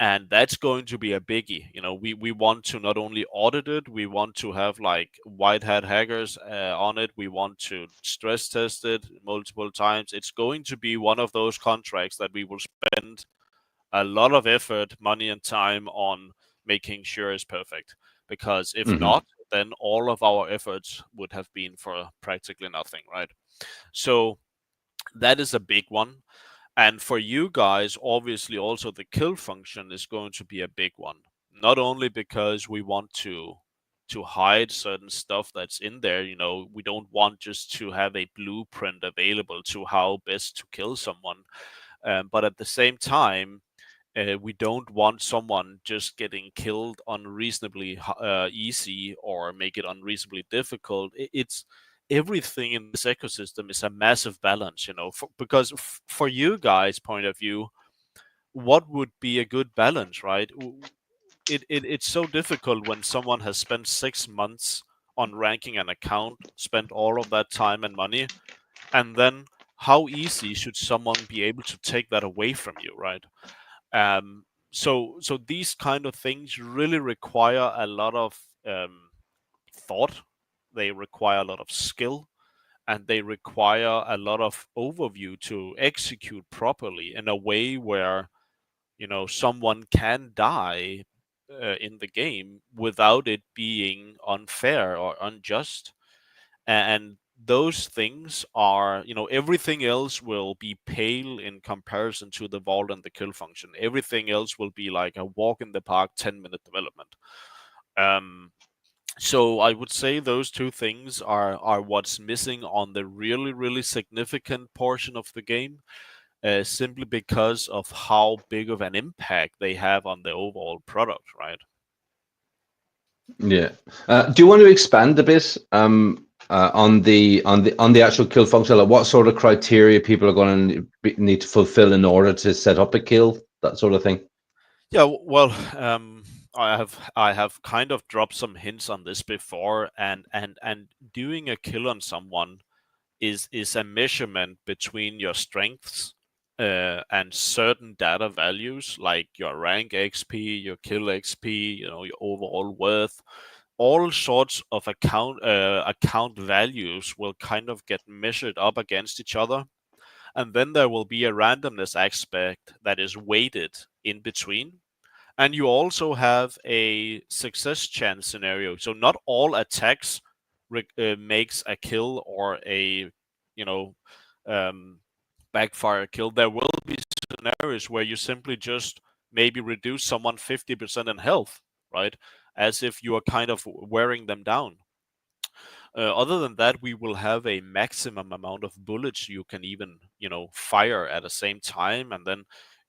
And that's going to be a biggie. We want to not only audit it, we want to have like white hat hackers on it. We want to stress test it multiple times. It's going to be one of those contracts that we will spend a lot of effort, money, and time on making sure is perfect. Because if not, then all of our efforts would have been for practically nothing, right? So that is a big one. And for you guys, obviously also the kill function is going to be a big one. Not only because we want to hide certain stuff that's in there, we don't want just to have a blueprint available to how best to kill someone. But at the same time, we don't want someone just getting killed unreasonably easy or make it unreasonably difficult. It's everything in this ecosystem is a massive balance, because for you guys' point of view, what would be a good balance, right? It's so difficult when someone has spent 6 months on ranking an account, spent all of that time and money, and then how easy should someone be able to take that away from you, right? So these kind of things really require a lot of thought. They require a lot of skill, and they require a lot of overview to execute properly in a way where someone can die in the game without it being unfair or unjust. And those things are, everything else will be pale in comparison to the vault and the kill function. Everything else will be like a walk in the park 10-minute development. So I would say those two things are what's missing on the really, really significant portion of the game, simply because of how big of an impact they have on the overall product, right? Yeah. Do you want to expand a bit on the actual kill function? Like what sort of criteria people are going to need to fulfill in order to set up a kill, that sort of thing? Yeah, well, I have kind of dropped some hints on this before, and doing a kill on someone is a measurement between your strengths and certain data values like your rank XP, your kill XP, your overall worth. All sorts of account values will kind of get measured up against each other, and then there will be a randomness aspect that is weighted in between. And you also have a success chance scenario. So not all attacks makes a kill or a backfire kill. There will be scenarios where you simply just maybe reduce someone 50% in health, right? As if you are kind of wearing them down. Other than that, we will have a maximum amount of bullets you can even, fire at the same time, and then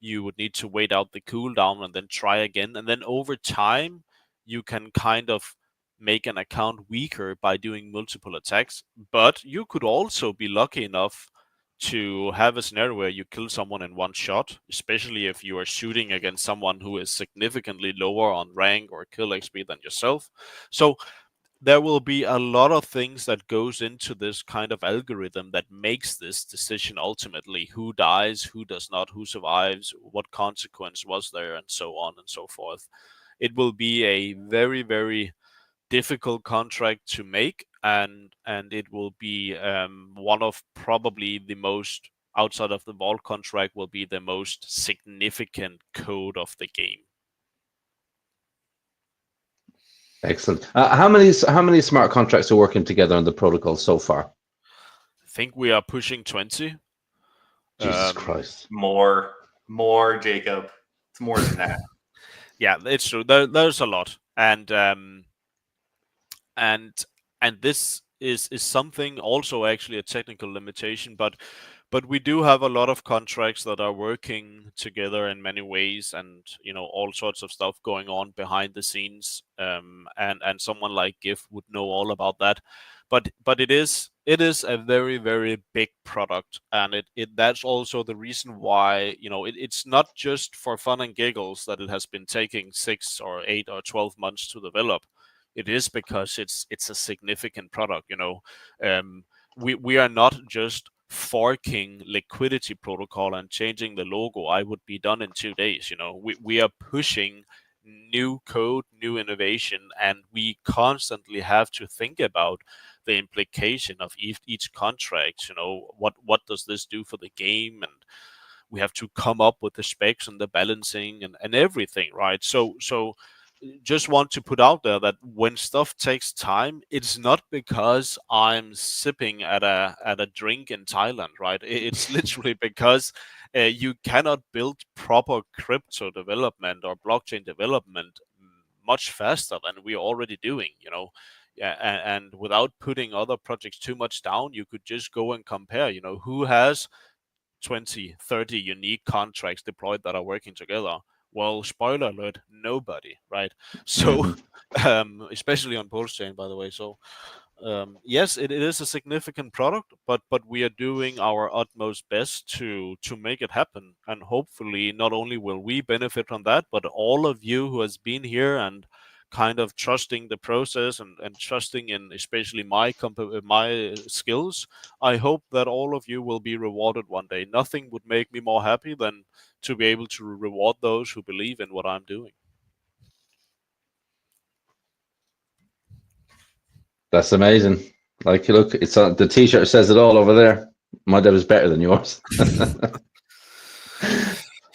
you would need to wait out the cooldown and then try again. And then over time, you can kind of make an account weaker by doing multiple attacks. But you could also be lucky enough to have a scenario where you kill someone in one shot, especially if you are shooting against someone who is significantly lower on rank or kill XP than yourself. So there will be a lot of things that goes into this kind of algorithm that makes this decision ultimately: who dies, who does not, who survives, what consequence was there, and so on and so forth. It will be a very, very difficult contract to make, and it will be one of probably the most, outside of the vault contract, will be the most significant code of the game. Excellent. How many smart contracts are working together on the protocol so far? I think we are pushing 20. Jesus Christ. More, Jacob. It's more than that. Yeah, it's true. There's a lot, and this is something also actually a technical limitation, but we do have a lot of contracts that are working together in many ways, and all sorts of stuff going on behind the scenes. And someone like GIF would know all about that. But it is a very, very big product, and that's also the reason why it's not just for fun and giggles that it has been taking 6 or 8 or 12 months to develop. It is because it's a significant product. We are not just forking liquidity protocol and changing the logo. I would be done in 2 days. We are pushing new code, new innovation, and we constantly have to think about the implication of each contract. What does this do for the game? And we have to come up with the specs and the balancing and everything, right? So just want to put out there that when stuff takes time, it's not because I'm sipping at a drink in Thailand, right? It's literally because you cannot build proper crypto development or blockchain development much faster than we're already doing, Yeah, and without putting other projects too much down, you could just go and compare, who has 20, 30 unique contracts deployed that are working together. Well, spoiler alert, nobody, right? So, especially on Pulse Chain, by the way. So, yes, it is a significant product, but we are doing our utmost best to make it happen. And hopefully, not only will we benefit from that, but all of you who has been here and kind of trusting the process and trusting in especially my skills. I hope that all of you will be rewarded one day. Nothing would make me more happy than to be able to reward those who believe in what I'm doing. That's amazing. Like, look, it's the T-shirt says it all over there. My dev is better than yours.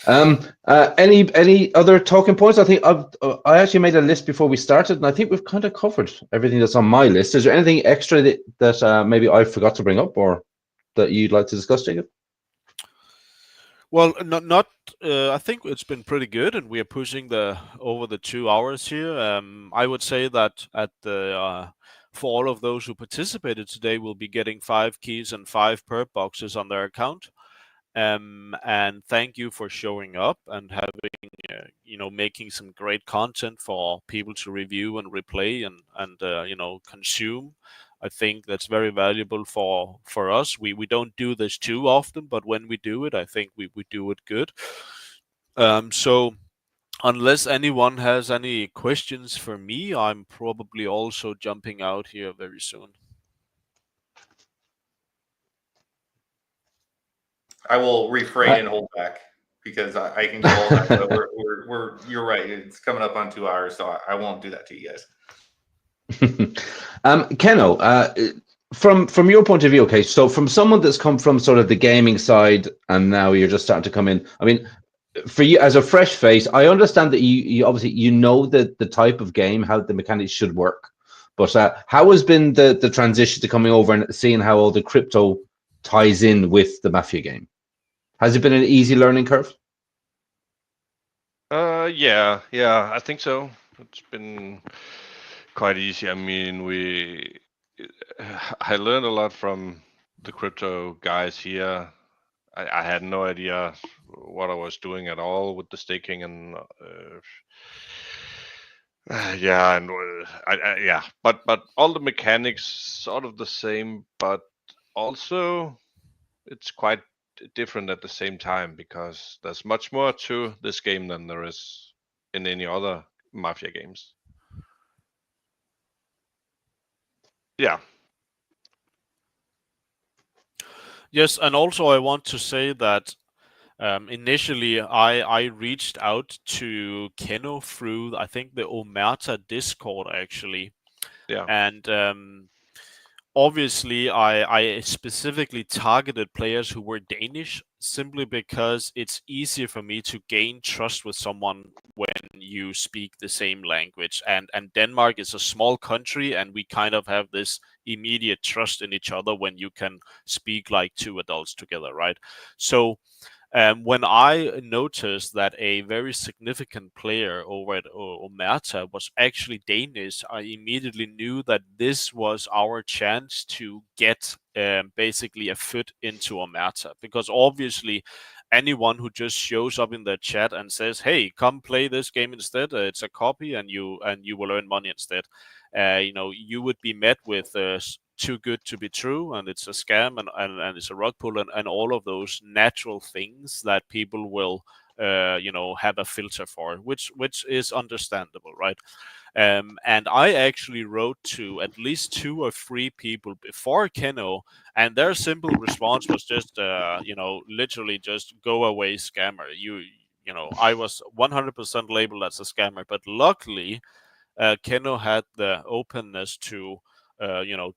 Any other talking points? I think I actually made a list before we started, and I think we've kind of covered everything that's on my list. Is there anything extra that maybe I forgot to bring up, or that you'd like to discuss, Jacob? Well, not. I think it's been pretty good, and we are pushing over the 2 hours here. I would say that for all of those who participated today, will be getting 5 keys and 5 perp boxes on their account. And thank you for showing up and having, making some great content for people to review and replay and consume. I think that's very valuable for us. We don't do this too often, but when we do it, I think we do it good. So unless anyone has any questions for me, I'm probably also jumping out here very soon. I will refrain and hold back because I can go all night. But you're right. It's coming up on 2 hours, so I won't do that to you guys. Kenno, from your point of view, okay, so from someone that's come from sort of the gaming side and now you're just starting to come in, I mean, for you as a fresh face, I understand that you obviously the type of game, how the mechanics should work, but how has been the transition to coming over and seeing how all the crypto ties in with the Mafia game? Has it been an easy learning curve? Yeah, I think so. It's been quite easy. I mean, I learned a lot from the crypto guys here. I had no idea what I was doing at all with the staking and but all the mechanics sort of the same, but also it's quite different at the same time because there's much more to this game than there is in any other Mafia games. Yeah. Yes, and also I want to say that initially I reached out to Kenno through, I think, the Omerta Discord actually. Yeah. And obviously I specifically targeted players who were Danish simply because it's easier for me to gain trust with someone when you speak the same language. And Denmark is a small country, and we kind of have this immediate trust in each other when you can speak like 2 adults together, right? So When I noticed that a very significant player over at Omerta was actually Danish, I immediately knew that this was our chance to get basically a foot into Omerta, because obviously anyone who just shows up in the chat and says, "Hey, come play this game instead. It's a copy, and you will earn money instead." You would be met with too good to be true, and it's a scam, and it's a rug pull, and all of those natural things that people will have a filter for, which is understandable, right? And I actually wrote to at least 2 or 3 people before Keno, and their simple response was just literally just go away, scammer. I was 100% labeled as a scammer, but luckily Keno had the openness to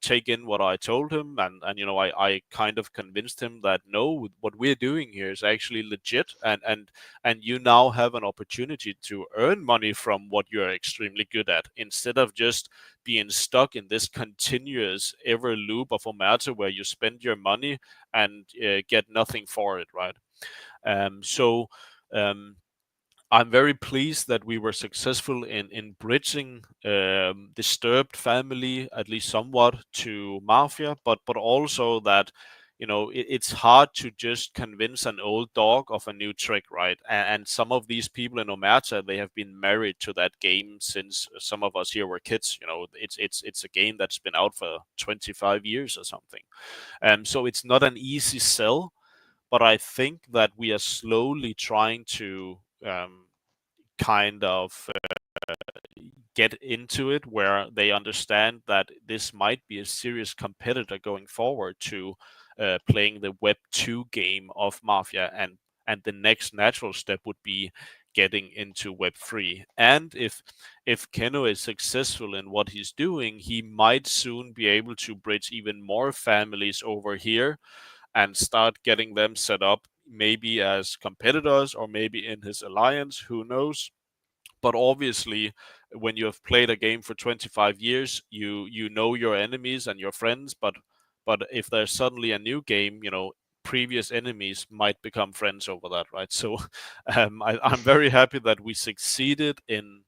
take in what I told him, and I kind of convinced him that no, what we're doing here is actually legit, and you now have an opportunity to earn money from what you're extremely good at, instead of just being stuck in this continuous ever loop of Omerta where you spend your money and get nothing for it, right? I'm very pleased that we were successful in bridging Disturbed family, at least somewhat, to Mafia, but also that it's hard to just convince an old dog of a new trick, right? And some of these people in Omerta, they have been married to that game since some of us here were kids. It's a game that's been out for 25 years or something. So it's not an easy sell, but I think that we are slowly trying to kind of get into it where they understand that this might be a serious competitor going forward to playing the Web 2 game of Mafia, and the next natural step would be getting into Web 3. And if Keno is successful in what he's doing, he might soon be able to bridge even more families over here and start getting them set up, maybe as competitors or maybe in his alliance, who knows. But obviously, when you have played a game for 25 years, you know your enemies and your friends, but if there's suddenly a new game, previous enemies might become friends over that, right? So I'm very happy that we succeeded in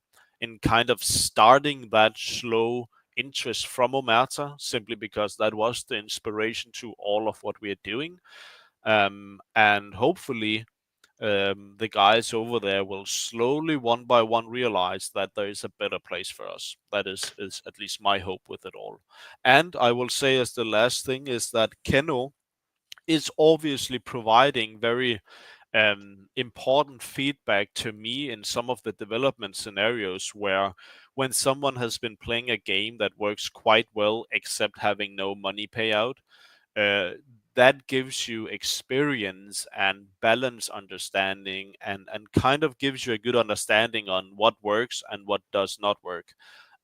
kind of starting that slow interest from Omerta, simply because that was the inspiration to all of what we are doing. And hopefully the guys over there will slowly, one by one, realize that there is a better place for us. That is at least my hope with it all. And I will say, as the last thing, is that Keno is obviously providing very important feedback to me in some of the development scenarios, where when someone has been playing a game that works quite well except having no money payout, that gives you experience and balance understanding, and kind of gives you a good understanding on what works and what does not work.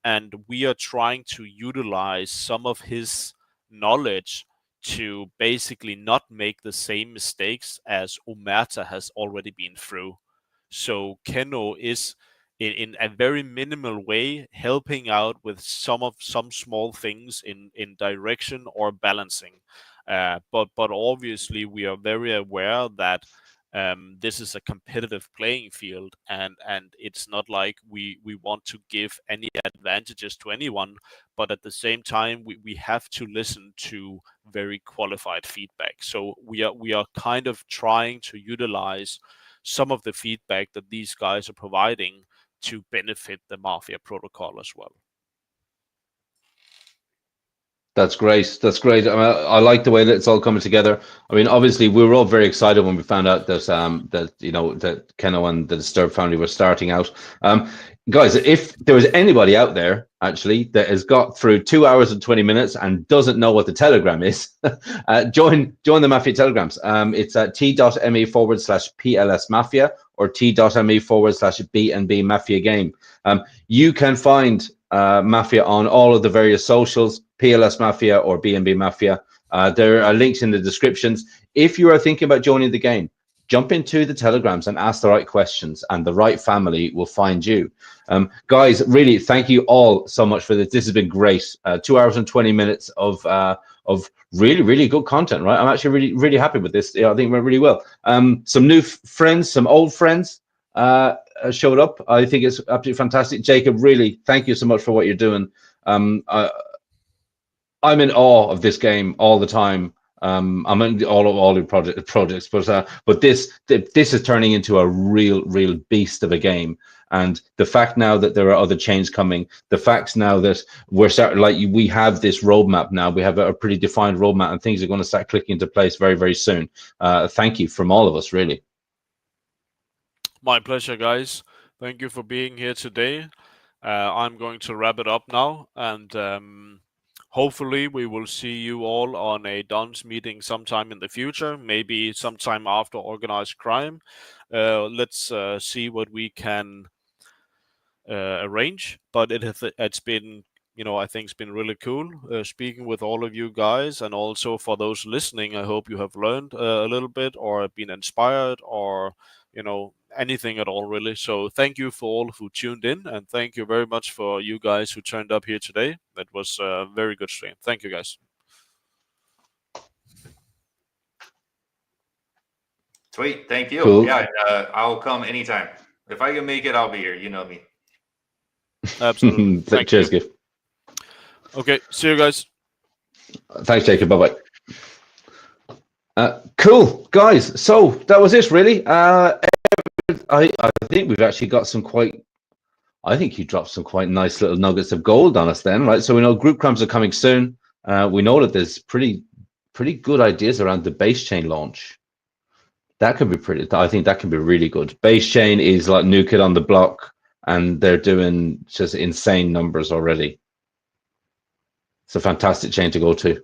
And we are trying to utilize some of his knowledge to basically not make the same mistakes as Omerta has already been through. So Keno is in a very minimal way helping out with some small things in direction or balancing. But obviously we are very aware that this is a competitive playing field, and it's not like we want to give any advantages to anyone, but at the same time we have to listen to very qualified feedback. So we are kind of trying to utilize some of the feedback that these guys are providing to benefit the Mafia protocol as well. That's great. That's great. I like the way that it's all coming together. I mean, obviously, we were all very excited when we found out that that Keno and the Disturbed family were starting out. Guys, if there was anybody out there actually that has got through 2 hours and 20 minutes and doesn't know what the Telegram is, join the Mafia Telegrams. It's at t.me/PLS Mafia or t.me/BNB Mafia Game. You can find Mafia on all of the various socials, PLS Mafia or BNB Mafia. There are links in the descriptions. If you are thinking about joining the game, jump into the Telegrams and ask the right questions, and the right family will find you. Guys, really, thank you all so much for this. This has been great. 2 hours and 20 minutes of really, really good content, right? I'm actually really, really happy with this. Yeah, I think it went really well. Some new friends, some old friends showed up. I think it's absolutely fantastic. Jacob, really, thank you so much for what you're doing. I'm in awe of this game all the time. I'm in all the projects, but this is turning into a real beast of a game. And the fact now that there are other chains coming, the facts now that we're starting, like we have this roadmap now, we have a pretty defined roadmap, and things are going to start clicking into place very, very soon. Thank you from all of us, really. My pleasure, guys. Thank you for being here today. I'm going to wrap it up now, and hopefully we will see you all on a DONS meeting sometime in the future, maybe sometime after organized crime. Let's see what we can arrange, but it's been, I think it's been really cool speaking with all of you guys, and also for those listening, I hope you have learned a little bit or been inspired or anything at all, really. So thank you for all who tuned in, and thank you very much for you guys who turned up here today. That was a very good stream. Thank you, guys. Sweet, thank you. Cool. Yeah, I'll come anytime. If I can make it, I'll be here. You know me. Absolutely. Cheers, Giff. Okay, see you guys. Thanks, Jacob. Bye-bye. Cool, guys. So that was it, really. I think we've actually got some quite... I think you dropped some quite nice little nuggets of gold on us then, right? So we know group crimes are coming soon. We know that there's pretty good ideas around the base chain launch. That could be I think that can be really good. Base chain is like new kid on the block, and they're doing just insane numbers already. It's a fantastic chain to go to.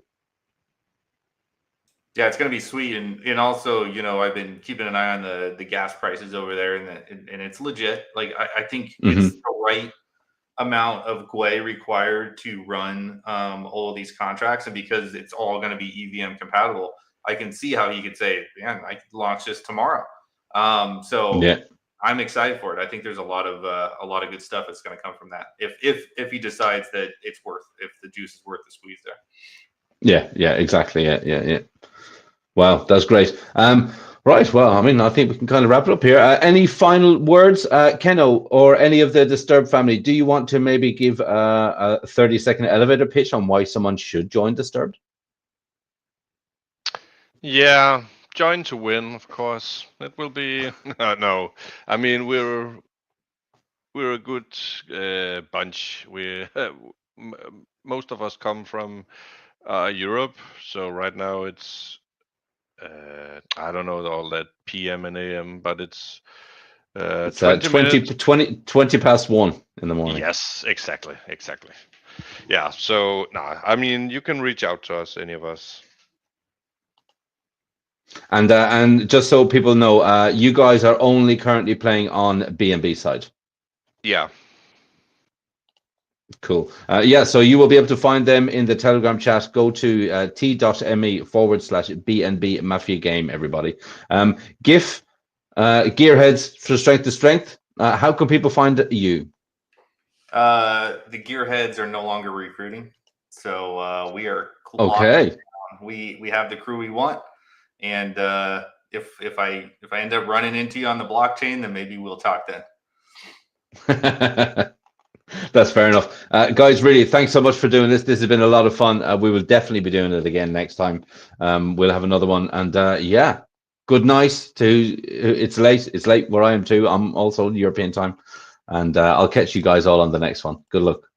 Yeah, it's going to be sweet. And also, I've been keeping an eye on the gas prices over there, and it's legit. Like, I think it's the right amount of GUI required to run all of these contracts. And because it's all going to be EVM compatible, I can see how he could say, man, I could launch this tomorrow. So yeah. I'm excited for it. I think there's a lot of good stuff that's going to come from that. If he decides that if the juice is worth the squeeze there. Yeah, exactly. Yeah. Wow, that's great. Right. Well, I mean, I think we can kind of wrap it up here. Any final words, Kenno, or any of the Disturbed family? Do you want to maybe give a 30-second elevator pitch on why someone should join Disturbed? Yeah, join to win, of course. It will be no. I mean, we're a good bunch. We most of us come from Europe, so right now it's I don't know all that PM and AM, but it's 20 past 1 in the morning. Yes, exactly. Yeah, so I mean, you can reach out to us, any of us. And just so people know, you guys are only currently playing on BNB side. Yeah. Cool. Yeah, so you will be able to find them in the Telegram chat. Go to t.me/BNB Mafia Game, everybody. GIF, Gearheads for Strength to Strength. How can people find you? The Gearheads are no longer recruiting, so we are okay. We have the crew we want, and if I end up running into you on the blockchain, then maybe we'll talk then. That's fair enough. Guys, really, thanks so much for doing this. This has been a lot of fun. We will definitely be doing it again next time. We'll have another one. And yeah, good night to... It's late where I am too. I'm also European time. And I'll catch you guys all on the next one. Good luck.